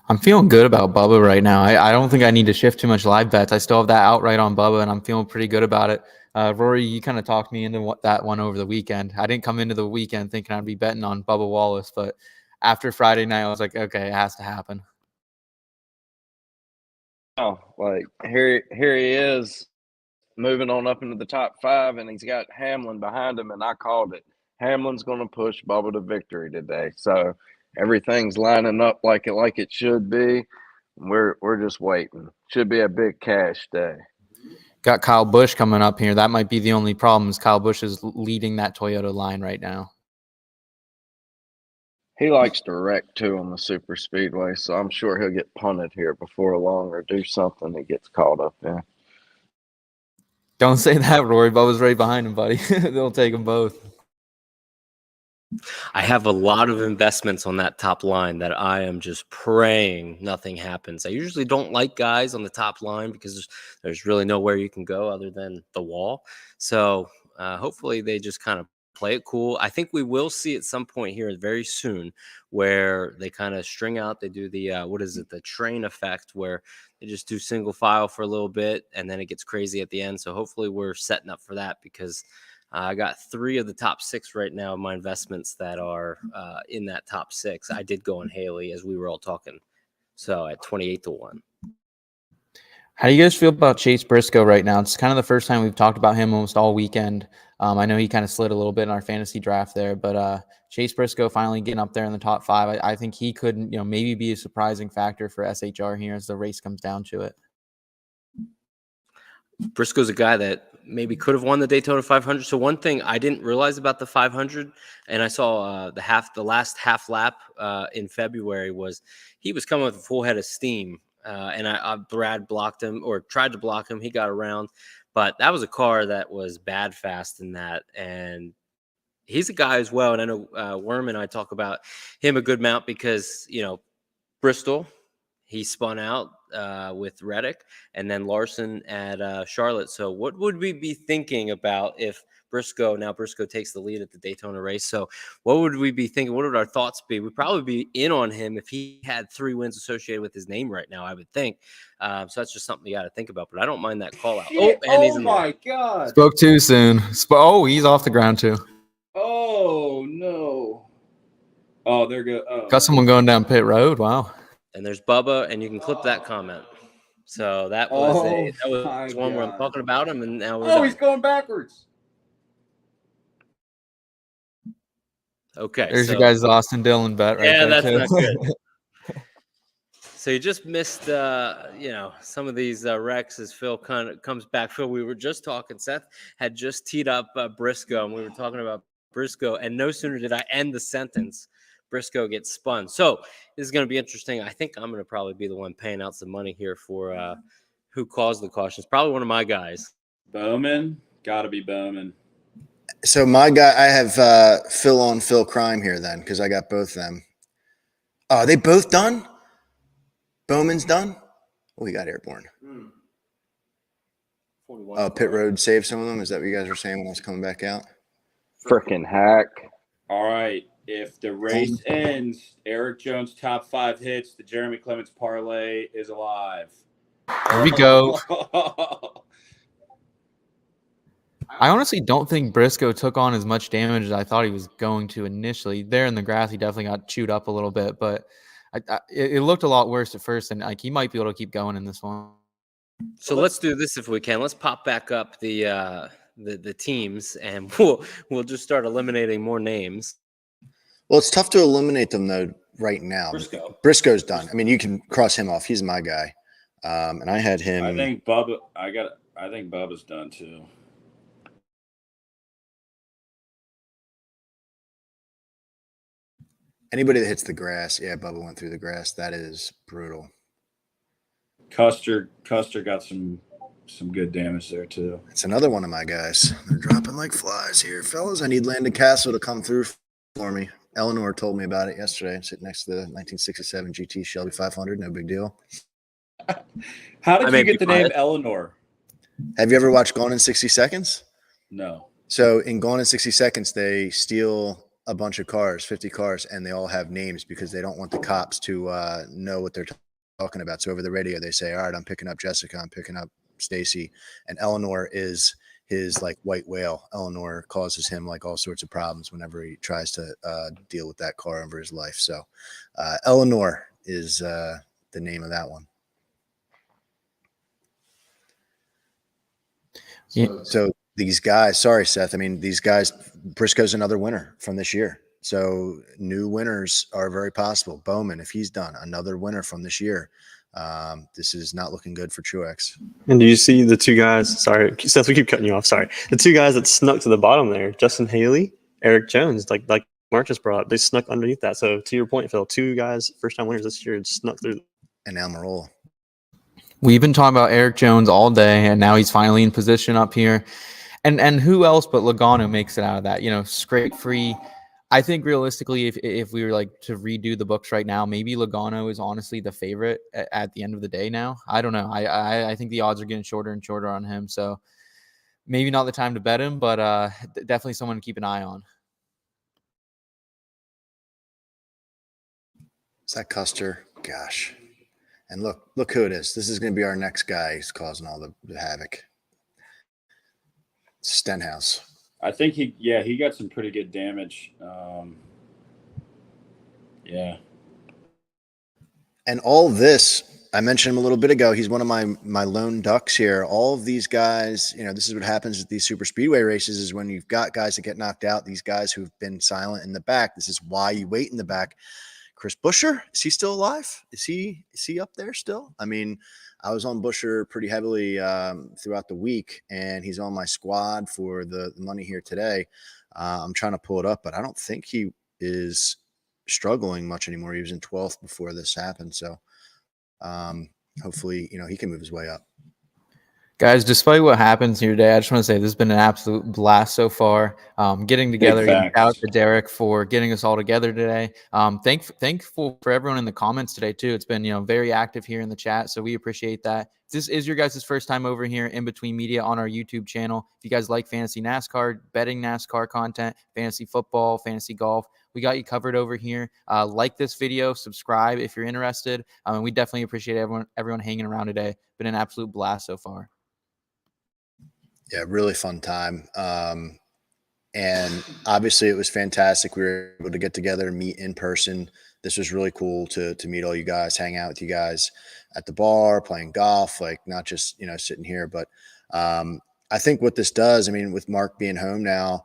I'm feeling good about Bubba right now. I don't think I need to shift too much live bets. I still have that outright on Bubba, and I'm feeling pretty good about it. Rory, you kind of talked me into that one over the weekend. I didn't come into the weekend thinking I'd be betting on Bubba Wallace, but after Friday night, I was like, okay, it has to happen. Oh, like here he is, moving on up into the top 5, and he's got Hamlin behind him, and I called it. Hamlin's going to push Bubba to victory today. So everything's lining up like it should be. We're just waiting. Should be a big cash day. Got Kyle Busch coming up here. That might be the only problem is Kyle Busch is leading that Toyota line right now. He likes to wreck too on the super speedway, so I'm sure he'll get punted here before long or do something he gets caught up in. Don't say that, Rory. Bubba's right behind him, buddy. They'll take them both. I have a lot of investments on that top line that I am just praying nothing happens. I usually don't like guys on the top line because there's really nowhere you can go other than the wall. So hopefully they just kind of play it cool. I think we will see at some point here very soon where they kind of string out. They do the, the train effect where they just do single file for a little bit and then it gets crazy at the end. So hopefully we're setting up for that because I got 3 of the top 6 right now of my investments that are in that top 6. I did go on Haley as we were all talking. So at 28-1. How do you guys feel about Chase Briscoe right now? It's kind of the first time we've talked about him almost all weekend. I know he kind of slid a little bit in our fantasy draft there, but Chase Briscoe finally getting up there in the top 5. I think he could, maybe be a surprising factor for SHR here as the race comes down to it. Briscoe's a guy that maybe could have won the Daytona 500. So one thing I didn't realize about the 500, and I saw the last half lap in February, was he was coming with a full head of steam. And Brad blocked him or tried to block him. He got around, but that was a car that was bad fast in that. And he's a guy as well. And I know Worm and I talk about him a good amount because, Bristol, he spun out with Reddick and then Larson at Charlotte. So what would we be thinking about if Briscoe takes the lead at the Daytona race? So what would we be thinking? What would our thoughts be? We'd probably be in on him if he had 3 wins associated with his name right now, I would think. So that's just something you got to think about, but I don't mind that call out. Shit. Oh my God. Spoke too soon. He's off the ground too. Oh no. Oh, they're good. Oh. Got someone going down pit road. Wow. And there's Bubba, and you can clip that comment. So that was one where I'm talking about him, and now we're done. He's going backwards. Okay. There's your guys' Austin Dillon bet right there. Yeah, that's too. not good. So you just missed, some of these wrecks as Phil kind of comes back. Phil, we were just talking. Seth had just teed up Briscoe, and we were talking about Briscoe, and no sooner did I end the sentence, Briscoe gets spun. So this is going to be interesting. I think I'm going to probably be the one paying out some money here for who caused the cautions. Probably one of my guys. Bowman. Got to be Bowman. So my guy, I have Phil on Phil crime here then because I got both of them. Are they both done? Bowman's done? Oh, he got airborne. Pit road saved some of them. Is that what you guys were saying when I was coming back out? Freaking hack. All right. If the race ends, Eric Jones' top 5 hits, the Jeremy Clements parlay is alive. Here we go. I honestly don't think Briscoe took on as much damage as I thought he was going to initially. There in the grass, he definitely got chewed up a little bit, but it looked a lot worse at first, and he might be able to keep going in this one. So let's do this if we can. Let's pop back up the teams, and we'll just start eliminating more names. Well, it's tough to eliminate them though right now. Briscoe's done. I mean, you can cross him off. He's my guy, and I had him. I think Bubba's done too. Anybody that hits the grass, yeah, Bubba went through the grass. That is brutal. Custer got some good damage there too. It's another one of my guys. They're dropping like flies here, fellas. I need Landon Castle to come through for me. Eleanor told me about it yesterday. I'm sitting next to the 1967 GT Shelby 500. No big deal. How did you get the name Eleanor? Have you ever watched Gone in 60 Seconds? No. So in Gone in 60 Seconds, they steal a bunch of cars, 50 cars, and they all have names because they don't want the cops to know what they're talking about. So over the radio, they say, all right, I'm picking up Jessica, I'm picking up Stacy, and Eleanor is his like white whale. Eleanor causes him like all sorts of problems whenever he tries to deal with that car over his life. So Eleanor is the name of that one. Yeah. So these guys, sorry, Seth. I mean, these guys, Briscoe's another winner from this year. So new winners are very possible. Bowman, if he's done, another winner from this year. This is not looking good for Truex. And do you see the 2 guys? Sorry, Seth, we keep cutting you off. Sorry. The 2 guys that snuck to the bottom there, Justin Haley, Eric Jones, like Mark just brought up, they snuck underneath that. So to your point, Phil, 2 guys, first-time winners this year, snuck through. And Almirola. We've been talking about Eric Jones all day, and now he's finally in position up here. And who else but Logano makes it out of that? You know, scrape free. I think realistically, if we were like to redo the books right now, maybe Logano is honestly the favorite at the end of the day now. I don't know. I think the odds are getting shorter and shorter on him. So maybe not the time to bet him, but definitely someone to keep an eye on. Is that Custer? Gosh. And look who it is. This is going to be our next guy who's causing all the havoc. Stenhouse. I think he got some pretty good damage. Yeah. And all this, I mentioned him a little bit ago. He's one of my lone ducks here. All of these guys, you know, this is what happens at these super speedway races is when you've got guys that get knocked out, these guys who've been silent in the back. This is why you wait in the back. Chris Buescher, is he still alive? Is he up there still? I mean, I was on Buescher pretty heavily throughout the week, and he's on my squad for the money here today. I'm trying to pull it up, but I don't think he is struggling much anymore. He was in 12th before this happened. So hopefully, you know, he can move his way up. Guys, despite what happens here today, I just want to say this has been an absolute blast so far. Getting together, shout out to Derek for getting us all together today. Thankful for everyone in the comments today too. It's been, you know, very active here in the chat, so we appreciate that. If this is your guys' first time over here in Between Media on our YouTube channel, if you guys like fantasy NASCAR, betting NASCAR content, fantasy football, fantasy golf, we got you covered over here. Like this video, subscribe if you're interested. And we definitely appreciate everyone hanging around today. Been an absolute blast so far. Yeah, really fun time. And obviously it was fantastic. We were able to get together and meet in person. This was really cool to meet all you guys, hang out with you guys at the bar, playing golf, like not just, you know, sitting here. But I think what this does, I mean, with Mark being home now,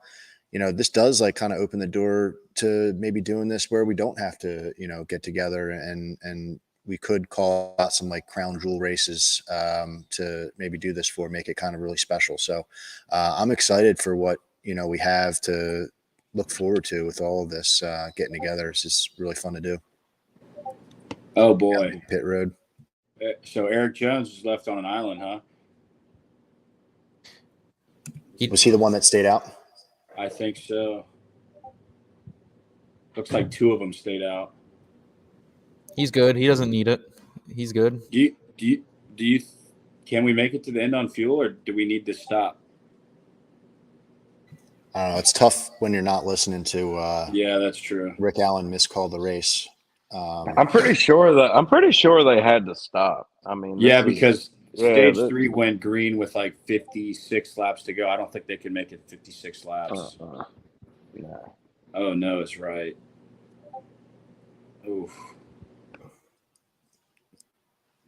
you know, this does like kind of open the door to maybe doing this where we don't have to, you know, get together and we could call out some like crown jewel races to maybe do this for, make it kind of really special. So I'm excited for what, you know, we have to look forward to with all of this getting together. It's just really fun to do. Oh boy. Pit road. So Eric Jones is left on an island, huh? Was he the one that stayed out? I think so. Looks like 2 of them stayed out. He's good. He doesn't need it. He's good. Do you can we make it to the end on fuel, or do we need to stop? I don't know. It's tough when you're not listening to yeah, that's true. Rick Allen miscalled the race. I'm pretty sure they had to stop. I mean, because stage 3 went green with like 56 laps to go. I don't think they can make it 56 laps. No. Oh no, it's right. Oof.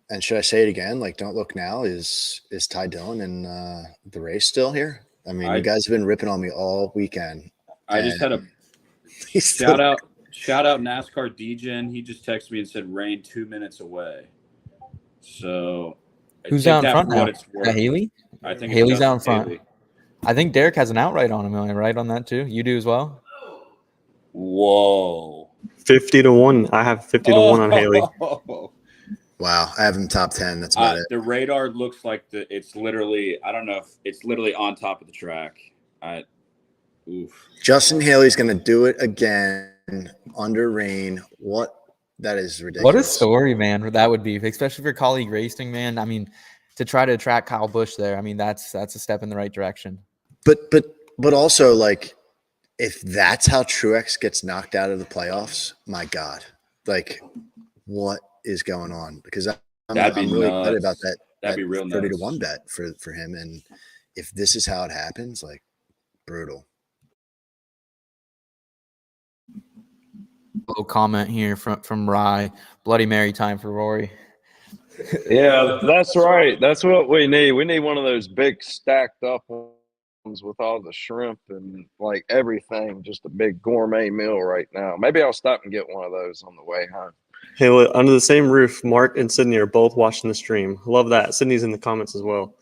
And should I say it again? Like, don't look now. Is Ty Dillon in the race still here? I mean, you guys have been ripping on me all weekend. I just had a shout out NASCAR DGen. He just texted me and said rain 2 minutes away. So who's out in front now? Haley? I think Haley's out in front. Haley. I think Derek has an outright on him. Am I right on that too? You do as well? Whoa. 50-1. I have 50-1 on Haley. Wow, I have him top 10. That's about it. The radar looks like it's literally, I don't know if it's literally on top of the track. Oof. Justin Haley's going to do it again under rain. That is ridiculous. What a story, man, that would be, especially for colleague racing, man. I mean, to try to attract Kyle Busch there, I mean, that's a step in the right direction. But also, like, if that's how Truex gets knocked out of the playoffs, my God, like, what is going on? Because I'm really excited about that. That'd be real 30-1 bet for him. And if this is how it happens, like, brutal. Little comment here from Rye. Bloody Mary time for Rory. Yeah, that's right. That's what we need. We need one of those big stacked up ones with all the shrimp and like everything. Just a big gourmet meal right now. Maybe I'll stop and get one of those on the way home. Hey, look, under the same roof, Mark and Sydney are both watching the stream. Love that. Sydney's in the comments as well.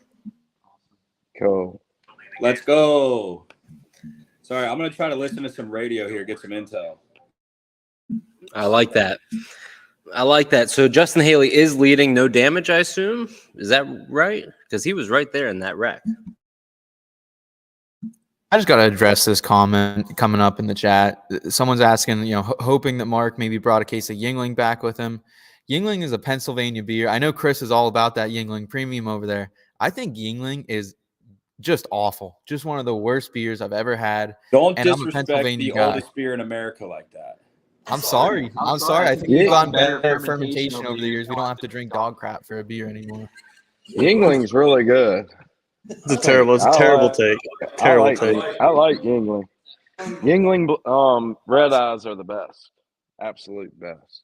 Cool. Let's go. Sorry, I'm gonna try to listen to some radio here, get some intel. I like that. So Justin Haley is leading, no damage, I assume. Is that right? Because he was right there in that wreck. I just got to address this comment coming up in the chat. Someone's asking, hoping that Mark maybe brought a case of Yingling back with him. Yingling is a Pennsylvania beer. I know Chris is all about that Yingling premium over there. I think Yingling is just awful. Just one of the worst beers I've ever had. Don't And I'm a disrespect Pennsylvania the guy. oldest beer in America like that. I'm sorry. I think we've gotten better fermentation over the years. We don't have to drink dog crap for a beer anymore. Yingling's really good. It's a terrible take. Terrible take. I like Yingling. Yingling red eyes are the best. Absolute best.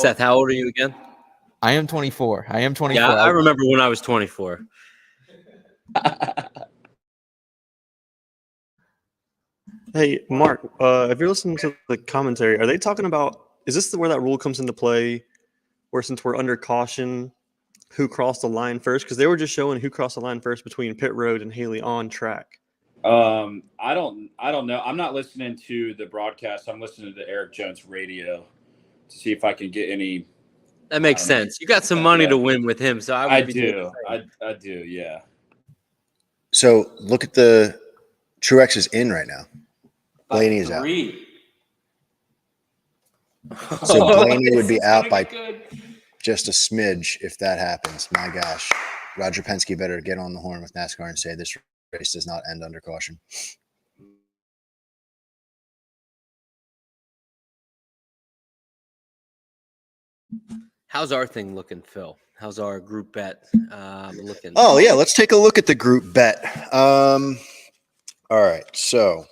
Seth, how old are you again? I am 24. Yeah, I remember when I was 24. Hey, Mark, if you're listening to the commentary, are they talking about, is this where that rule comes into play, where since we're under caution, who crossed the line first? Because they were just showing who crossed the line first between pit road and Haley on track. I don't know. I'm not listening to the broadcast. I'm listening to Eric Jones radio to see if I can get any. That makes sense. You got some money to win with him, so I do. I do, yeah. So look at the Truex is in right now. Blaney is out. So Blaney would be out by just a smidge if that happens. My gosh. Roger Penske better get on the horn with NASCAR and say this race does not end under caution. How's our thing looking, Phil? How's our group bet looking? Oh, yeah. Let's take a look at the group bet. All right. So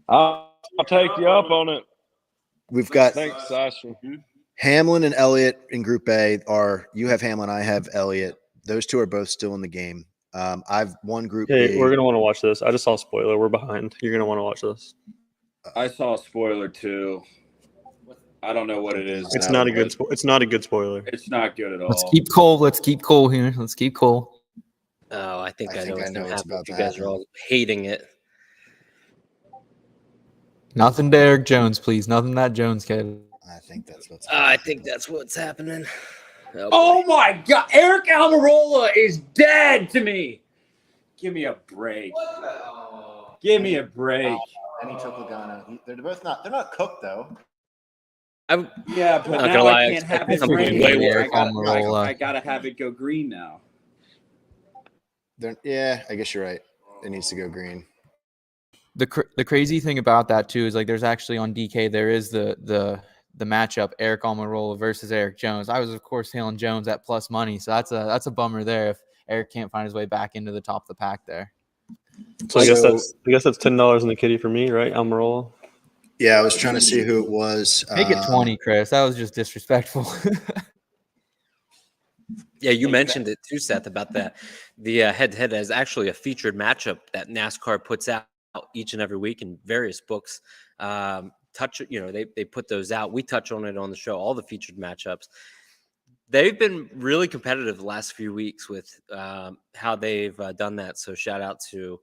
I'll take you up on it. we've got Thanks, Sasha. Hamlin and Elliott in Group A. You have Hamlin, I have Elliott. Those two are both still in the game. I've won Group Hey, B. we're going to want to watch this. I just saw a spoiler. We're behind. You're going to want to watch this. I saw a spoiler too. I don't know what it is. It's not a good spoiler. It's not good at all. Let's keep cool. Let's keep cool here. Let's keep cool. Oh, I think I know what's going to happen. about You to guys are all hating it. Nothing to Eric Jones, please. Nothing that Jones kid. I think that's what's I think that's what's happening. Oh my God. Eric Almirola is dead to me. Give me a break. Give me a break. Danny Logano. They're not cooked though. Yeah, but Not now gonna lie, I can't have it something green. way worse. I gotta have it go green now. I guess you're right. It needs to go green. The crazy thing about that too is like there's actually on DK there is the matchup Eric Almirola versus Eric Jones. I was of course hailing Jones at plus money, so that's a bummer there if Eric can't find his way back into the top of the pack there. So I guess that's $10 in the kitty for me, right? Almirola. Yeah, I was trying to see who it was. Make it 20, Chris. That was just disrespectful. Yeah, you mentioned it too, Seth, about that. The head-to-head is actually a featured matchup that NASCAR puts out each and every week in various books. They put those out. We touch on it on the show, all the featured matchups. They've been really competitive the last few weeks with how they've done that. So shout out to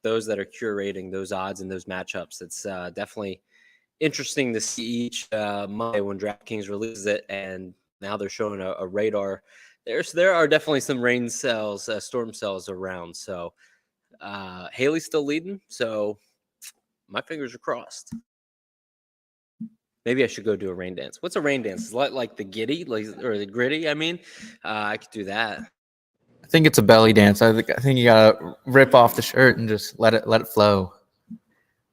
those that are curating those odds and those matchups. It's definitely interesting to see each Monday when DraftKings releases it, and now they're showing a radar. There are definitely some rain cells, storm cells around. So Haley's still leading. So my fingers are crossed. Maybe I should go do a rain dance. What's a rain dance? Is it like the giddy, or the gritty? I mean, I could do that. I think it's a belly dance. I think you gotta rip off the shirt and just let it flow.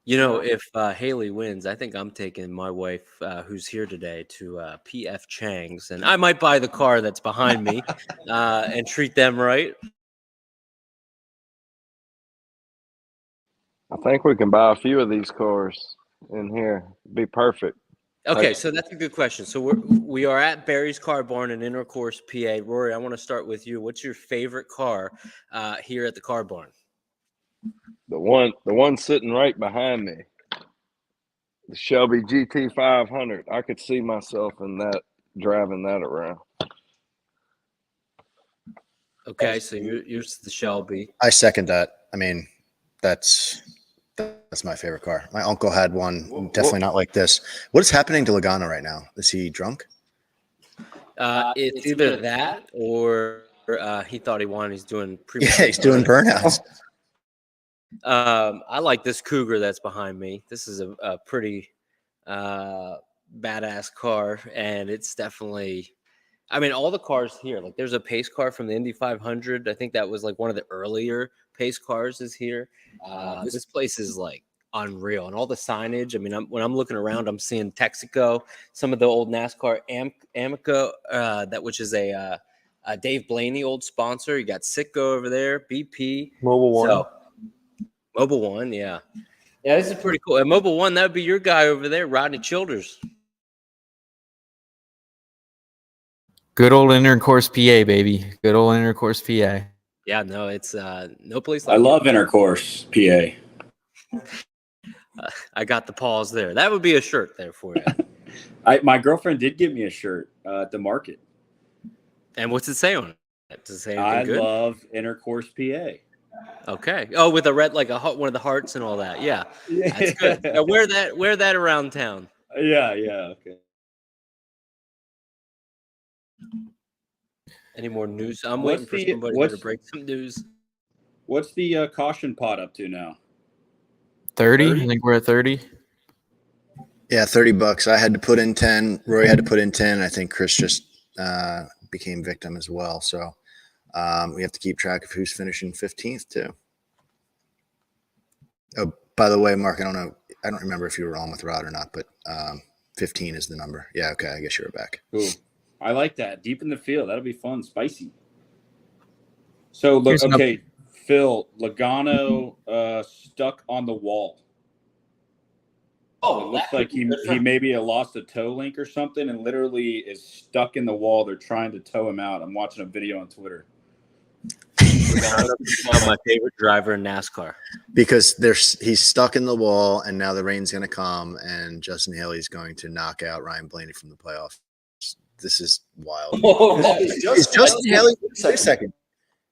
You know, if Haley wins, I think I'm taking my wife, who's here today, to PF Chang's, and I might buy the car that's behind me and treat them right. I think we can buy a few of these cars in here. Be perfect. Okay, so that's a good question. So we are at Barry's Car Barn in Intercourse, PA. Rory, I want to start with you. What's your favorite car here at the Car Barn? The one sitting right behind me, the Shelby GT 500. I could see myself in that, driving that around. Okay, so yours the Shelby. I second that. I mean, That's my favorite car. My uncle had one, definitely not like this. What is happening to Logano right now? Is he drunk? It's either that or he thought he won. He's doing Yeah, he's doing burnouts. I like this Cougar that's behind me. This is a pretty badass car, and it's definitely. I mean, all the cars here. Like, there's a pace car from the Indy 500. I think that was like one of the earlier pace cars is here. This place is like unreal, and all the signage. I mean, when I'm looking around, I'm seeing Texaco, some of the old NASCAR Amico, which is a Dave Blaney old sponsor. You got Sitco over there, BP, Mobile One. So, Mobile One, yeah. This is pretty cool. And Mobile One, that would be your guy over there, Rodney Childers. Good old Intercourse, PA, baby. Good old Intercourse, PA. Yeah, no, it's no place like I love Intercourse, PA. I got the pause there. That would be a shirt there for you. My girlfriend did give me a shirt at the market. And what's it say on it? Does it say anything I good? love Intercourse, PA. Okay. Oh, with a red, like one of the hearts and all that. Yeah, that's good. Now, wear that around town. Yeah, okay. Any more news? I'm waiting for somebody here to break some news. What's the caution pot up to now? 30? I think we're at 30. Yeah, $30. I had to put in 10. Rory had to put in 10. I think Chris just became victim as well. So we have to keep track of who's finishing 15th too. Oh, by the way, Mark, I don't remember if you were on with Rod or not, but 15 is the number. Yeah, okay. I guess you were back. Cool. I like that. Deep in the field. That'll be fun. Spicy. So, look, okay, Phil, Logano stuck on the wall. Oh, it looks like he maybe lost a toe link or something and literally is stuck in the wall. They're trying to tow him out. I'm watching a video on Twitter. My favorite driver in NASCAR. Because he's stuck in the wall, and now the rain's going to come, and Justin Haley's going to knock out Ryan Blaney from the playoffs. This is wild. Is Justin Haley? Wait a second.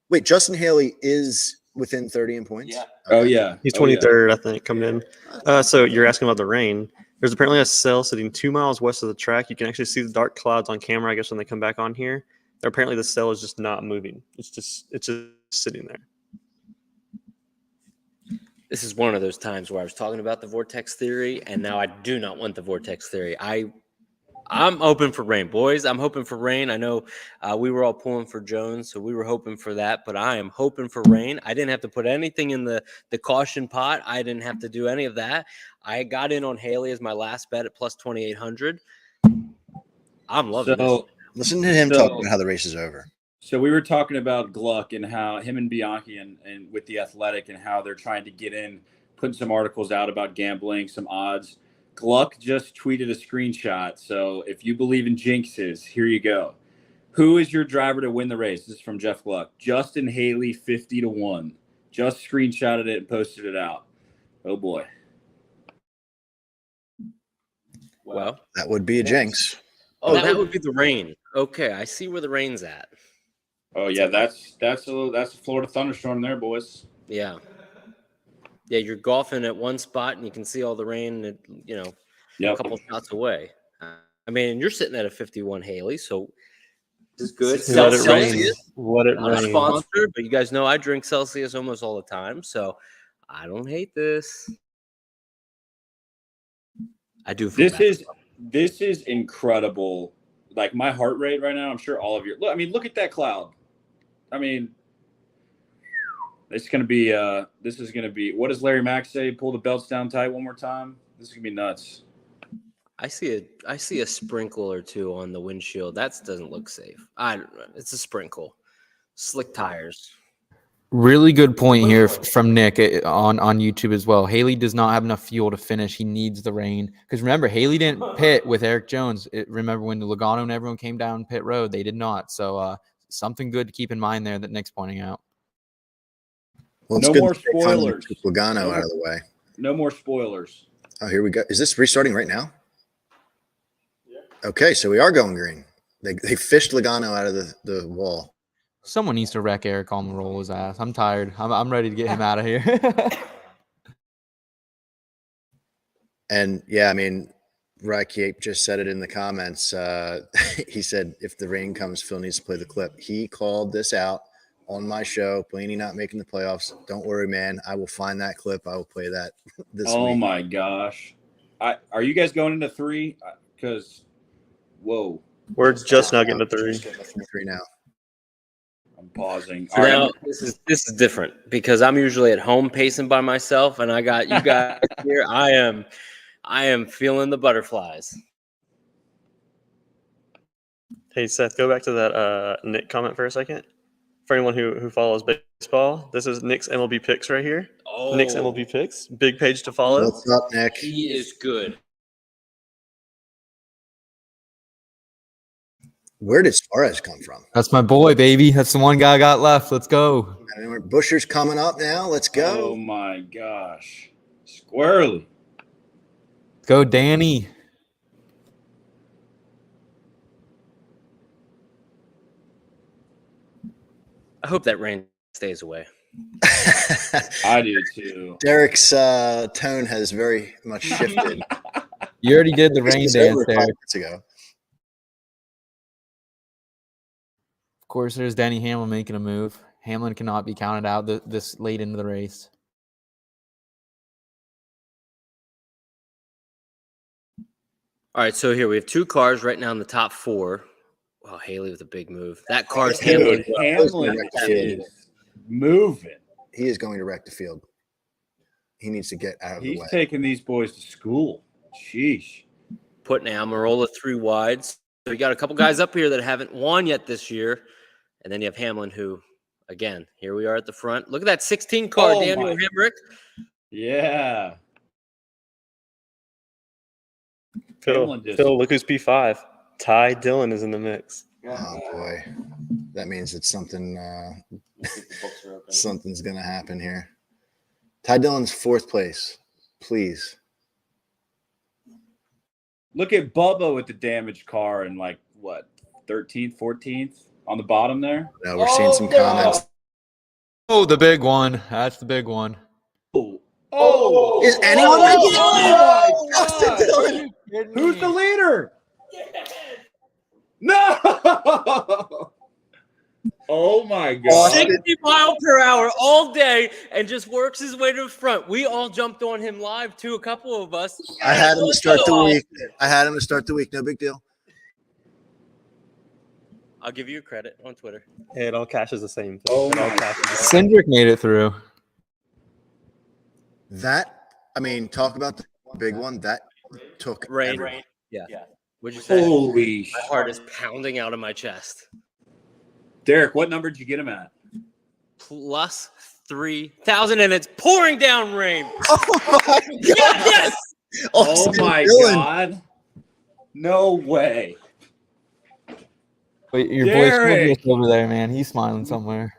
Wait, Justin Haley is within 30 in points? Yeah. Okay. Oh, yeah. He's 23rd, I think, coming in. So you're asking about the rain. There's apparently a cell sitting 2 miles west of the track. You can actually see the dark clouds on camera, I guess, when they come back on here. Apparently, the cell is just not moving. It's just sitting there. This is one of those times where I was talking about the vortex theory, and now I do not want the vortex theory. I'm hoping for rain, boys. I'm hoping for rain. I know we were all pulling for Jones, so we were hoping for that, but I am hoping for rain. I didn't have to put anything in the caution pot. I didn't have to do any of that. I got in on Haley as my last bet at plus 2,800. I'm loving this. Listen to him talk about how the race is over. So we were talking about Gluck and how him and Bianchi and with the Athletic and how they're trying to get in, putting some articles out about gambling, some odds. Gluck just tweeted a screenshot. So if you believe in jinxes, here you go. Who is your driver to win the race? This is from Jeff Gluck. Justin Haley, 50-1. Just screenshotted it and posted it out. Oh, boy. Well, that would be a jinx. Oh, that would be the rain. Okay, I see where the rain's at. Oh yeah, that's a Florida thunderstorm there, boys. Yeah, you're golfing at one spot and you can see all the rain, a couple shots away. I mean, you're sitting at a 51 Haley, so this is good. Let it rain. Let it rain. Sponsor, but you guys know I drink Celsius almost all the time, so I don't hate this. I do. This is incredible. Like my heart rate right now, I'm sure all of you. Look at that cloud. I mean, this is going to be, what does Larry Mack say? Pull the belts down tight one more time. This is going to be nuts. I see a sprinkle or two on the windshield. That doesn't look safe. It's a sprinkle. Slick tires. Really good point here from Nick on YouTube as well. Haley does not have enough fuel to finish. He needs the rain. Because remember, Haley didn't pit with Eric Jones. Remember when Logano and everyone came down pit road? They did not. So something good to keep in mind there that Nick's pointing out. Well, no more spoilers. Logano out of the way. No more spoilers. Oh, here we go. Is this restarting right now? Yeah. Okay, so we are going green. They fished Logano out of the wall. Someone needs to wreck Eric Almirola his ass. I'm tired. I'm ready to get him out of here. And yeah, I mean, Rocky just said it in the comments. He said, if the rain comes, Phil needs to play the clip. He called this out on my show. Blaney not making the playoffs. Don't worry, man. I will find that clip. I will play that this week. Oh my gosh. Are you guys going into 3? Because, whoa. We're just now getting to 3. 3 now. I'm pausing. So now this is different because I'm usually at home pacing by myself, and I got you guys here. I am feeling the butterflies. Hey, Seth, go back to that Nick comment for a second. For anyone who follows baseball, this is Nick's MLB picks right here. Oh, Nick's MLB picks. Big page to follow. What's up, Nick? He is good. Where did Suarez come from? That's my boy, baby. That's the one guy I got left. Let's go. And Busher's coming up now. Let's go. Oh my gosh. Squarely. Let's go, Danny. I hope that rain stays away. I do too. Derek's tone has very much shifted. You already did the rain It's dance over there. 5 minutes ago. Of course, there's Denny Hamlin making a move. Hamlin cannot be counted out this late into the race. All right, so here we have 2 cars right now in the top 4. Wow, Haley with a big move. That car's handling. Hamlin is moving. He is going to wreck the field. He needs to get out of the He's way. taking these boys to school. Sheesh. Putting Almirola 3 wides. So you got a couple guys up here that haven't won yet this year. And then you have Hamlin, who, again, here we are at the front. Look at that 16 car, Daniel Hemrick. Yeah. Phil, look who's P5. Ty Dillon is in the mix. Oh boy, that means it's something. Something's gonna happen here. Ty Dillon's 4th place, please. Look at Bubba with the damaged car and 13th, 14th on the bottom there. Now we're seeing some comments. Oh, the big one. That's the big one. Oh, is anyone making it? Oh, Justin Dillon. Who's the leader? No! Oh my God! 60 miles per hour all day and just works his way to the front. We all jumped on him live too. A couple of us. I had him to start the week. No big deal. I'll give you credit on Twitter. It all cashes the same. Oh it all my cashes the same. Cindric made it through. Talk about the big one. That took Rain. everyone. Yeah. What'd you say? Holy My heart is pounding out of my chest. Derek, what number did you get him at? Plus 3,000, and it's pouring down rain. Oh my God! Yes! Oh my Dillon. God! No way! Wait, your Derek. boy's over there, man. He's smiling somewhere.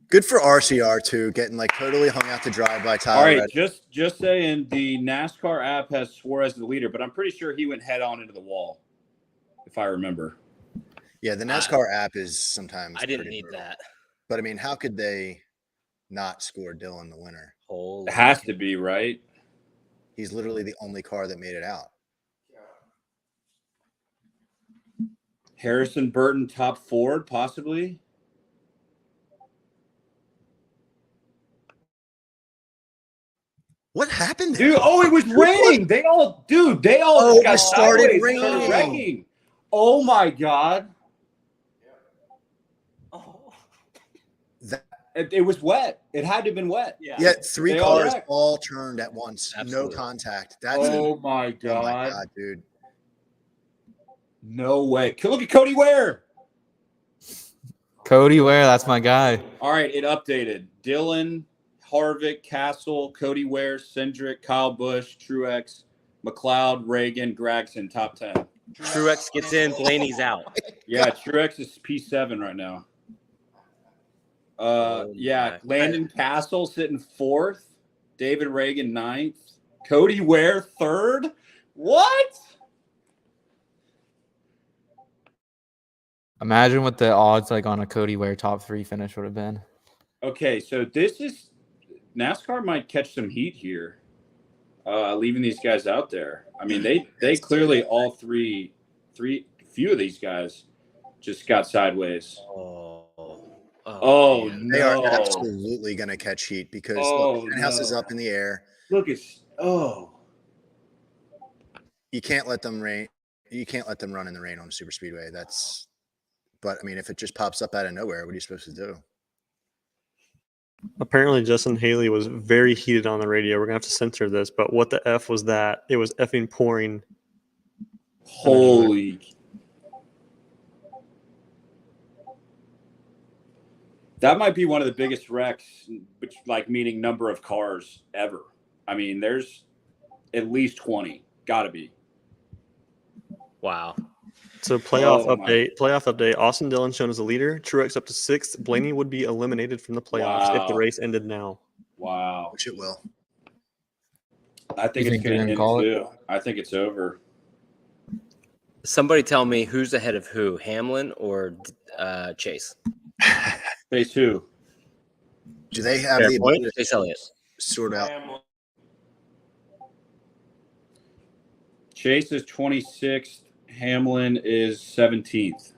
Good for RCR too, getting totally hung out to dry by Tyler. All right, Reddick. just saying the NASCAR app has Suarez as the leader, but I'm pretty sure he went head on into the wall, if I remember. Yeah, the NASCAR app is sometimes. I didn't pretty need brutal. that. But how could they not score Dillon the winner? Holy. It has to be, right? He's literally the only car that made it out. Harrison Burton top Ford, possibly. What happened there? Dude, it was raining. They all got started sideways, raining. started wrecking. Oh my God. It was wet. It had to have been wet. Yeah, 3 They all cars wrecked. all turned at once. Absolutely. No contact. That's Oh my oh God. my God, dude. No way. Look at Cody Ware. Cody Ware, that's my guy. All right, it updated. Dylan, Harvick, Castle, Cody Ware, Cindric, Kyle Busch, Truex, McLeod, Reagan, Gregson, top 10. Truex gets in, Blaney's out. Yeah, Truex is P7 right now. my. Landon Castle sitting 4th. David Reagan 9th. Cody Ware 3rd. What? Imagine what the odds on a Cody Ware top 3 finish would have been. Okay, so this is NASCAR might catch some heat here, leaving these guys out there. I mean, they clearly all few of these guys just got sideways. Oh They are no! absolutely going to catch heat because look, Stenhouse is up in the air. Look, You can't let them rain. You can't let them run in the rain on super speedway. But I mean, if it just pops up out of nowhere, what are you supposed to do? Apparently, Justin Haley was very heated on the radio. We're gonna have to censor this, but what the F was that? It was effing pouring. holy! That might be one of the biggest wrecks, like meaning number of cars ever. I mean, there's at least 20. Gotta be. Wow. So playoff update. Austin Dillon shown as a leader. Truex up to 6th. Blaney would be eliminated from the playoffs if the race ended now. Wow. Which it will. I think it's going to end too. I think it's over. Somebody tell me who's ahead of who, Hamlin or Chase? Chase who? Do they have the ability Chase Elliott. Sort out? Chase is 26th. Hamlin is 17th.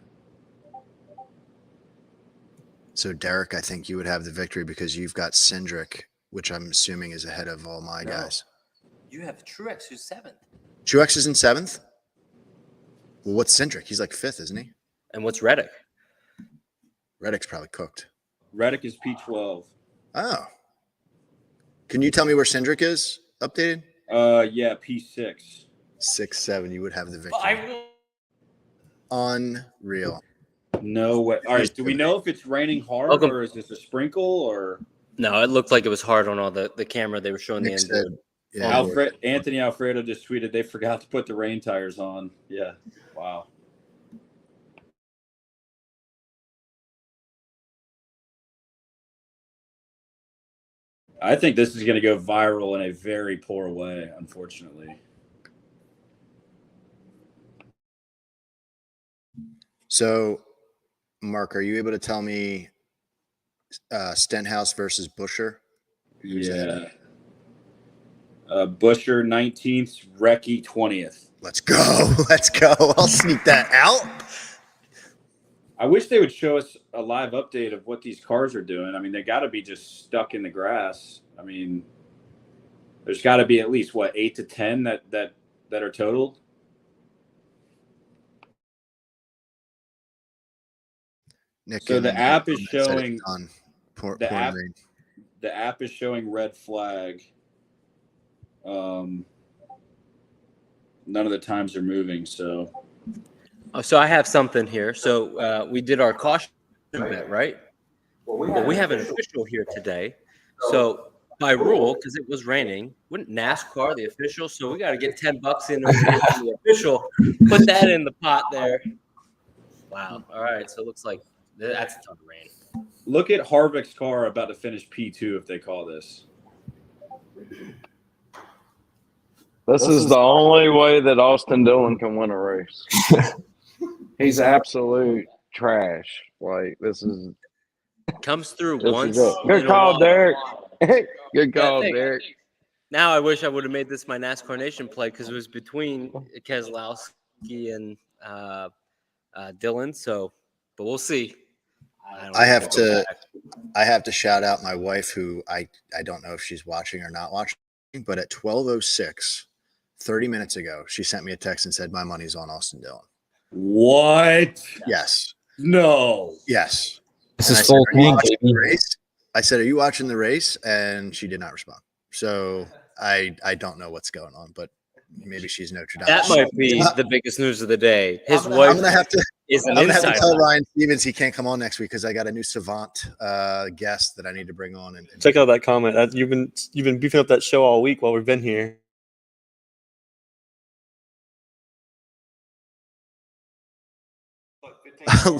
So Derek, I think you would have the victory because you've got Cindric, which I'm assuming is ahead of all my guys. You have Truex, who's 7th. Truex is in 7th? Well, what's Cindric? He's like 5th, isn't he? And what's Reddick? Reddick's probably cooked. Reddick is P12. Oh. Can you tell me where Cindric is updated? Yeah, P6. 6-7. You would have the victory. Unreal. No way. All right. Do we know if it's raining hard or is this a sprinkle or? No, it looked like it was hard on all the camera. They were showing the end. Yeah. Anthony Alfredo just tweeted they forgot to put the rain tires on. Yeah. Wow. I think this is going to go viral in a very poor way, unfortunately. So, Mark, are you able to tell me Stenhouse versus Busher? Yeah. Busher 19th, Recchi 20th. Let's go. Let's go. I'll sneak that out. I wish they would show us a live update of what these cars are doing. I mean, they got to be just stuck in the grass. I mean, there's got to be at least, 8 to 10 that are totaled? Nick, so the app is showing the app is showing red flag. None of the times are moving. So I have something here. So we did our caution bet, right? Well, we have an official here today. So by rule, because it was raining, wouldn't NASCAR the official? So we got to get $10 in to get the official. Put that in the pot there. Wow. All right. So it looks like that's a ton of rain. Look at Harvick's car about to finish P2 if they call this. This is the only way that Austin Dillon can win a race. He's absolute trash. Like, this is comes through this once. Good call, Derek. Good call, Derek. Now I wish I would have made this my NASCAR Nation play because it was between Keselowski and Dillon. So, but we'll see. I have to shout out my wife, who I don't know if she's watching or not watching, but at 12:06, 30 minutes ago, she sent me a text and said, "My money's on Austin Dillon." What? Yes. No. Yes. This is full tank, baby. I said, "Are you watching the race?" And she did not respond. So I don't know what's going on, but maybe she's Notre Dame. That might be the biggest news of the day. His wife I'm gonna have to tell insider. Ryan Stevens he can't come on next week because I got a new savant guest that I need to bring on. And check out that comment. You've been beefing up that show all week while we've been here.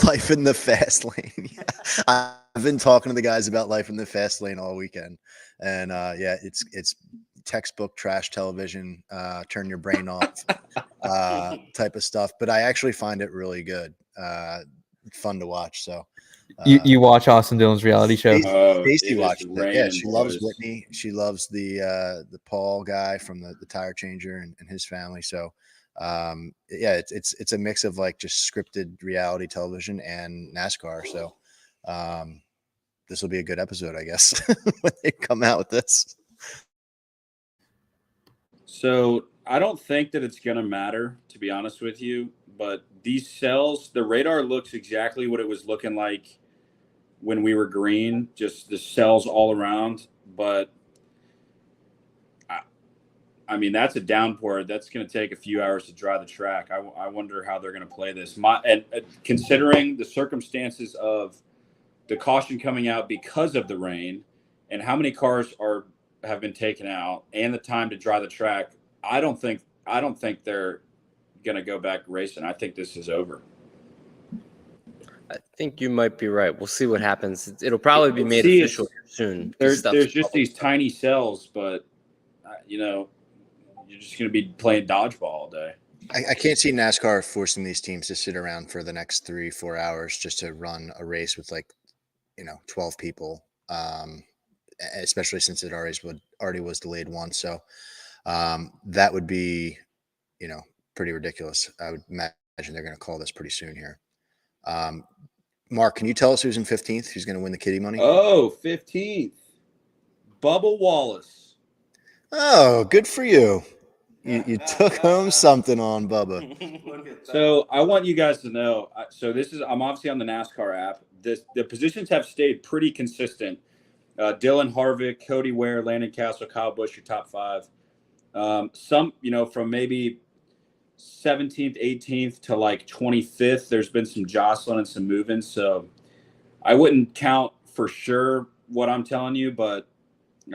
Life in the fast lane. Yeah. I've been talking to the guys about life in the fast lane all weekend, and it's textbook trash television, turn your brain off type of stuff. But I actually find it really good, fun to watch. So You watch Austin Dillon's reality show? Stacy it is watches it. Yeah, raining, she loves boys. Whitney. She loves the Paul guy from the tire changer and his family. So yeah, it's a mix of like just scripted reality television and NASCAR. So this will be a good episode, I guess, when they come out with this. So I don't think that it's going to matter, to be honest with you. But these cells, the radar looks exactly what it was looking like when we were green, just the cells all around. But I mean, that's a downpour. That's going to take a few hours to dry the track. I wonder how they're going to play this. And considering the circumstances of the caution coming out because of the rain and how many cars have been taken out and the time to dry the track, I don't think they're going to go back racing. I think this is over. I think you might be right. We'll see what happens. It'll probably be made official soon. There's just these tiny cells, but you're just going to be playing dodgeball all day. I can't see NASCAR forcing these teams to sit around for the next 3-4 hours just to run a race with 12 people, especially since it already was delayed once. So that would be, pretty ridiculous. I would imagine they're going to call this pretty soon here. Mark, can you tell us who's in 15th? Who's going to win the kitty money? Oh, 15th. Bubba Wallace. Oh, good for you. You took home something on Bubba. So I want you guys to know. I'm obviously on the NASCAR app. The positions have stayed pretty consistent. Dylan Harvick, Cody Ware, Landon Castle, Kyle Busch, your top 5. Some, from maybe 17th, 18th to like 25th, there's been some jostling and some moving. So I wouldn't count for sure what I'm telling you, but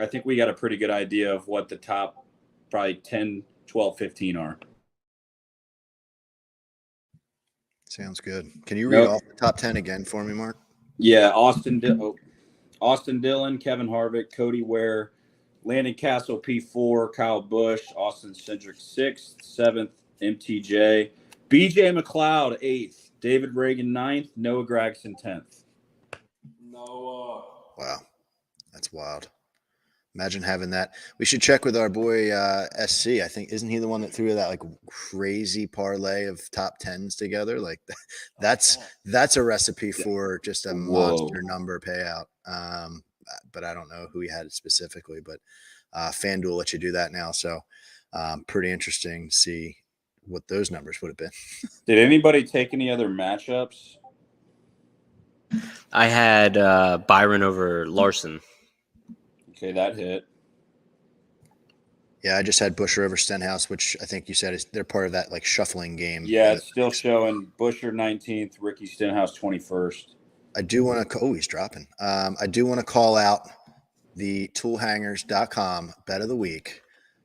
I think we got a pretty good idea of what the top probably 10, 12, 15 are. Sounds good. Can you read off the top 10 again for me, Mark? Yeah, Austin Dillon, Kevin Harvick, Cody Ware, Landon Castle P4, Kyle Busch, Austin Cindric 6th, 7th, MTJ, BJ McLeod 8th, David Reagan 9th, Noah Gragson 10th. Wow, that's wild. Imagine having that. We should check with our boy SC. I think isn't he the one that threw that crazy parlay of top 10s together? Like that's a recipe for just a monster number payout. But I don't know who he had specifically. But FanDuel lets you do that now, so pretty interesting to see what those numbers would have been. Did anybody take any other matchups? I had Byron over Larson. Okay, that hit. Yeah, I just had Buescher over Stenhouse, which I think you said they're part of that shuffling game. Yeah, it's still showing Buescher 19th, Ricky Stenhouse 21st. I do want to. He's dropping. I do want to call out the toolhangers.com bet of the week.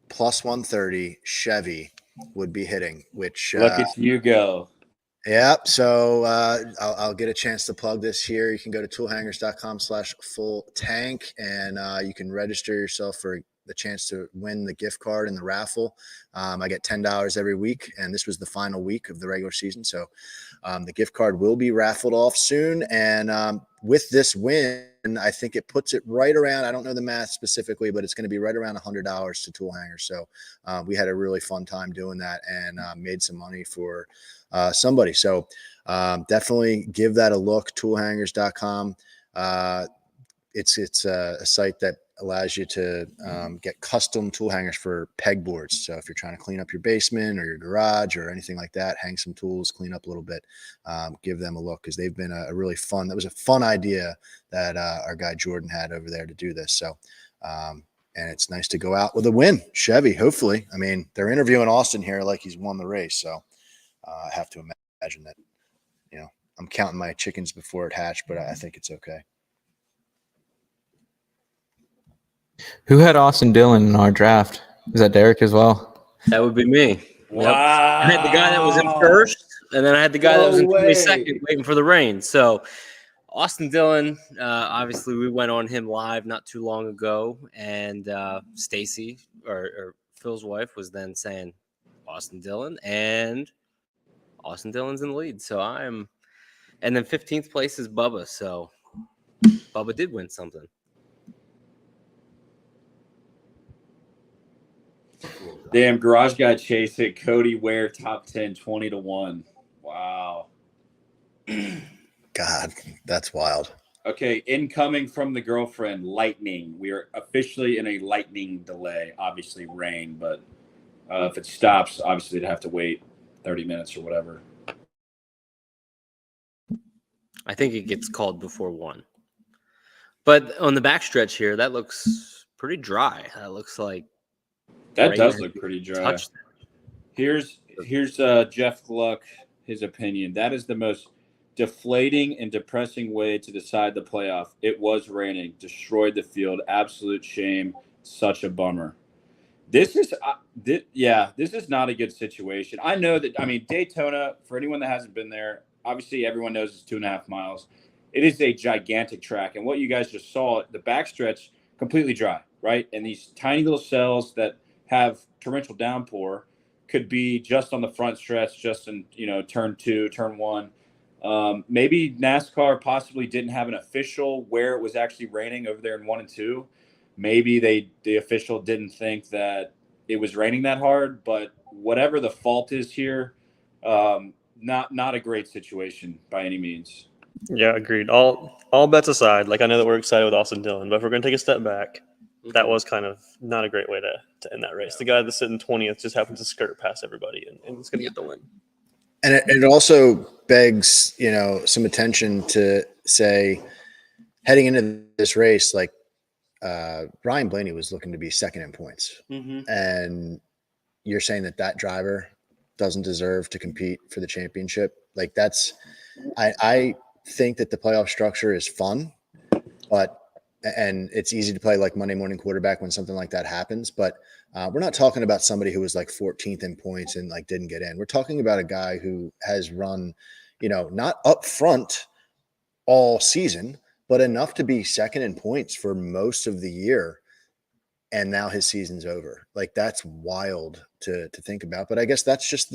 Plus 130 Chevy would be hitting, which look at you go. Yep. So I'll get a chance to plug this here. You can go to toolhangers.com/full-tank and you can register yourself for the chance to win the gift card in the raffle. I get $10 every week, and this was the final week of the regular season. So the gift card will be raffled off soon. And with this win, I think it puts it right around, I don't know the math specifically, but it's going to be right around $100 to Tool Hangers. So we had a really fun time doing that and made some money for somebody. So definitely give that a look, toolhangers.com. It's a site that allows you to get custom tool hangers for pegboards. So if you're trying to clean up your basement or your garage or anything like that, hang some tools, clean up a little bit, give them a look because they've been a really fun. That was a fun idea that our guy Jordan had over there to do this. So and it's nice to go out with a win. Chevy, hopefully. I mean, they're interviewing Austin here like he's won the race. So I have to imagine that, I'm counting my chickens before it hatched, but I think it's okay. Who had Austin Dillon in our draft? Is that Derek as well? That would be me. Wow. Yep. I had the guy that was in first, and then I had the guy that was in 22nd waiting for the rain. So Austin Dillon, obviously we went on him live not too long ago, and Stacy, or Phil's wife, was then saying Austin Dillon, and Austin Dillon's in the lead. So I'm And then 15th place is Bubba. So Bubba did win something. Damn, Garage Guy Chase it. Cody Ware top 10, 20-1. Wow. God, that's wild. Okay, incoming from the girlfriend, lightning. We are officially in a lightning delay. Obviously, rain, but if it stops, obviously, they'd have to wait 30 minutes or whatever. I think it gets called before 1. But on the backstretch here, that looks pretty dry. That looks like that does look pretty dry. Touched. Here's Jeff Gluck, his opinion. That is the most deflating and depressing way to decide the playoff. It was raining, destroyed the field. Absolute shame. Such a bummer. This is not a good situation. I know that. I mean, Daytona, for anyone that hasn't been there, obviously everyone knows it's 2.5 miles. It is a gigantic track, and what you guys just saw, the backstretch completely dry, right? And these tiny little cells that have torrential downpour could be just on the front stretch, just in turn 2, turn 1. Maybe NASCAR possibly didn't have an official where it was actually raining over there in 1 and 2. Maybe the official didn't think that it was raining that hard, but whatever the fault is here, not a great situation by any means. Yeah, agreed. All bets aside, like I know that we're excited with Austin Dillon, but if we're going to take a step back, that was kind of not a great way to end that race. The guy that's sitting 20th just happens to skirt past everybody and it's going to get the win. And it also begs, some attention to say, heading into this race, like Ryan Blaney was looking to be second in points. Mm-hmm. And you're saying that driver doesn't deserve to compete for the championship. Like I think that the playoff structure is fun, and it's easy to play like Monday morning quarterback when something like that happens. But we're not talking about somebody who was like 14th in points and like didn't get in. We're talking about a guy who has run, not up front all season, but enough to be second in points for most of the year. And now his season's over. Like that's wild to think about. But I guess that's just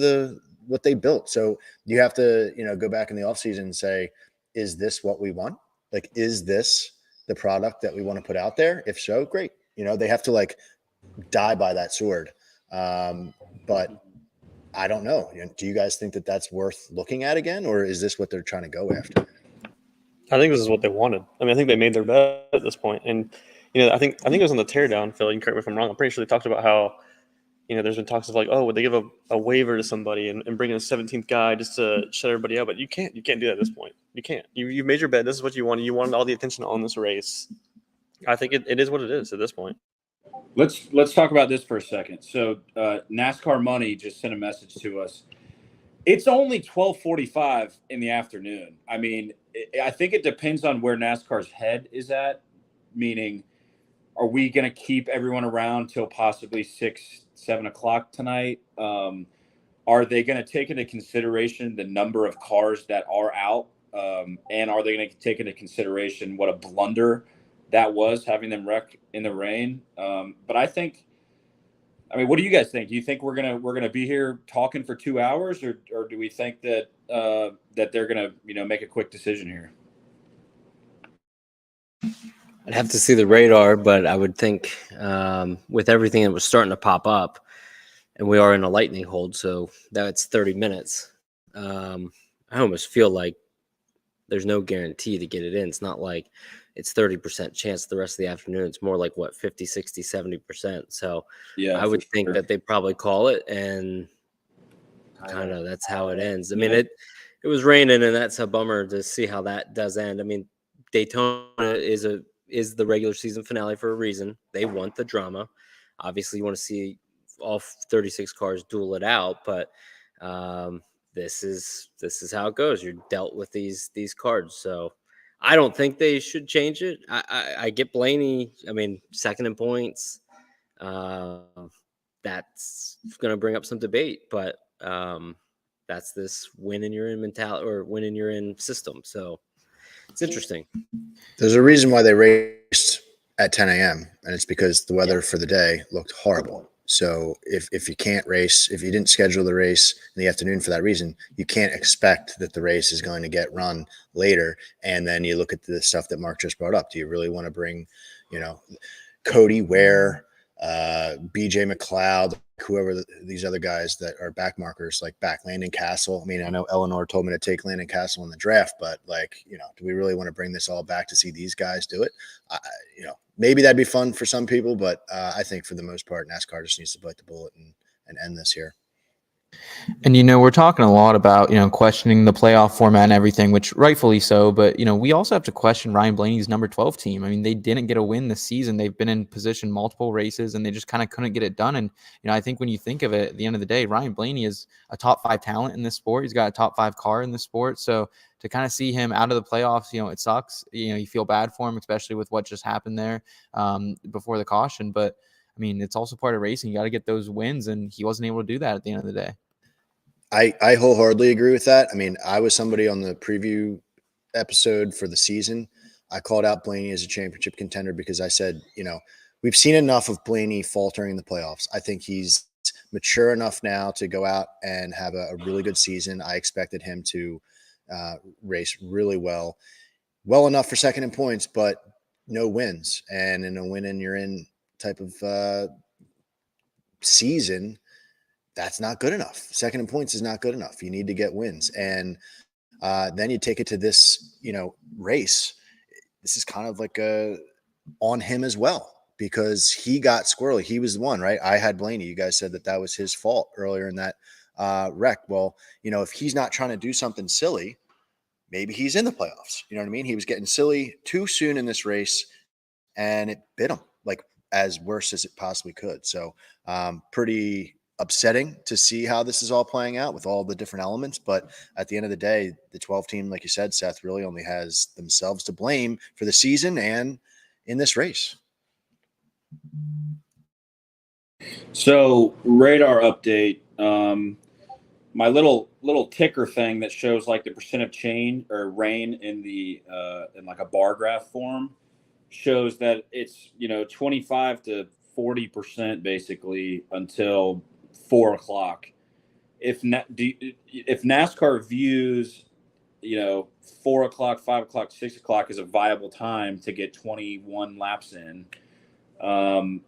what they built. So you have to, go back in the offseason and say, is this what we want? Like, is this the product that we want to put out there? If so, great. They have to like die by that sword. But I don't know. Do you guys think that that's worth looking at again, or is this what they're trying to go after? I think this is what they wanted. I mean, I think they made their bet at this point. And, I think it was on the teardown, Phil. You can correct me if I'm wrong. I'm pretty sure they talked about how, there's been talks of like, oh, would they give a waiver to somebody and bring in a 17th guy just to shut everybody out? But you can't do that at this point. You can't. You made your bet. This is what you wanted. You wanted all the attention on this race. I think it is what it is at this point. Let's talk about this for a second. So NASCAR Money just sent a message to us. It's only 12:45 in the afternoon. I mean, I think it depends on where NASCAR's head is at, meaning are we going to keep everyone around till possibly 6-7 o'clock tonight? Are they going to take into consideration the number of cars that are out? And are they going to take into consideration what a blunder that was, having them wreck in the rain? But I mean, what do you guys think? Do you think we're gonna be here talking for 2 hours, or do we think that that they're gonna make a quick decision here? I'd have to see the radar, but I would think with everything that was starting to pop up, and we are in a lightning hold, so that's 30 minutes. I almost feel like there's no guarantee to get it in. It's not like it's 30% chance the rest of the afternoon. It's more like 50, 60, 70%. So yeah, I would think that they probably call it, and kind of that's how it ends. I mean, it was raining, and that's a bummer to see how that does end. I mean, Daytona is the regular season finale for a reason. They want the drama. Obviously, you want to see all 36 cars duel it out, but this is how it goes. You're dealt with these cards. So I don't think they should change it. I get Blaney. I mean, second in points. That's going to bring up some debate, but that's this win and you're in mentality, or win and you're in system. So it's interesting. There's a reason why they raced at 10 a.m. and it's because the weather for the day looked horrible. So if you can't race, if you didn't schedule the race in the afternoon for that reason, you can't expect that the race is going to get run later. And then you look at the stuff that Mark just brought up. Do you really want to bring, Cody Ware, BJ McLeod, whoever these other guys that are back markers, like back Landon Castle? I mean, I know Eleanor told me to take Landon Castle in the draft, but do we really want to bring this all back to see these guys do it? Maybe that'd be fun for some people, but I think for the most part, NASCAR just needs to bite the bullet and end this here. And, we're talking a lot about, questioning the playoff format and everything, which rightfully so. But, we also have to question Ryan Blaney's number 12 team. I mean, they didn't get a win this season. They've been in position multiple races and they just kind of couldn't get it done. And, I think when you think of it, at the end of the day, Ryan Blaney is a top 5 talent in this sport. He's got a top 5 car in the sport. So to kind of see him out of the playoffs, it sucks. You feel bad for him, especially with what just happened there before the caution. But, I mean, it's also part of racing. You got to get those wins. And he wasn't able to do that at the end of the day. I wholeheartedly agree with that. I mean, I was somebody on the preview episode for the season. I called out Blaney as a championship contender because I said, we've seen enough of Blaney faltering in the playoffs. I think he's mature enough now to go out and have a really good season. I expected him to race really well enough for second in points, but no wins. And in a win and you're in type of season, that's not good enough. Second in points is not good enough. You need to get wins. And then you take it to this, race. This is kind of like on him as well because he got squirrely. He was the one, right? I had Blaney. You guys said that was his fault earlier in that wreck. Well, if he's not trying to do something silly, maybe he's in the playoffs. You know what I mean? He was getting silly too soon in this race and it bit him like as worse as it possibly could. So pretty upsetting to see how this is all playing out with all the different elements. But at the end of the day, the 12 team, like you said, Seth, really only has themselves to blame for the season and in this race. So radar update. My little ticker thing that shows like the percent of change or rain in the in like a bar graph form shows that it's 25 to 40% basically until 4 o'clock. If NASCAR views 4 o'clock, 5 o'clock, 6 o'clock as a viable time to get 21 laps in, I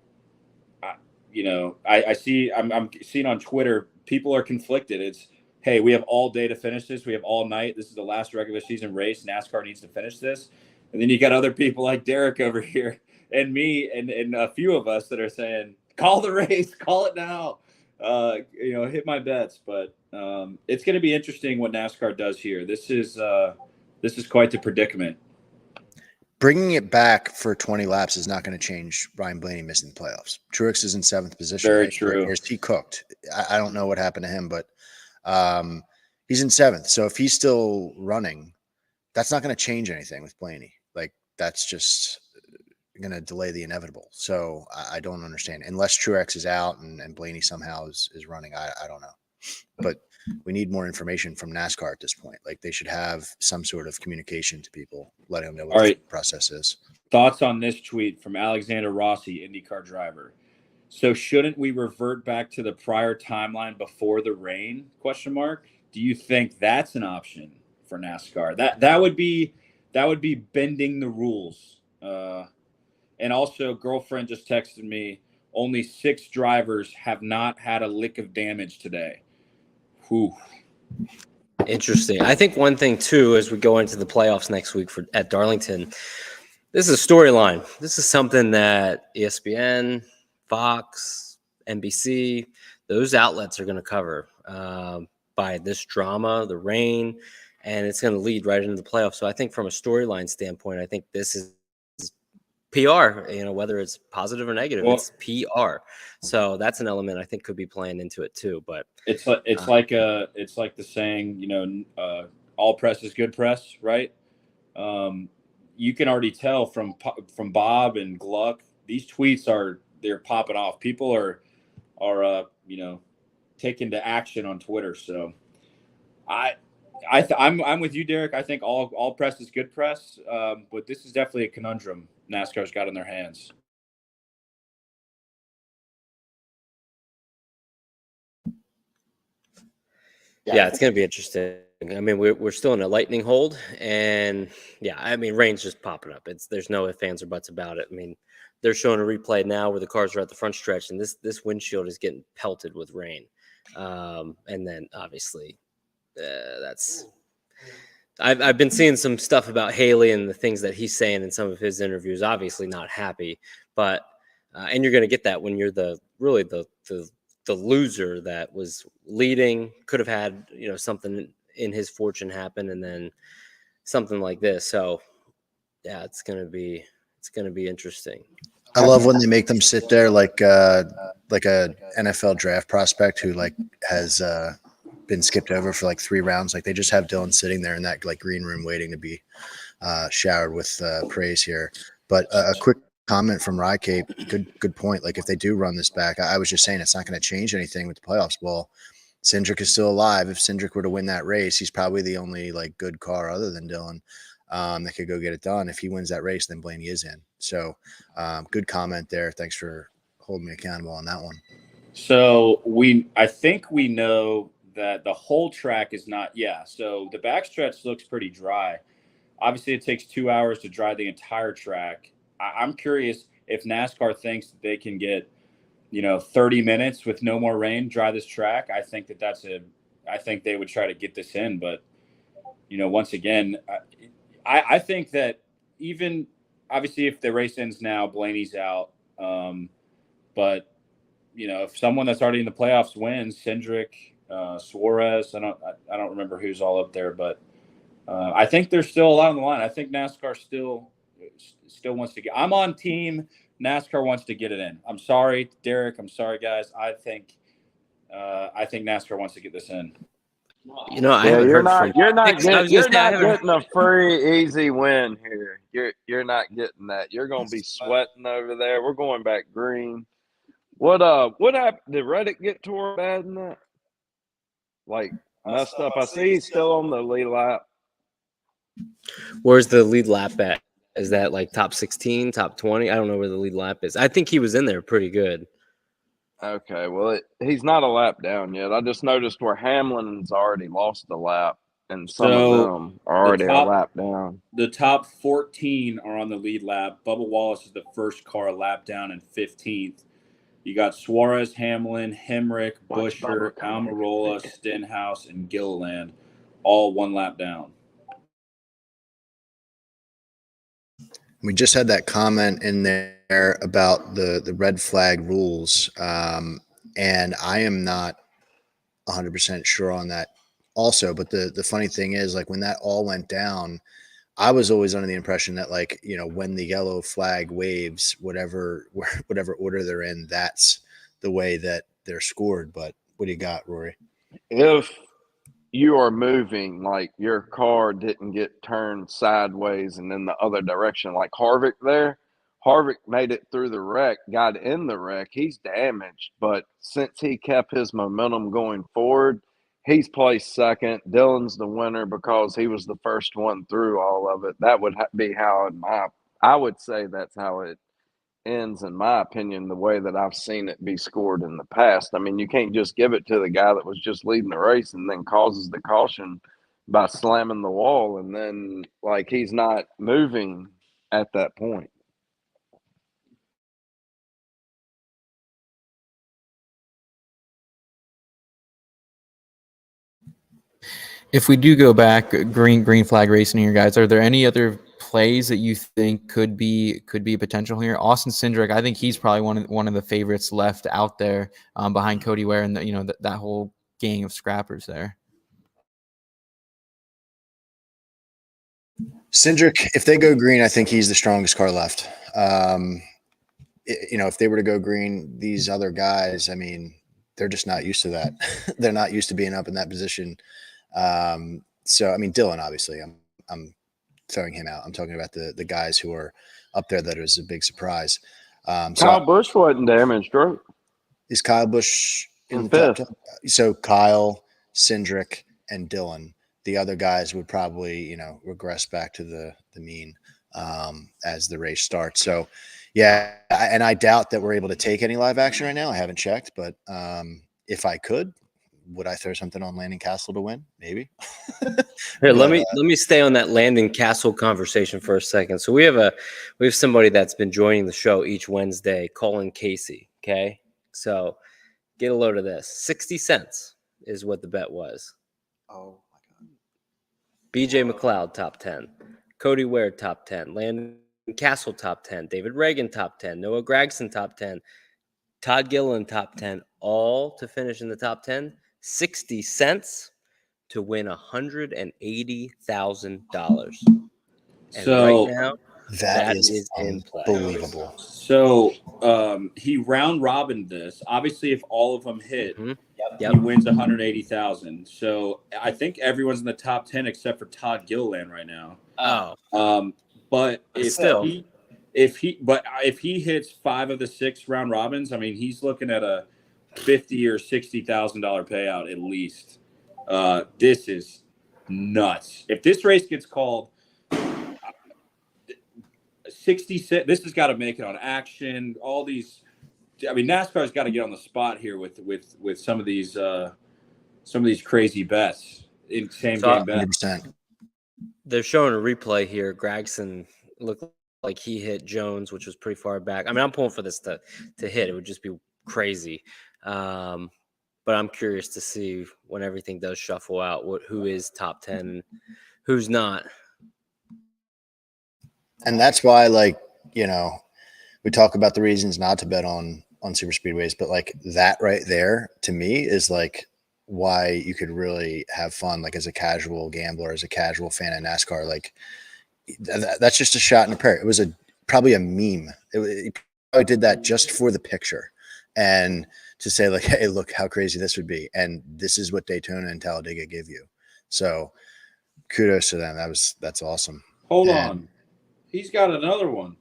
see I'm seeing on Twitter people are conflicted. It's, hey, we have all day to finish this. We have all night. This is the last regular season race. NASCAR needs to finish this. And then you got other people like Derek over here and me and a few of us that are saying, call the race, call it now. Hit my bets. But it's going to be interesting what NASCAR does here. This is quite the predicament. Bringing it back for 20 laps is not going to change Ryan Blaney missing the playoffs. Truex is in 7th position. Very right? true. Or is he cooked? I don't know what happened to him, but he's in 7th. So if he's still running, that's not going to change anything with Blaney. Like that's just going to delay the inevitable. So I don't understand unless Truex is out and Blaney somehow is running. I don't know, but we need more information from NASCAR at this point. Like they should have some sort of communication to people, letting them know what the process is. Thoughts on this tweet from Alexander Rossi, IndyCar driver. So shouldn't we revert back to the prior timeline before the rain? ? Do you think that's an option for NASCAR? That would be bending the rules. And also, girlfriend just texted me, only 6 drivers have not had a lick of damage today. Whew. Interesting. I think one thing too, as we go into the playoffs next week at Darlington, this is a storyline. This is something that ESPN, Fox, NBC, those outlets are going to cover by this drama, the rain, and it's going to lead right into the playoffs. So I think from a storyline standpoint, I think this is PR, whether it's positive or negative, it's PR. So that's an element I think could be playing into it too. But it's like the saying, all press is good press, right? You can already tell from Bob and Gluck, these tweets they're popping off. People are taking to action on Twitter. So I'm with you, Derek. I think all press is good press. But this is definitely a conundrum NASCAR's got in their hands. Yeah, it's going to be interesting. I mean, we're still in a lightning hold, and yeah, I mean, rain's just popping up. There's no ifs, ands, or buts about it. I mean, they're showing a replay now where the cars are at the front stretch, and this windshield is getting pelted with rain. And then obviously, that's I've been seeing some stuff about Haley and the things that he's saying in some of his interviews. Obviously, not happy, but and you're going to get that when you're the loser that was leading, could have had something in his fortune happen, and then something like this. So yeah, it's gonna be interesting. I love when they make them sit there like a NFL draft prospect who like has been skipped over for like 3 rounds. Like they just have Dylan sitting there in that like green room waiting to be showered with praise here. But a quick comment from Rye Cape. Good point. Like if they do run this back, I was just saying it's not going to change anything with the playoffs. Well, Cindric is still alive. If Cindric were to win that race, he's probably the only like good car other than Dylan that could go get it done. If he wins that race, then Blaney is in. So good comment there. Thanks for holding me accountable on that one. So I think we know that the whole track is not. Yeah. So the backstretch looks pretty dry. Obviously, it takes 2 hours to dry the entire track. I'm curious if NASCAR thinks that they can get 30 minutes with no more rain, dry this track. I think I think they would try to get this in, but once again, I think that even obviously if the race ends now, Blaney's out. But if someone that's already in the playoffs wins, Cindric, Suarez, I don't remember who's all up there, but I think there's still a lot on the line. I think NASCAR still wants to get. I'm on team NASCAR wants to get it in. I'm sorry, Derek. I'm sorry, guys. I think NASCAR wants to get this in. I haven't you're heard not from. you're not I getting a free easy win here. You're not getting that. You're gonna be sweating over there. We're going back green. What happened? Did Reddick get tore bad in that? Like messed up. I see he's still on the lead lap. Where's the lead lap at? Is that like top 16, top 20? I don't know where the lead lap is. I think he was in there pretty good. Okay, well, he's not a lap down yet. I just noticed where Hamlin's already lost a lap, and some of them are already a lap down. The top 14 are on the lead lap. Bubba Wallace is the first car a lap down in 15th. You got Suarez, Hamlin, Hemrick, Buescher, Almirola, Stenhouse, and Gilliland, all 1 lap down. We just had that comment in there about the red flag rules, and I am not 100% sure on that also. But the funny thing is, like when that all went down, I was always under the impression that like when the yellow flag waves, whatever order they're in, that's the way that they're scored. But what do you got, Rory? If you are moving, like your car didn't get turned sideways and in the other direction, like Harvick there. Harvick made it through the wreck, got in the wreck. He's damaged, but since he kept his momentum going forward, he's placed second. Dylan's the winner because he was the first one through all of it. That would be how I would say that's how it ends, in my opinion, the way that I've seen it be scored in the past. I mean, you can't just give it to the guy that was just leading the race and then causes the caution by slamming the wall, and then like he's not moving at that point. If we do go back green flag racing here, guys, are there any other plays that you think could be potential here? Austin Cindric, I think he's probably one of the favorites left out there behind Cody Ware and that whole gang of scrappers there. Cindric, if they go green, I think he's the strongest car left. If they were to go green, these other guys, I mean, they're just not used to that. They're not used to being up in that position. So, I mean, Dylan, obviously, I'm throwing him out. I'm talking about the guys who are up there that is a big surprise. Kyle Busch wasn't damaged, right? Is Kyle Busch in fifth? So Kyle, Cindric, and Dylan. The other guys would probably, regress back to the mean as the race starts. So, yeah, and I doubt that we're able to take any live action right now. I haven't checked, but if I could, would I throw something on Landon Castle to win? Maybe. Here, let But, me stay on that Landon Castle conversation for a second. So we have somebody that's been joining the show each Wednesday, Colin Casey. Okay, so get a load of this. 60 cents is what the bet was. oh my God. BJ McLeod top 10, Cody Ware top 10, Landon Castle top 10, David Reagan top 10, Noah Gragson top 10, Todd Gilliland top 10, all to finish in the top 10. 60 cents to win $180,000. And So right now, That is in play. unbelievable. So he round robined this. Obviously, if all of them hit, Mhm. he wins 180,000. So I think everyone's in the top 10 except for Todd Gilliland right now. Oh, But still. if he hits 5 of the 6 round robins, I mean, he's looking at a $50,000 or $60,000 payout at least. This is nuts. If this race gets called 60 cents, this has got to make it on Action. All these, I mean, NASCAR's got to get on the spot here with some of these crazy bets in same game bets. 100%. They're showing a replay here. Gragson looked like he hit Jones, which was pretty far back. I mean, I'm pulling for this to hit. It would just be crazy. But I'm curious to see when everything does shuffle out, who is top 10, who's not. And that's why, like, you know, we talk about the reasons not to bet on super speedways, but like that right there to me is like why you could really have fun, like as a casual gambler, as a casual fan of NASCAR. Like that's just a shot in the park. It was probably a meme. He probably did that just for the picture and to say like, hey, look how crazy this would be. And this is what Daytona and Talladega give you. So kudos to them. That's awesome. Hold on. He's got another one.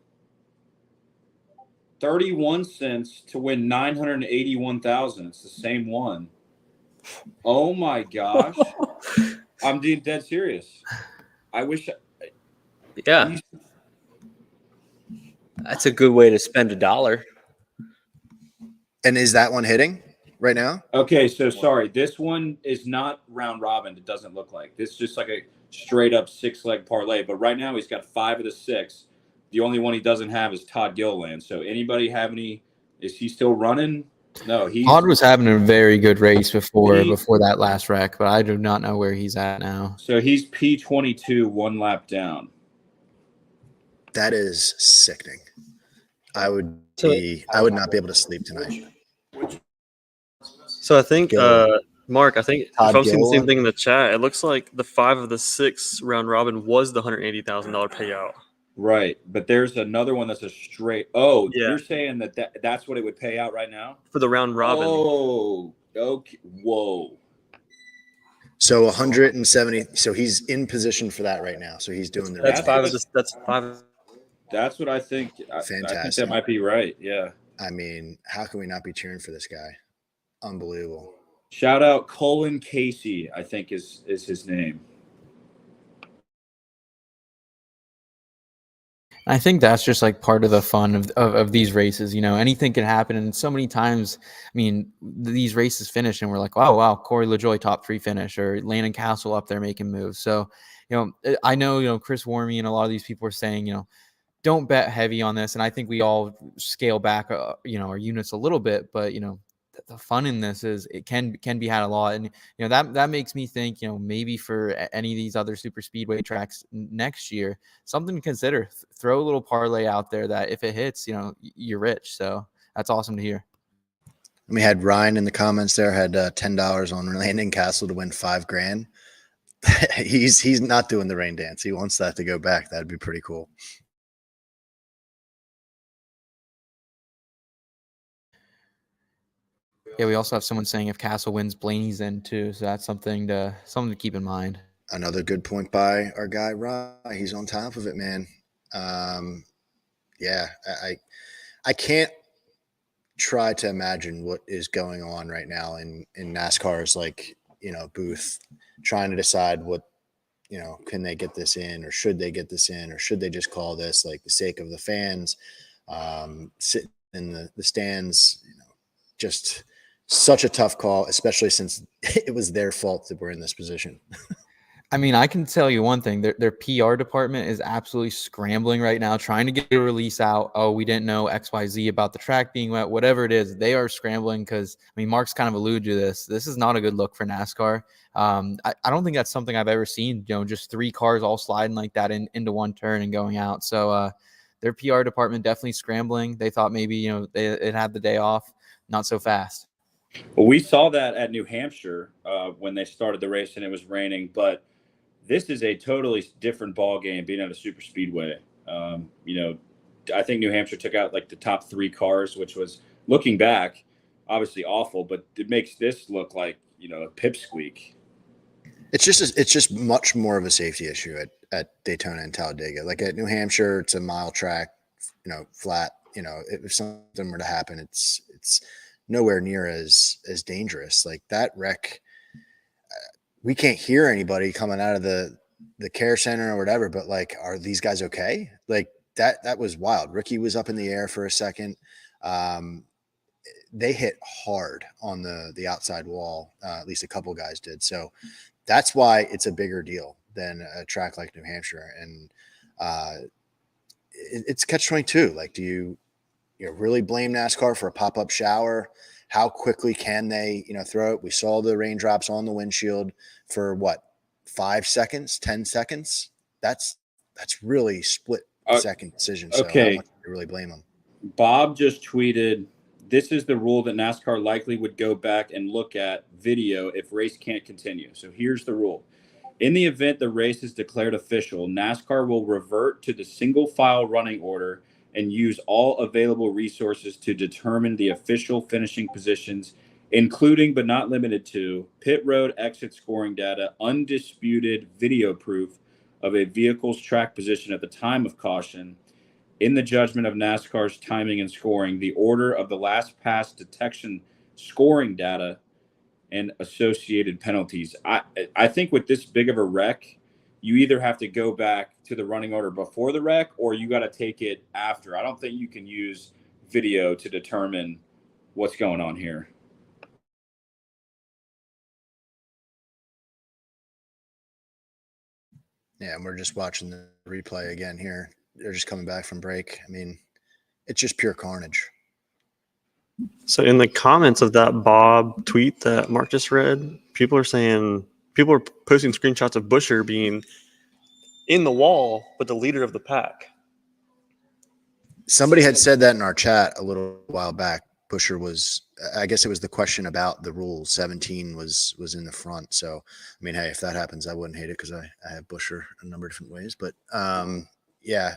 31 cents to win 981,000. It's the same one. Oh my gosh. I'm being dead serious. I wish. Yeah. That's a good way to spend $1. And is that one hitting right now? Okay, so sorry. This one is not round robin. It doesn't look like. This is just like a straight up 6-leg parlay. But right now he's got 5 of the 6. The only one he doesn't have is Todd Gilliland. So anybody have any? Is he still running? No, Todd was having a very good race before that last wreck, but I do not know where he's at now. So he's P22, 1 lap down. That is sickening. I would not be able to sleep tonight. So I think, Mark, if I'm seeing the same thing in the chat, it looks like the 5 of the 6 round robin was the $180,000 payout. Right, but there's another one that's a straight. Oh, Yeah. You're saying that's what it would pay out right now For the round robin. Oh, okay. Whoa. So 170. So he's in position for that right now. So he's doing the That's right 5 thing. of the. That's 5. That's what I think. I think Fantastic. that might be right. Yeah. I mean, how can we not be cheering for this guy? Unbelievable. Shout out Colin Casey, I think is his name. I think that's just like part of the fun of these races. You know, anything can happen. And so many times, I mean, these races finish and we're like, oh, wow, Corey LaJoie top 3 finish or Landon Castle up there making moves. So, you know, I know, you know, Chris Wormy and a lot of these people are saying, you know, don't bet heavy on this. And I think we all scale back, you know, our units a little bit, but, you know, the fun in this is it can be had a lot. And, you know, that makes me think, you know, maybe for any of these other super speedway tracks next year, something to consider. Throw a little parlay out there that if it hits, you know, you're rich. So that's awesome to hear. We had Ryan in the comments there had $10 on Landon Castle to win $5,000. He's not doing the rain dance. He wants that to go back. That'd be pretty cool. Yeah, we also have someone saying if Castle wins, Blaney's in too. So that's something to keep in mind. Another good point by our guy Ryan. He's on top of it, man. Yeah, I can't try to imagine what is going on right now in NASCAR's like, you know, booth, trying to decide what, you know, can they get this in or should they get this in or should they just call this like the sake of the fans, sitting in the stands, you know, just Such a tough call, especially since it was their fault that we're in this position. I mean, I can tell you one thing. Their PR department is absolutely scrambling right now, trying to get a release out. Oh, we didn't know XYZ about the track being wet, whatever it is. They are scrambling because, I mean, Mark's kind of alluded to this. This is not a good look for NASCAR. I don't think that's something I've ever seen, just 3 cars all sliding like that into one turn and going out. So their PR department definitely scrambling. They thought maybe, it had the day off. Not so fast. Well, we saw that at New Hampshire when they started the race and it was raining, but this is a totally different ball game being at a super speedway. I think New Hampshire took out like the top 3 cars, which was, looking back, obviously awful, but it makes this look like, a pipsqueak. It's just much more of a safety issue at Daytona and Talladega. Like at New Hampshire, it's a mile track, flat. If something were to happen, it's nowhere near as dangerous. Like that wreck, we can't hear anybody coming out of the care center or whatever, but like, are these guys okay? Like that was wild. Ricky was up in the air for a second. They hit hard on the outside wall. At least a couple guys did. So that's why it's a bigger deal than a track like New Hampshire. And it's catch-22. Like, do you really blame NASCAR for a pop-up shower? How quickly can they, throw it? We saw the raindrops on the windshield for 5 seconds, 10 seconds. That's really split second decision. So okay. How much do you really blame them? Bob just tweeted, this is the rule that NASCAR likely would go back and look at video if race can't continue. So here's the rule. In the event the race is declared official, NASCAR will revert to the single file running order and use all available resources to determine the official finishing positions, including but not limited to pit road exit scoring data, undisputed video proof of a vehicle's track position at the time of caution. In the judgment of NASCAR's timing and scoring, the order of the last pass detection scoring data and associated penalties. I think with this big of a wreck, you either have to go back to the running order before the wreck or you got to take it after. I don't think you can use video to determine what's going on here. Yeah, and we're just watching the replay again here. They're just coming back from break. I mean, it's just pure carnage. So in the comments of that Bob tweet that Mark just read, people are posting screenshots of Buescher being in the wall with the leader of the pack. Somebody had said that in our chat a little while back. Buescher was, I guess it was the question about the rules. 17 was in the front. So, I mean, hey, if that happens, I wouldn't hate it because I have Buescher a number of different ways. But yeah,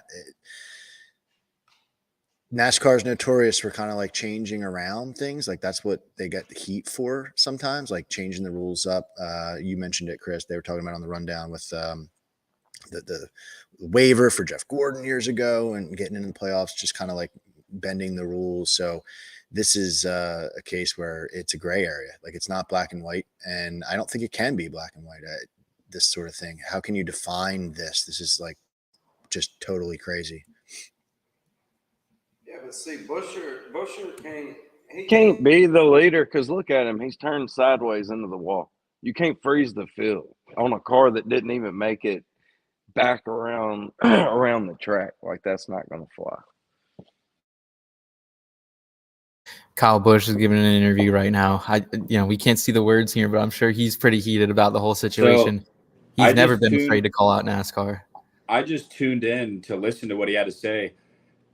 NASCAR is notorious for kind of like changing around things. Like that's what they get the heat for sometimes, like changing the rules up. You mentioned it, Chris. They were talking about on the rundown with the waiver for Jeff Gordon years ago and getting into the playoffs, just kind of like bending the rules. So this is a case where it's a gray area. Like it's not black and white. And I don't think it can be black and white. This sort of thing. How can you define this? This is like just totally crazy. Yeah, but see, Buescher can't be the leader because look at him. He's turned sideways into the wall. You can't freeze the field on a car that didn't even make it back around the track. Like that's not going to fly. Kyle Busch is giving an interview right now. We can't see the words here, but I'm sure he's pretty heated about the whole situation. So, he's never been afraid to call out NASCAR. I just tuned in to listen to what he had to say.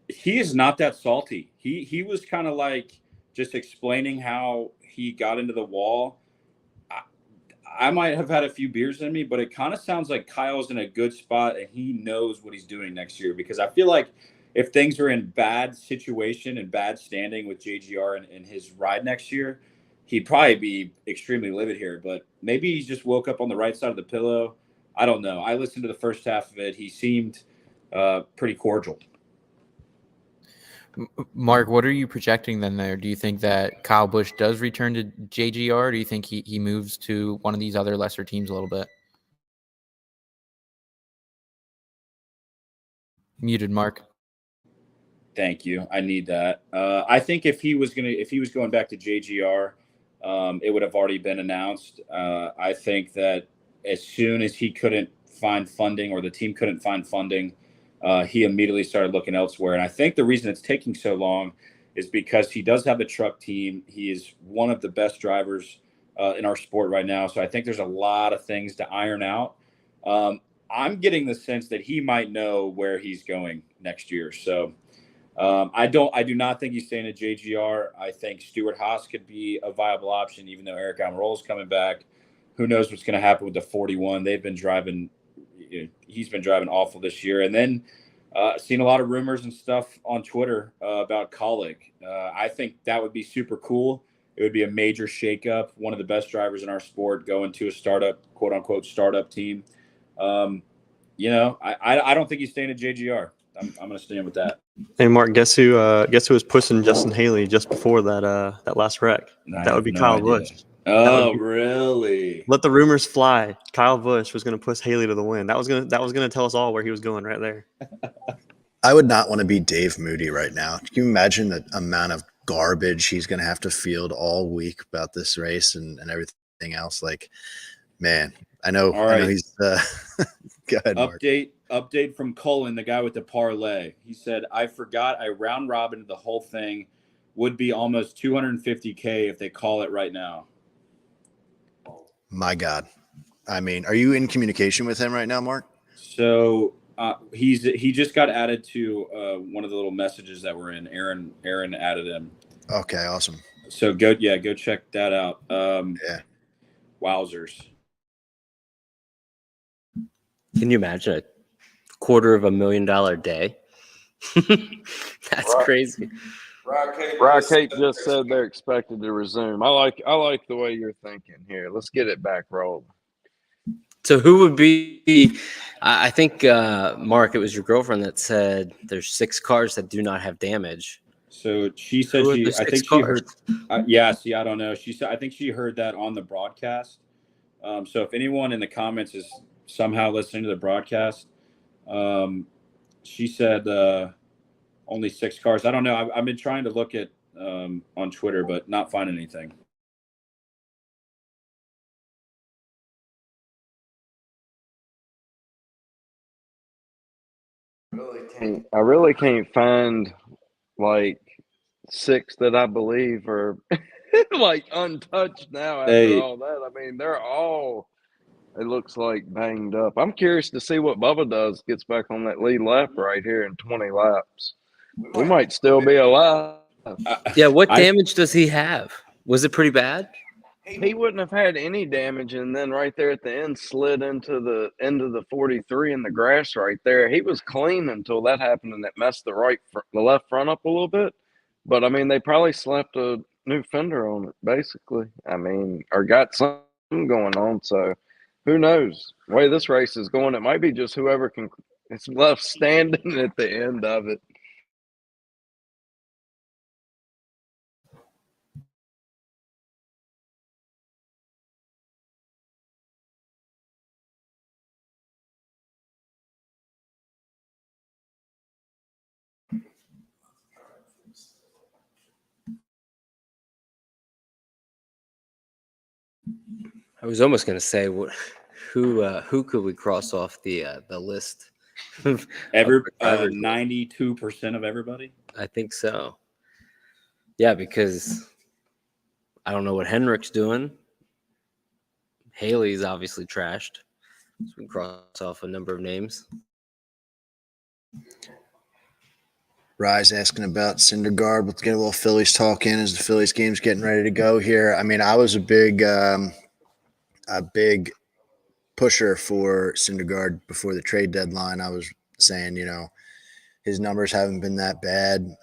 He is not that salty. He was kind of like just explaining how he got into the wall. I might have had a few beers in me, but it kind of sounds like Kyle's in a good spot and he knows what he's doing next year, because I feel like if things are in bad situation and bad standing with JGR and his ride next year, he'd probably be extremely livid here. But maybe he just woke up on the right side of the pillow. I don't know. I listened to the first half of it. He seemed pretty cordial. Mark, what are you projecting then there? Do you think that Kyle Busch does return to JGR? Or do you think he moves to one of these other lesser teams a little bit? Muted, Mark. Thank you. I need that. I think if he was going back to JGR, it would have already been announced. I think that as soon as he couldn't find funding, or the team couldn't find funding, he immediately started looking elsewhere. And I think the reason it's taking so long is because he does have a truck team. He is one of the best drivers in our sport right now. So I think there's a lot of things to iron out. I'm getting the sense that he might know where he's going next year. So I do not think he's staying at JGR. I think Stuart Haas could be a viable option, even though Eric Almirola is coming back. Who knows what's going to happen with the 41? They've been driving. He's been driving awful this year. And then seen a lot of rumors and stuff on Twitter about Collichio. I think that would be super cool. It would be a major shakeup. One of the best drivers in our sport going to a startup, quote unquote, startup team. I don't think he's staying at JGR. I'm going to stand with that. Hey, Mark, guess who was pushing Justin Haley just before that last wreck? That would be Kyle Busch. Oh, really? Let the rumors fly. Kyle Busch was going to push Haley to the win. That was going to tell us all where he was going right there. I would not want to be Dave Moody right now. Can you imagine the amount of garbage he's going to have to field all week about this race and everything else? Like, man, I know he's go ahead, Mark. Update from Cullen, the guy with the parlay. He said, I forgot I round robin the whole thing. Would be almost $250K if they call it right now. My God. I mean, are you in communication with him right now, Mark? So he just got added to one of the little messages that were in. Aaron added him. Okay, awesome. So go check that out. Yeah. Wowzers. Can you imagine a $250,000 day? That's crazy. Rocket just said they're expected to resume. I like the way you're thinking here. Let's get it back rolling. So who would be? I think Mark, it was your girlfriend that said there's 6 cars that do not have damage. So she said I think she heard. Yeah, see, I don't know. She said I think she heard that on the broadcast. So if anyone in the comments is somehow listening to the broadcast, she said only 6 cars. I don't know. I've been trying to look at on Twitter, but not finding anything. I really can't find like 6 that I believe are like untouched now after all that. I mean, they're all, it looks like, banged up. I'm curious to see what Bubba does, gets back on that lead lap right here in 20 laps. We might still be alive. Yeah, what damage does he have? Was it pretty bad? He wouldn't have had any damage, and then right there at the end slid into the end of the 43 in the grass right there. He was clean until that happened, and it messed the left front up a little bit. But I mean, they probably slapped a new fender on it, basically. I mean, or got something going on. So who knows? The way this race is going, it might be just whoever is left standing at the end of it. I was almost going to say, who could we cross off the list? 92% of everybody. I think so. Yeah, because I don't know what Henrik's doing. Haley's obviously trashed. So we can cross off a number of names. Rise asking about Syndergaard. Let's get a little Phillies talk in as the Phillies game's getting ready to go here. I mean, I was a big pusher for Syndergaard before the trade deadline. I was saying, his numbers haven't been that bad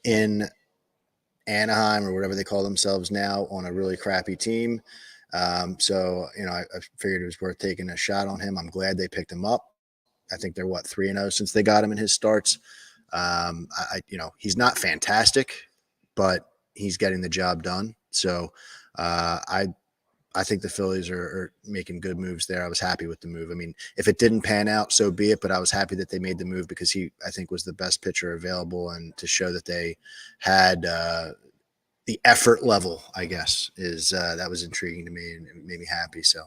in Anaheim or whatever they call themselves now on a really crappy team. So I figured it was worth taking a shot on him. I'm glad they picked him up. I think they're 3-0 since they got him in his starts. He's not fantastic, but he's getting the job done. So I think the Phillies are making good moves there. I was happy with the move. I mean, if it didn't pan out, so be it, but I was happy that they made the move because I think was the best pitcher available, and to show that they had the effort level, I guess, is that was intriguing to me and it made me happy. So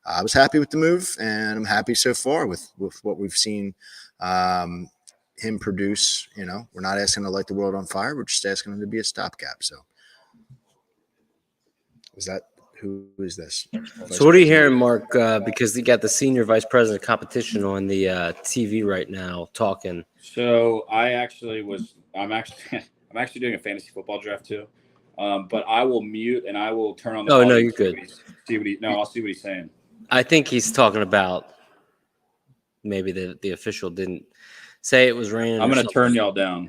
I was happy with the move, and I'm happy so far with what we've seen him produce. You know, we're not asking to light the world on fire. We're just asking him to be a stopgap. So who is this? So what are you hearing, Mark? Because you got the senior vice president of competition on the TV right now talking. So I'm actually doing a fantasy football draft too. But I will mute and I will turn on the Oh, volume. no, you're good. I'll see what he's saying. I think he's talking about maybe the official didn't say it was raining. I'm going to turn y'all down.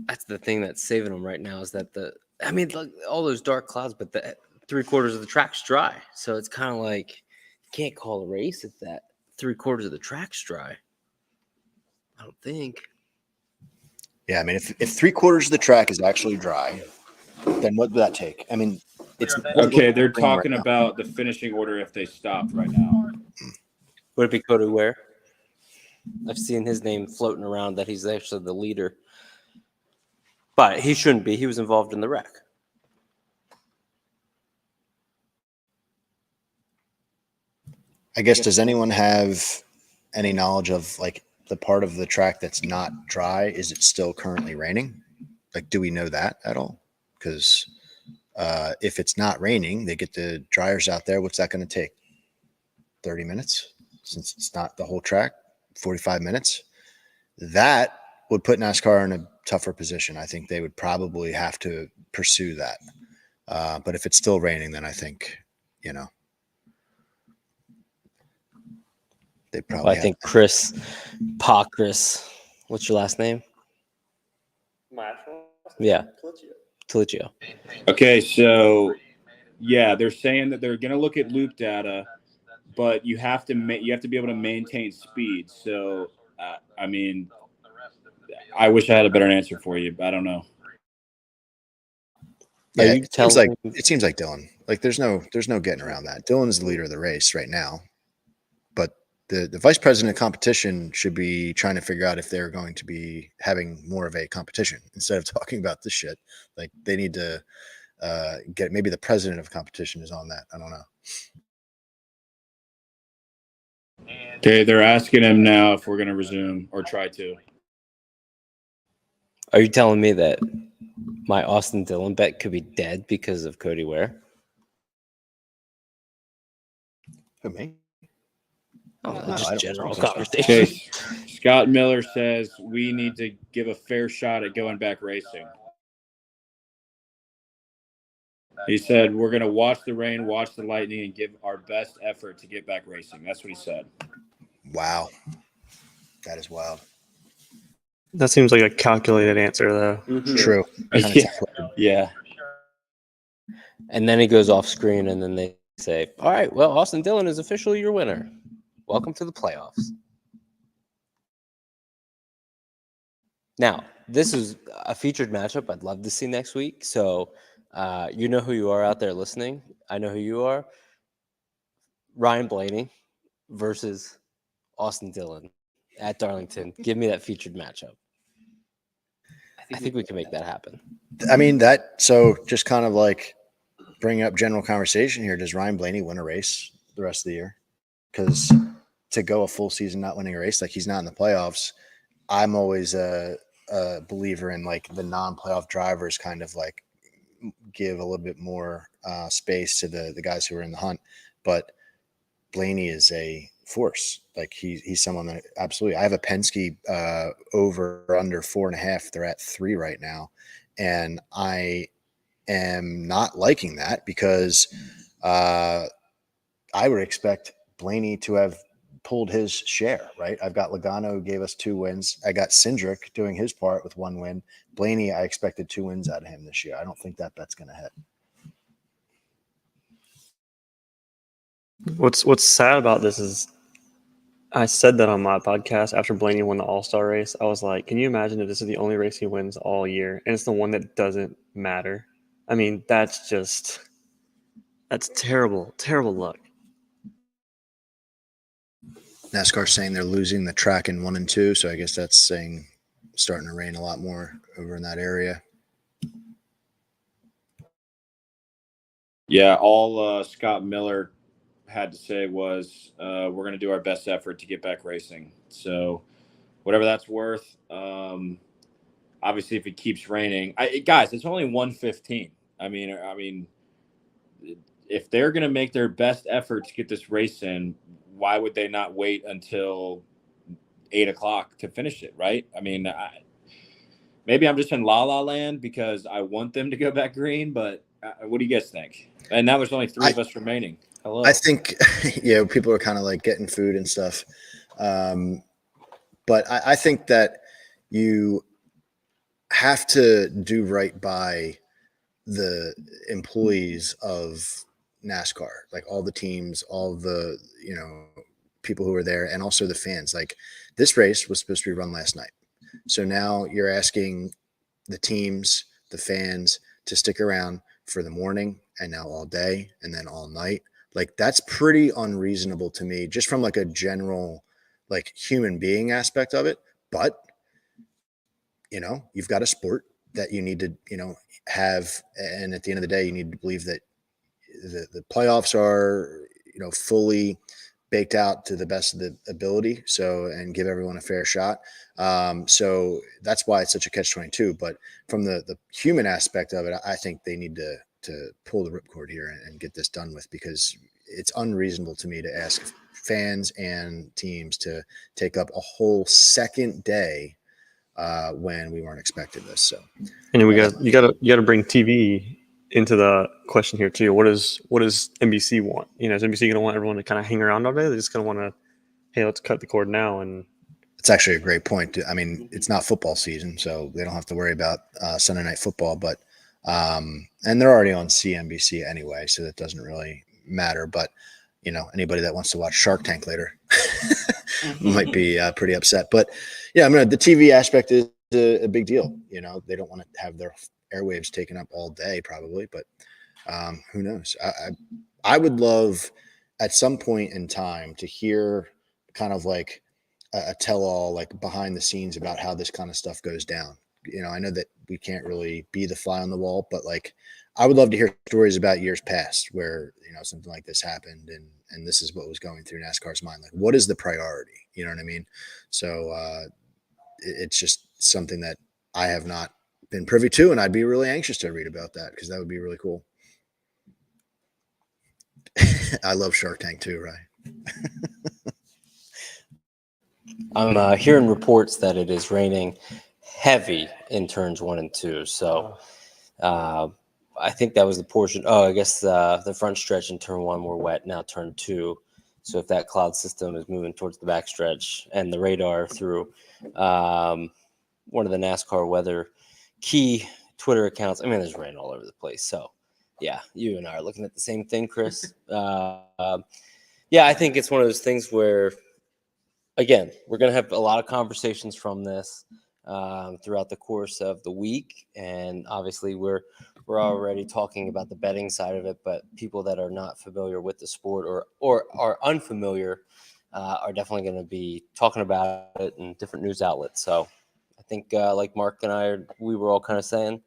That's the thing that's saving them right now is that look, all those dark clouds, but the 3/4 of the track's dry. So it's kind of like you can't call a race if that 3/4 of the track's dry. I don't think. Yeah, I mean, if 3/4 of the track is actually dry, then what would that take? I mean, it's okay. They're talking about the finishing order if they stopped right now. Would it be Cody Ware? I've seen his name floating around that he's actually the leader, but he shouldn't be. He was involved in the wreck. I guess, does anyone have any knowledge of like the part of the track that's not dry? Is it still currently raining? Like, do we know that at all? Because if it's not raining, they get the dryers out there. What's that going to take? 30 minutes? Since it's not the whole track, 45 minutes. That would put NASCAR in a tougher position. I think they would probably have to pursue that. But if it's still raining, then I think, they probably. Well, I think Chris, what's your last name? Yeah. Collichio. Okay, so yeah, they're saying that they're going to look at loop data, but you have to be able to maintain speed. So, I mean, I wish I had a better answer for you, but I don't know. Yeah, it seems like Dylan. Like there's no getting around that. Dylan's the leader of the race right now, but the vice president of competition should be trying to figure out if they're going to be having more of a competition instead of talking about this shit. Like they need to get, maybe the president of competition is on that. I don't know. Okay, they're asking him now if we're going to resume or try to. Are you telling me that my Austin Dillon bet could be dead because of Cody Ware? Who, me? Oh, No, just general Okay. conversation. Scott Miller says we need to give a fair shot at going back racing. He said we're going to watch the rain, watch the lightning, and give our best effort to get back racing. That's what he said. Wow. That is wild. That seems like a calculated answer, though. Mm-hmm. True. Yeah. And then he goes off screen, and then they say, all right, well, Austin Dillon is officially your winner. Welcome to the playoffs. Now, this is a featured matchup I'd love to see next week. So you know who you are out there listening. I know who you are. Ryan Blaney versus Austin Dillon at Darlington. Give me that featured matchup. I think we can make that happen. I mean, so just kind of like bringing up general conversation here, does Ryan Blaney win a race the rest of the year? Because to go a full season not winning a race, like he's not in the playoffs, I'm always a believer in like the non-playoff drivers kind of like give a little bit more space to the guys who are in the hunt. But Blaney is a force. Like he's someone that absolutely. I have a Penske over under 4.5. They're at 3 right now, and I am not liking that because I would expect Blaney to have pulled his share, right? I've got Logano who gave us 2 wins. I got Cindric doing his part with 1 win. Blaney, I expected 2 wins out of him this year. I don't think that bet's going to hit. What's sad about this is I said that on my podcast after Blaney won the All-Star race. I was like, can you imagine if this is the only race he wins all year and it's the one that doesn't matter? I mean, that's terrible, terrible luck. NASCAR saying they're losing the track in 1 and 2, so I guess that's saying starting to rain a lot more over in that area. Yeah, all Scott Miller had to say was we're going to do our best effort to get back racing. So whatever that's worth. Obviously, if it keeps raining, guys, it's only 1:15. I mean, if they're going to make their best effort to get this race in, why would they not wait until 8 o'clock to finish it? Right? I mean, maybe I'm just in la la land because I want them to go back green, but what do you guys think? And now there's only 3 of us remaining. Hello. I think, yeah, people are kind of like getting food and stuff. But I think that you have to do right by the employees of NASCAR, like all the teams, all the, people who are there, and also the fans. Like, this race was supposed to be run last night. So now you're asking the teams, the fans, to stick around for the morning and now all day and then all night. Like, that's pretty unreasonable to me, just from like a general, like, human being aspect of it. But, you've got a sport that you need to, have. And at the end of the day, you need to believe that the playoffs are, fully baked out to the best of the ability. So, and give everyone a fair shot. So that's why it's such a catch-22. But from the human aspect of it, I think they need to pull the ripcord here and get this done with, because it's unreasonable to me to ask fans and teams to take up a whole second day when we weren't expecting this. So, and you gotta bring TV into the question here too. What does NBC want? Is NBC going to want everyone to kind of hang around all day? They're just going to want to, hey, let's cut the cord now. And it's actually a great point. I mean, it's not football season, so they don't have to worry about Sunday night football. But and they're already on CNBC anyway, so that doesn't really matter. But anybody that wants to watch Shark Tank later might be pretty upset. But yeah, the TV aspect is a big deal. They don't want to have their airwaves taken up all day, probably, but who knows? I would love at some point in time to hear kind of like a tell-all, like behind the scenes about how this kind of stuff goes down. I know that we can't really be the fly on the wall, but like, I would love to hear stories about years past where, something like this happened and this is what was going through NASCAR's mind. Like, what is the priority? You know what I mean? So it's just something that I have not been privy to, and I'd be really anxious to read about that, because that would be really cool. I love Shark Tank too, right? I'm hearing reports that it is raining heavy in turns 1 and 2. So I think that was the portion. Oh, I guess the front stretch in turn 1 were wet. Now turn 2. So if that cloud system is moving towards the back stretch and the radar through one of the NASCAR weather key Twitter accounts, there's rain all over the place. So yeah, you and I are looking at the same thing, Chris. Yeah, I think it's one of those things where, again, we're going to have a lot of conversations from this throughout the course of the week. And obviously we're already talking about the betting side of it, but people that are not familiar with the sport or are unfamiliar are definitely going to be talking about it in different news outlets. So I think like Mark and we were all kind of saying,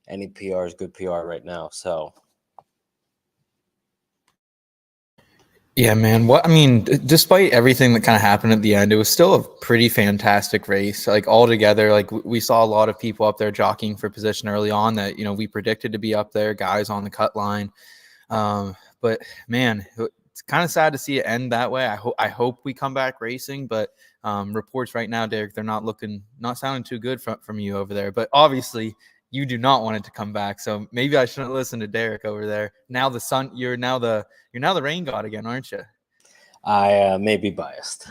any PR is good PR right now. So yeah, man. Despite everything that kind of happened at the end, it was still a pretty fantastic race. Like, altogether, like, we saw a lot of people up there jockeying for position early on that, we predicted to be up there, guys on the cut line. But man, it's kind of sad to see it end that way. I hope we come back racing, but reports right now, Derek, they're not sounding too good from you over there. But obviously, you do not want it to come back. So maybe I shouldn't listen to Derek over there. Now you're now the rain god again, aren't you? I may be biased.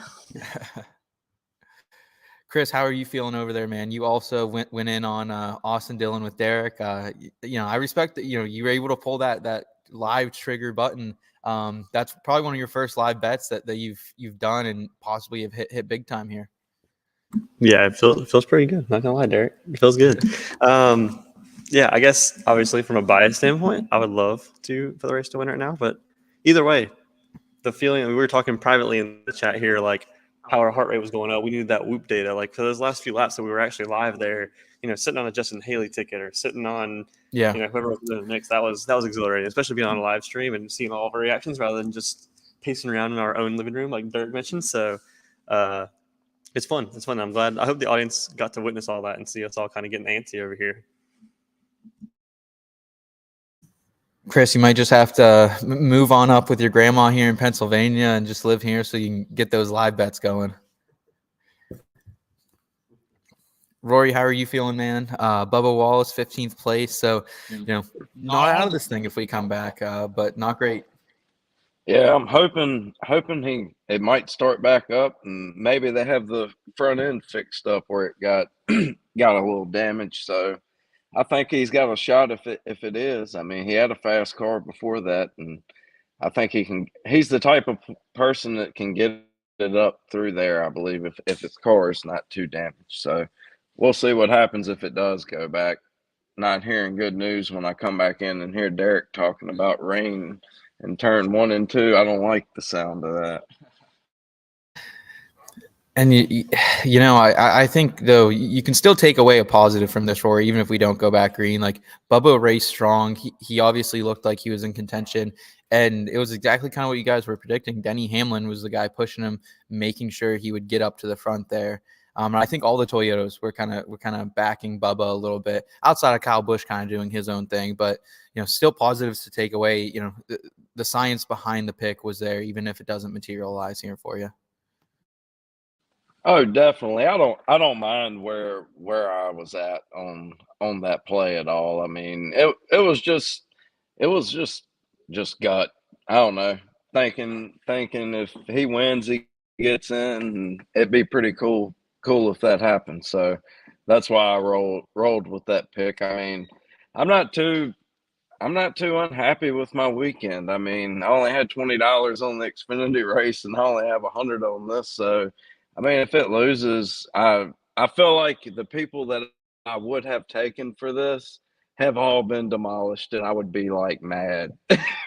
Chris, how are you feeling over there, man? You also went in on Austin Dillon with Derek. I respect that, you were able to pull that live trigger button. That's probably one of your first live bets that you've done and possibly have hit big time here. Yeah, it feels pretty good. Not gonna lie, Derek. It feels good. Yeah, I guess obviously from a bias standpoint, I would love for the race to win right now. But either way, the feeling, we were talking privately in the chat here, like how our heart rate was going up. We needed that whoop data. Like for those last few laps that we were actually live there, sitting on a Justin Haley ticket or sitting on, whoever was in the mix, that was exhilarating, especially being on a live stream and seeing all of our reactions rather than just pacing around in our own living room, like Derek mentioned. So it's fun. It's fun. I hope the audience got to witness all that and see us all kind of getting antsy over here. Chris, you might just have to move on up with your grandma here in Pennsylvania and just live here so you can get those live bets going. Rory, how are you feeling, man? Bubba Wallace, 15th place. So, not out of this thing if we come back, but not great. Yeah, I'm hoping it might start back up, and maybe they have the front end fixed up where it got got a little damage. So I think he's got a shot if it is. I mean, he had a fast car before that, and I think he can. He's the type of person that can get it up through there, I believe, if his car is not too damaged. So we'll see what happens if it does go back. Not hearing good news when I come back in and hear Derek talking about rain in turn 1 and 2. I don't like the sound of that. And I think though you can still take away a positive from this, Rory, even if we don't go back green. Like Bubba raced strong. He obviously looked like he was in contention, and it was exactly kind of what you guys were predicting. Denny Hamlin was the guy pushing him, making sure he would get up to the front there. And I think all the Toyotas were kind of backing Bubba a little bit, outside of Kyle Busch kind of doing his own thing. But still positives to take away. The science behind the pick was there, even if it doesn't materialize here for you. Oh, definitely. I don't mind where I was at on that play at all. I mean, it was just gut. I don't know. Thinking if he wins, he gets in, and it'd be pretty cool if that happened. So that's why I rolled with that pick. I mean, I'm not too unhappy with my weekend. I mean, I only had $20 on the Xfinity race, and I only have $100 on this. So, I mean, if it loses, I feel like the people that I would have taken for this have all been demolished, and I would be like mad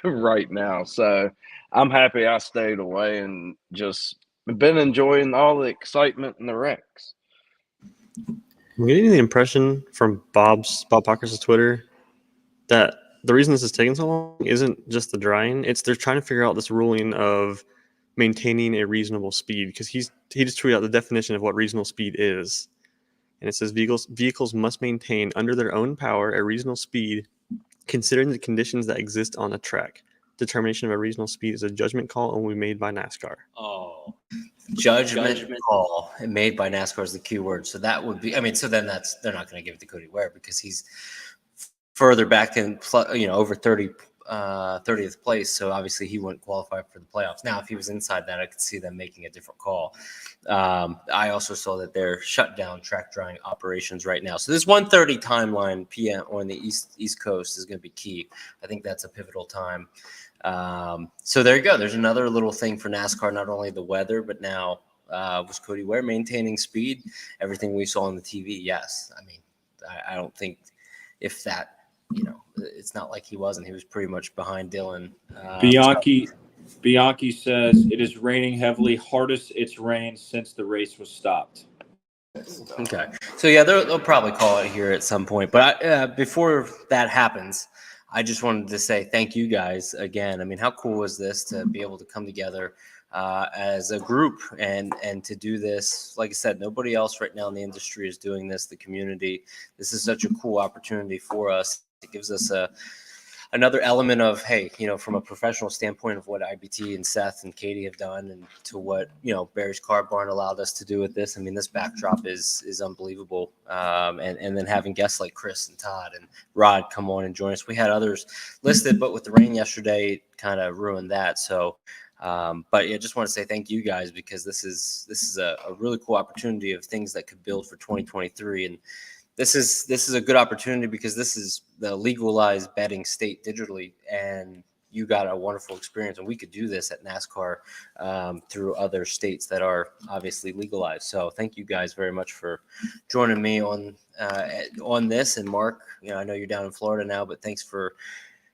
right now. So, I'm happy I stayed away and just been enjoying all the excitement and the wrecks. I'm getting the impression from Bob Parker's Twitter that the reason this is taking so long isn't just the drying. It's they're trying to figure out this ruling of maintaining a reasonable speed, because he just tweeted out the definition of what reasonable speed is. And it says vehicles must maintain under their own power a reasonable speed considering the conditions that exist on the track. Determination of a reasonable speed is a judgment call and will be made by NASCAR. Oh, judgment call made by NASCAR is the key word. So that would be, so then they're not going to give it to Cody Ware because he's further back in, over 30th place. So obviously he wouldn't qualify for the playoffs. Now, if he was inside that, I could see them making a different call. I also saw that they're shut down track drying operations right now. So this 1:30 timeline PM on the East Coast is going to be key. I think that's a pivotal time. So there you go. There's another little thing for NASCAR, not only the weather, but now was Cody Ware maintaining speed? Everything we saw on the TV, yes. I mean, I don't think if that, it's not like he wasn't. He was pretty much behind Dylan. Bianchi says it is raining heavily, hardest it's rained since the race was stopped. Okay. So, yeah, they'll probably call it here at some point. But before that happens, I just wanted to say thank you guys again. I mean, how cool was this to be able to come together as a group and to do this? Like I said, nobody else right now in the industry is doing this, the community. This is such a cool opportunity for us. It gives us another element of, hey, from a professional standpoint of what IBT and Seth and Katie have done, and to what, Barry's Car Barn allowed us to do with this. I mean, this backdrop is unbelievable. And then having guests like Chris and Todd and Rod come on and join us. We had others listed, but with the rain yesterday, it kind of ruined that. So, but yeah, just want to say thank you guys, because this is a really cool opportunity of things that could build for 2023. And this is a good opportunity because this is the legalized betting state digitally, and you got a wonderful experience. And we could do this at NASCAR through other states that are obviously legalized. So thank you guys very much for joining me on this. And Mark, I know you're down in Florida now, but thanks for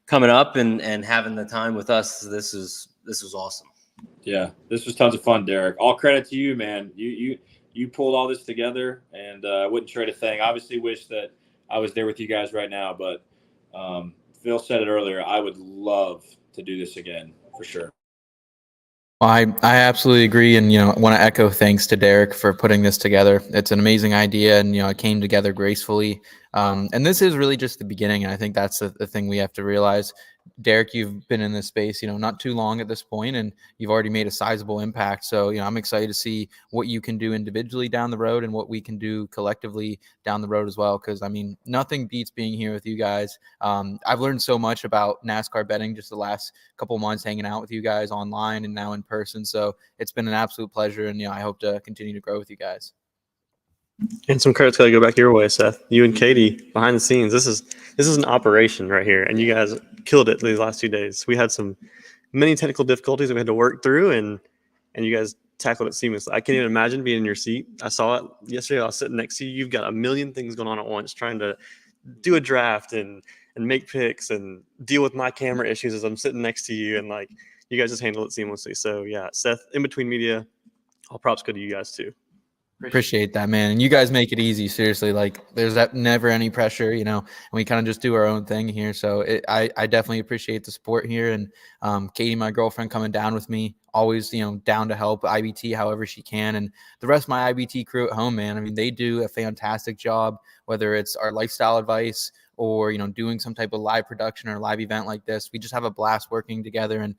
coming up and having the time with us. This was awesome. Yeah, this was tons of fun, Derek. All credit to you, man. You pulled all this together, and I wouldn't trade a thing. Obviously, wish that I was there with you guys right now, but Phil said it earlier. I would love to do this again for sure. Well, I absolutely agree, and want to echo thanks to Derek for putting this together. It's an amazing idea, and it came together gracefully. And this is really just the beginning, and I think that's the thing we have to realize. Derek, you've been in this space, not too long at this point, and you've already made a sizable impact. So, I'm excited to see what you can do individually down the road and what we can do collectively down the road as well. Because, nothing beats being here with you guys. I've learned so much about NASCAR betting just the last couple of months hanging out with you guys online and now in person. So it's been an absolute pleasure, and I hope to continue to grow with you guys. And some credit's got to go back your way, Seth. You and Katie behind the scenes. This is an operation right here, and you guys killed it these last 2 days. We had many technical difficulties that we had to work through, and you guys tackled it seamlessly. I can't even imagine being in your seat. I saw it yesterday. I was sitting next to you. You've got a million things going on at once, trying to do a draft and make picks and deal with my camera issues as I'm sitting next to you, and you guys just handle it seamlessly. So yeah, Seth, in between media, all props go to you guys too. Appreciate that, man. And you guys make it easy. Seriously, there's never any pressure, and we kind of just do our own thing here. So I definitely appreciate the support here. And Katie, my girlfriend, coming down with me, always, down to help IBT however she can. And the rest of my IBT crew at home, man, they do a fantastic job, whether it's our lifestyle advice or, doing some type of live production or live event like this. We just have a blast working together. And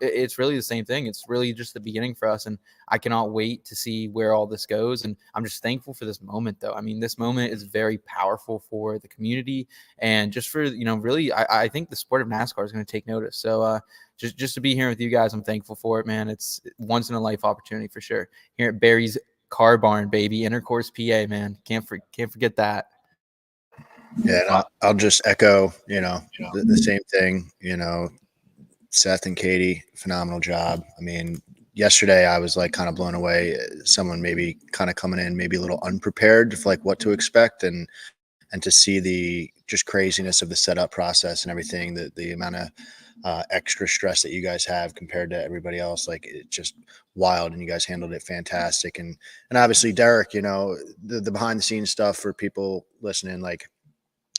it's really the same thing. It's really just the beginning for us. And I cannot wait to see where all this goes. And I'm just thankful for this moment, though. This moment is very powerful for the community and just for, really, I think the sport of NASCAR is going to take notice. So just to be here with you guys, I'm thankful for it, man. It's once in a life opportunity for sure. Here at Barry's Car Barn, baby, Intercourse, PA, man. Can't forget that. Yeah, and I'll just echo, the same thing. Seth and Katie, phenomenal job. Yesterday I was kind of blown away. Someone maybe kind of coming in, maybe a little unprepared for what to expect, and to see the just craziness of the setup process and everything, the amount of extra stress that you guys have compared to everybody else, it's just wild, and you guys handled it fantastic. And obviously Derek, the behind the scenes stuff for people listening,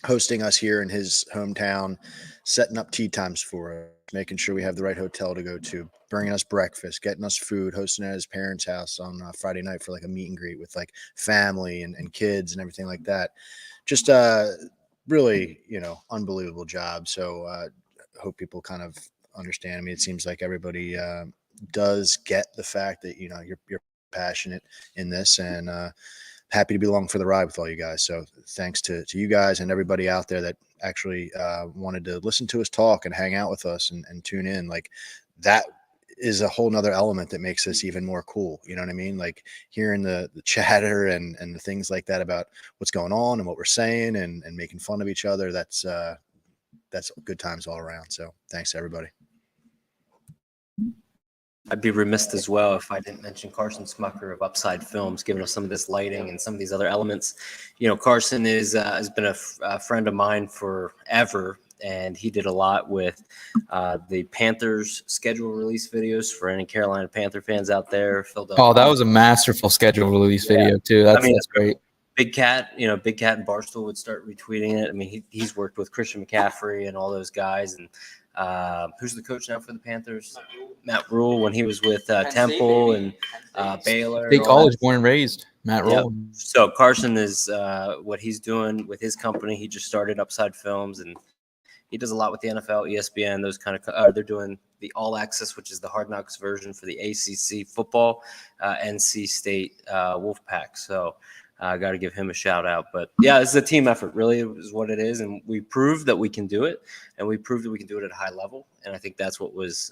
hosting us here in his hometown, setting up tea times for us, making sure we have the right hotel to go to, bringing us breakfast, getting us food, hosting at his parents' house on Friday night for a meet and greet with family and kids and everything like that. Just really, unbelievable job. So hope people kind of understand. It seems like everybody does get the fact that, you're passionate in this, and happy to be along for the ride with all you guys. So thanks to you guys and everybody out there that actually wanted to listen to us talk and hang out with us and tune in. That is a whole nother element that makes this even more cool. You know what I mean? Hearing the chatter and the things like that about what's going on and what we're saying and making fun of each other. That's good times all around. So thanks to everybody. I'd be remiss as well if I didn't mention Carson Smucker of Upside Films, giving us some of this lighting and some of these other elements. Carson has been a friend of mine forever, and he did a lot with the Panthers schedule release videos for any Carolina Panther fans out there. Oh, that was a masterful schedule release video too. That's great. Big Cat and Barstool would start retweeting it. He's worked with Christian McCaffrey and all those guys. And who's the coach now for the Panthers? Matt Rule, when he was with Temple and Baylor. State College, born and raised. Matt Rule. Yep. So Carson is what he's doing with his company. He just started Upside Films, and he does a lot with the NFL, ESPN, those kind of. They're doing the All Access, which is the Hard Knocks version for the ACC football, NC State Wolfpack. So I got to give him a shout out. But yeah, it's a team effort, really, is what it is. And we proved that we can do it, and we proved that we can do it at a high level. And I think that's what was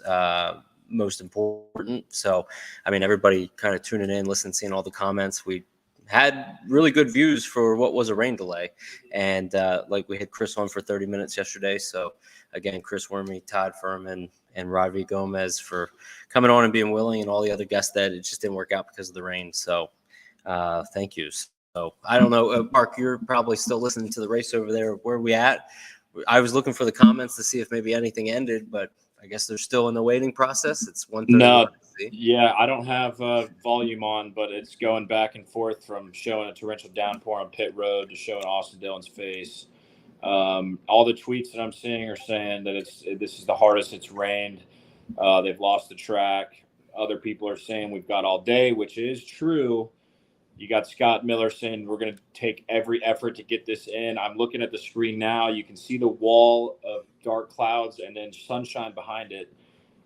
most important. So, everybody kind of tuning in, listening, seeing all the comments. We had really good views for what was a rain delay. And we had Chris on for 30 minutes yesterday. So again, Chris Wormy, Todd Furman, and Ravi Gomez for coming on and being willing, and all the other guests that it just didn't work out because of the rain. So thank you. So I don't know, Mark, you're probably still listening to the race over there. Where are we at? I was looking for the comments to see if maybe anything ended, but I guess they're still in the waiting process. It's 1:31. No, yeah, I don't have volume on, but it's going back and forth from showing a torrential downpour on pit road to showing Austin Dillon's face. All the tweets that I'm seeing are saying that this is the hardest it's rained. They've lost the track. Other people are saying we've got all day, which is true. You got Scott Miller saying we're going to take every effort to get this in. I'm looking at the screen now. You can see the wall of dark clouds and then sunshine behind it.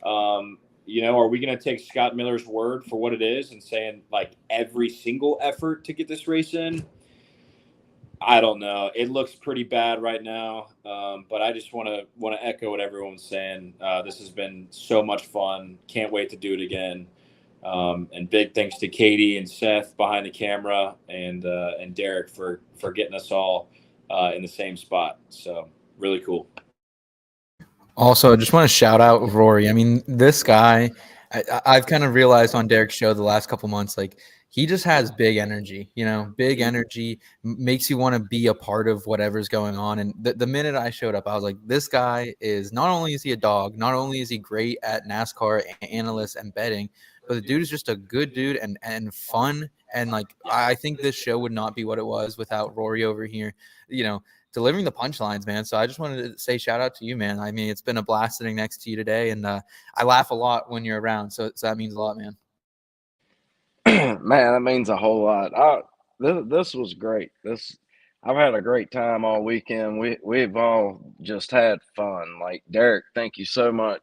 Are we going to take Scott Miller's word for what it is and saying like every single effort to get this race in? I don't know. It looks pretty bad right now, but I just want to echo what everyone's saying. This has been so much fun. Can't wait to do it again. And big thanks to Katie and Seth behind the camera and Derek for getting us all in the same spot. So really cool. Also, I just want to shout out Rory. I mean, this guy, I've kind of realized on Derek's show the last couple months, like he just has big energy, big energy makes you want to be a part of whatever's going on. And the minute I showed up, I was like, this guy is, not only is he a dog, not only is he great at NASCAR analysts and betting, but the dude is just a good dude and fun. And like, I think this show would not be what it was without Rory over here, delivering the punchlines, man. So I just wanted to say shout out to you, man. I mean, it's been a blast sitting next to you today, and I laugh a lot when you're around. So that means a lot, man. Man, that means a whole lot. This was great. I've had a great time all weekend. We've all just had fun. Like Derek, thank you so much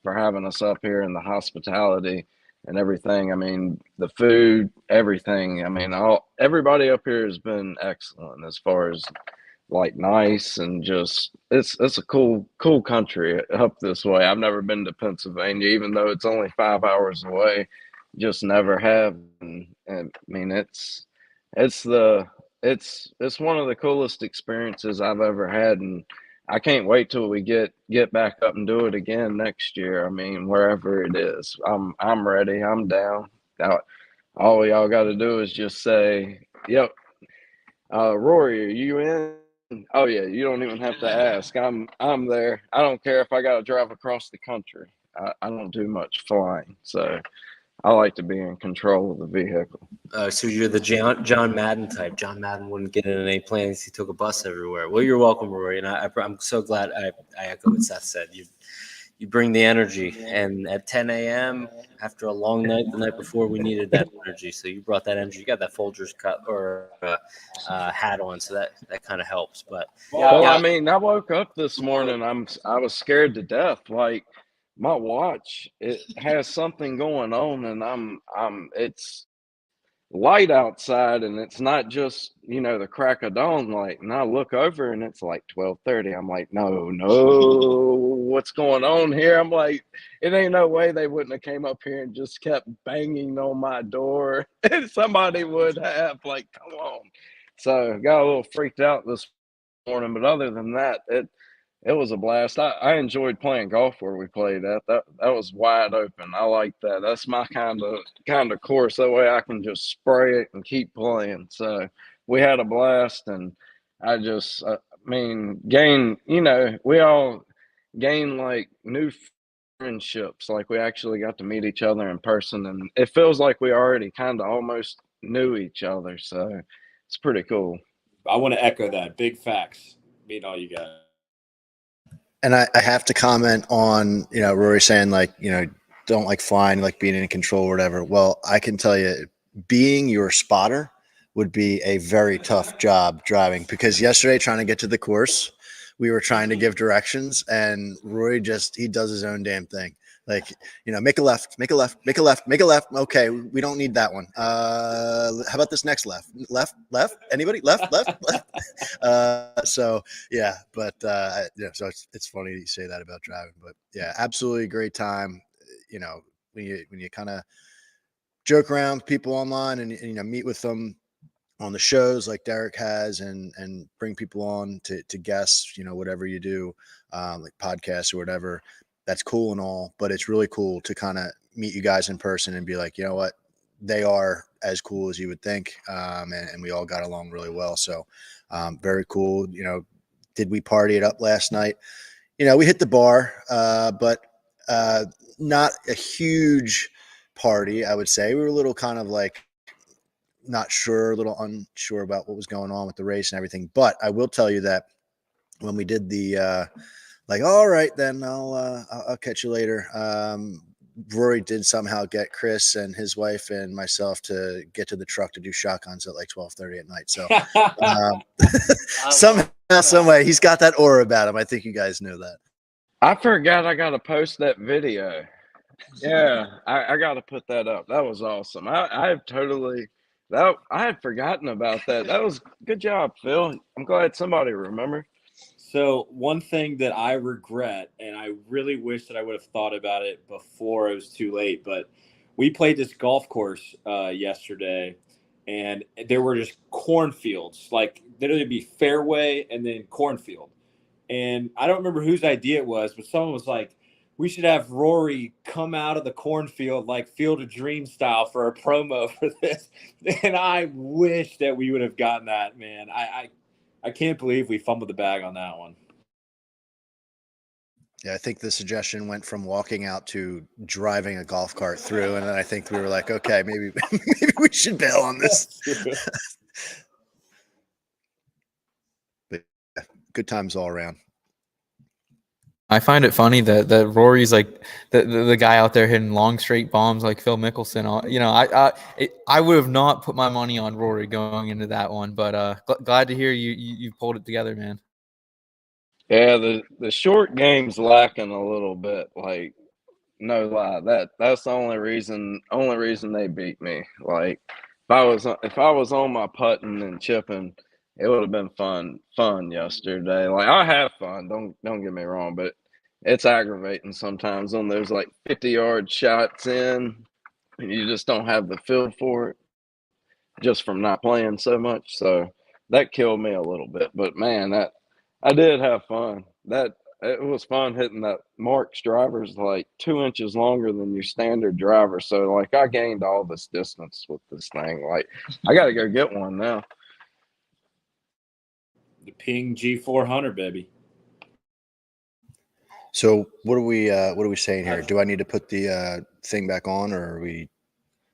for having us up here and the hospitality and everything. I mean, the food, everything. I mean, everybody up here has been excellent as far as like nice and just it's a cool country up this way. I've never been to Pennsylvania, even though it's only 5 hours away. Just never have. And I mean, it's one of the coolest experiences I've ever had, and I can't wait till we get back up and do it again next year. I mean, wherever it is, I'm ready. I'm down. All y'all got to do is just say, "Yep, Rory, are you in?" Oh yeah, you don't even have to ask. I'm there. I don't care if I got to drive across the country. I don't do much flying, so I like to be in control of the vehicle. So you're the John Madden type. John Madden wouldn't get in any planes. He took a bus everywhere. Well, you're welcome, Rory. And I'm so glad I echo what Seth said. You bring the energy. And at 10 a.m., after a long night, the night before, we needed that energy. So you brought that energy. You got that Folgers cut or hat on, so that kind of helps. But well, I mean, I woke up this morning. I was scared to death. Like, my watch, it has something going on, and it's light outside, and it's not just the crack of dawn light. And I look over, and it's like 12:30. I'm like, no, what's going on here? I'm like, it ain't no way they wouldn't have came up here and just kept banging on my door. Somebody would have, like, come on. So got a little freaked out this morning, but other than that, it was a blast. I enjoyed playing golf where we played at. That was wide open. I like that. That's my kind of course. That way I can just spray it and keep playing. So we had a blast, and I just, we all gain like new friendships. Like we actually got to meet each other in person, and it feels like we already kind of almost knew each other. So it's pretty cool. I want to echo that. Big facts. Meet all you guys. And I have to comment on, Rory saying like, don't like flying, like being in control or whatever. Well, I can tell you being your spotter would be a very tough job driving, because yesterday trying to get to the course, we were trying to give directions, and Rory he does his own damn thing. Like, make a left, make a left, make a left, make a left. Okay, we don't need that one. How about this next left? Left? Anybody? Left? So yeah, but so it's funny that you say that about driving. But yeah, absolutely great time. When you kind of joke around with people online and meet with them on the shows like Derek has, and bring people on to guests, whatever you do, like podcasts or whatever. That's cool and all, but it's really cool to kind of meet you guys in person and be like, you know what, they are as cool as you would think. And we all got along really well. So very cool. Did we party it up last night? we hit the bar, but not a huge party, I would say. We were a little kind of like not sure, a little unsure about what was going on with the race and everything. But I will tell you that when we did the all right, then I'll catch you later. Rory did somehow get Chris and his wife and myself to get to the truck to do shotguns at like 12:30 at night. So somehow, some way, he's got that aura about him. I think you guys know that. I forgot I got to post that video. Yeah, I got to put that up. That was awesome. I had forgotten about that. That was good job, Phil. I'm glad somebody remembered. So one thing that I regret, and I really wish that I would have thought about it before it was too late, but we played this golf course yesterday, and there were just cornfields, like literally be fairway and then cornfield. And I don't remember whose idea it was, but someone was like, we should have Rory come out of the cornfield like Field of Dreams style for a promo for this. And I wish that we would have gotten that, man. I can't believe we fumbled the bag on that one. Yeah, I think the suggestion went from walking out to driving a golf cart through, and then I think we were like, okay, maybe we should bail on this. But yeah, good times all around. I find it funny that Rory's like the guy out there hitting long straight bombs like Phil Mickelson. I would have not put my money on Rory going into that one, but glad to hear you pulled it together, man. Yeah, the short game's lacking a little bit. Like, no lie, that's the only reason they beat me. Like, if I was on my putting and chipping, it would have been fun yesterday. Like, I have fun. Don't get me wrong, but it's aggravating sometimes on those like 50-yard shots in, and you just don't have the feel for it just from not playing so much. So that killed me a little bit. But man, I did have fun. It was fun hitting that Mark's driver's like 2 inches longer than your standard driver. So like I gained all this distance with this thing. Like I got to go get one now. The Ping G400, baby. So what are we saying here? Do I need to put the thing back on, or are we?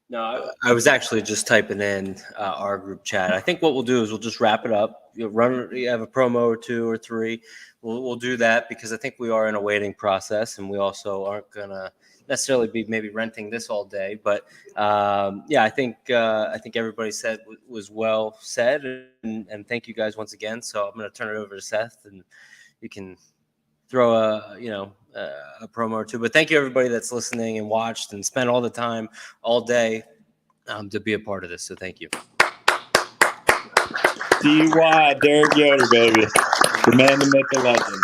No, I was actually just typing in our group chat. I think what we'll do is we'll just wrap it up. You have a promo or two or three. We'll do that because I think we are in a waiting process, and we also aren't gonna necessarily be maybe renting this all day. But yeah, I think everybody said was well said, and thank you guys once again. So I'm gonna turn it over to Seth, and you can throw a promo or two. But thank you everybody that's listening and watched and spent all the time all day to be a part of this. So thank you. DY, Derek Yoder, baby. The man, the myth, the legend.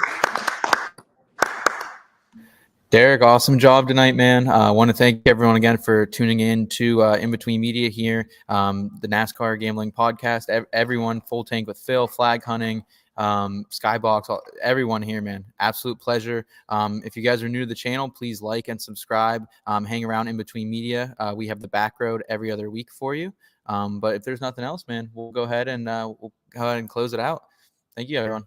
Derek, awesome job tonight, man. I want to thank everyone again for tuning in to In Between Media here, the NASCAR Gambling Podcast. Everyone, Full Tank with Phil, Flag Hunting, SKYBOX, everyone here, man. Absolute pleasure. If you guys are new to the channel, please like and subscribe. Hang around In Between Media. We have the back road every other week for you. But if there's nothing else, man, we'll go ahead and close it out. Thank you, everyone.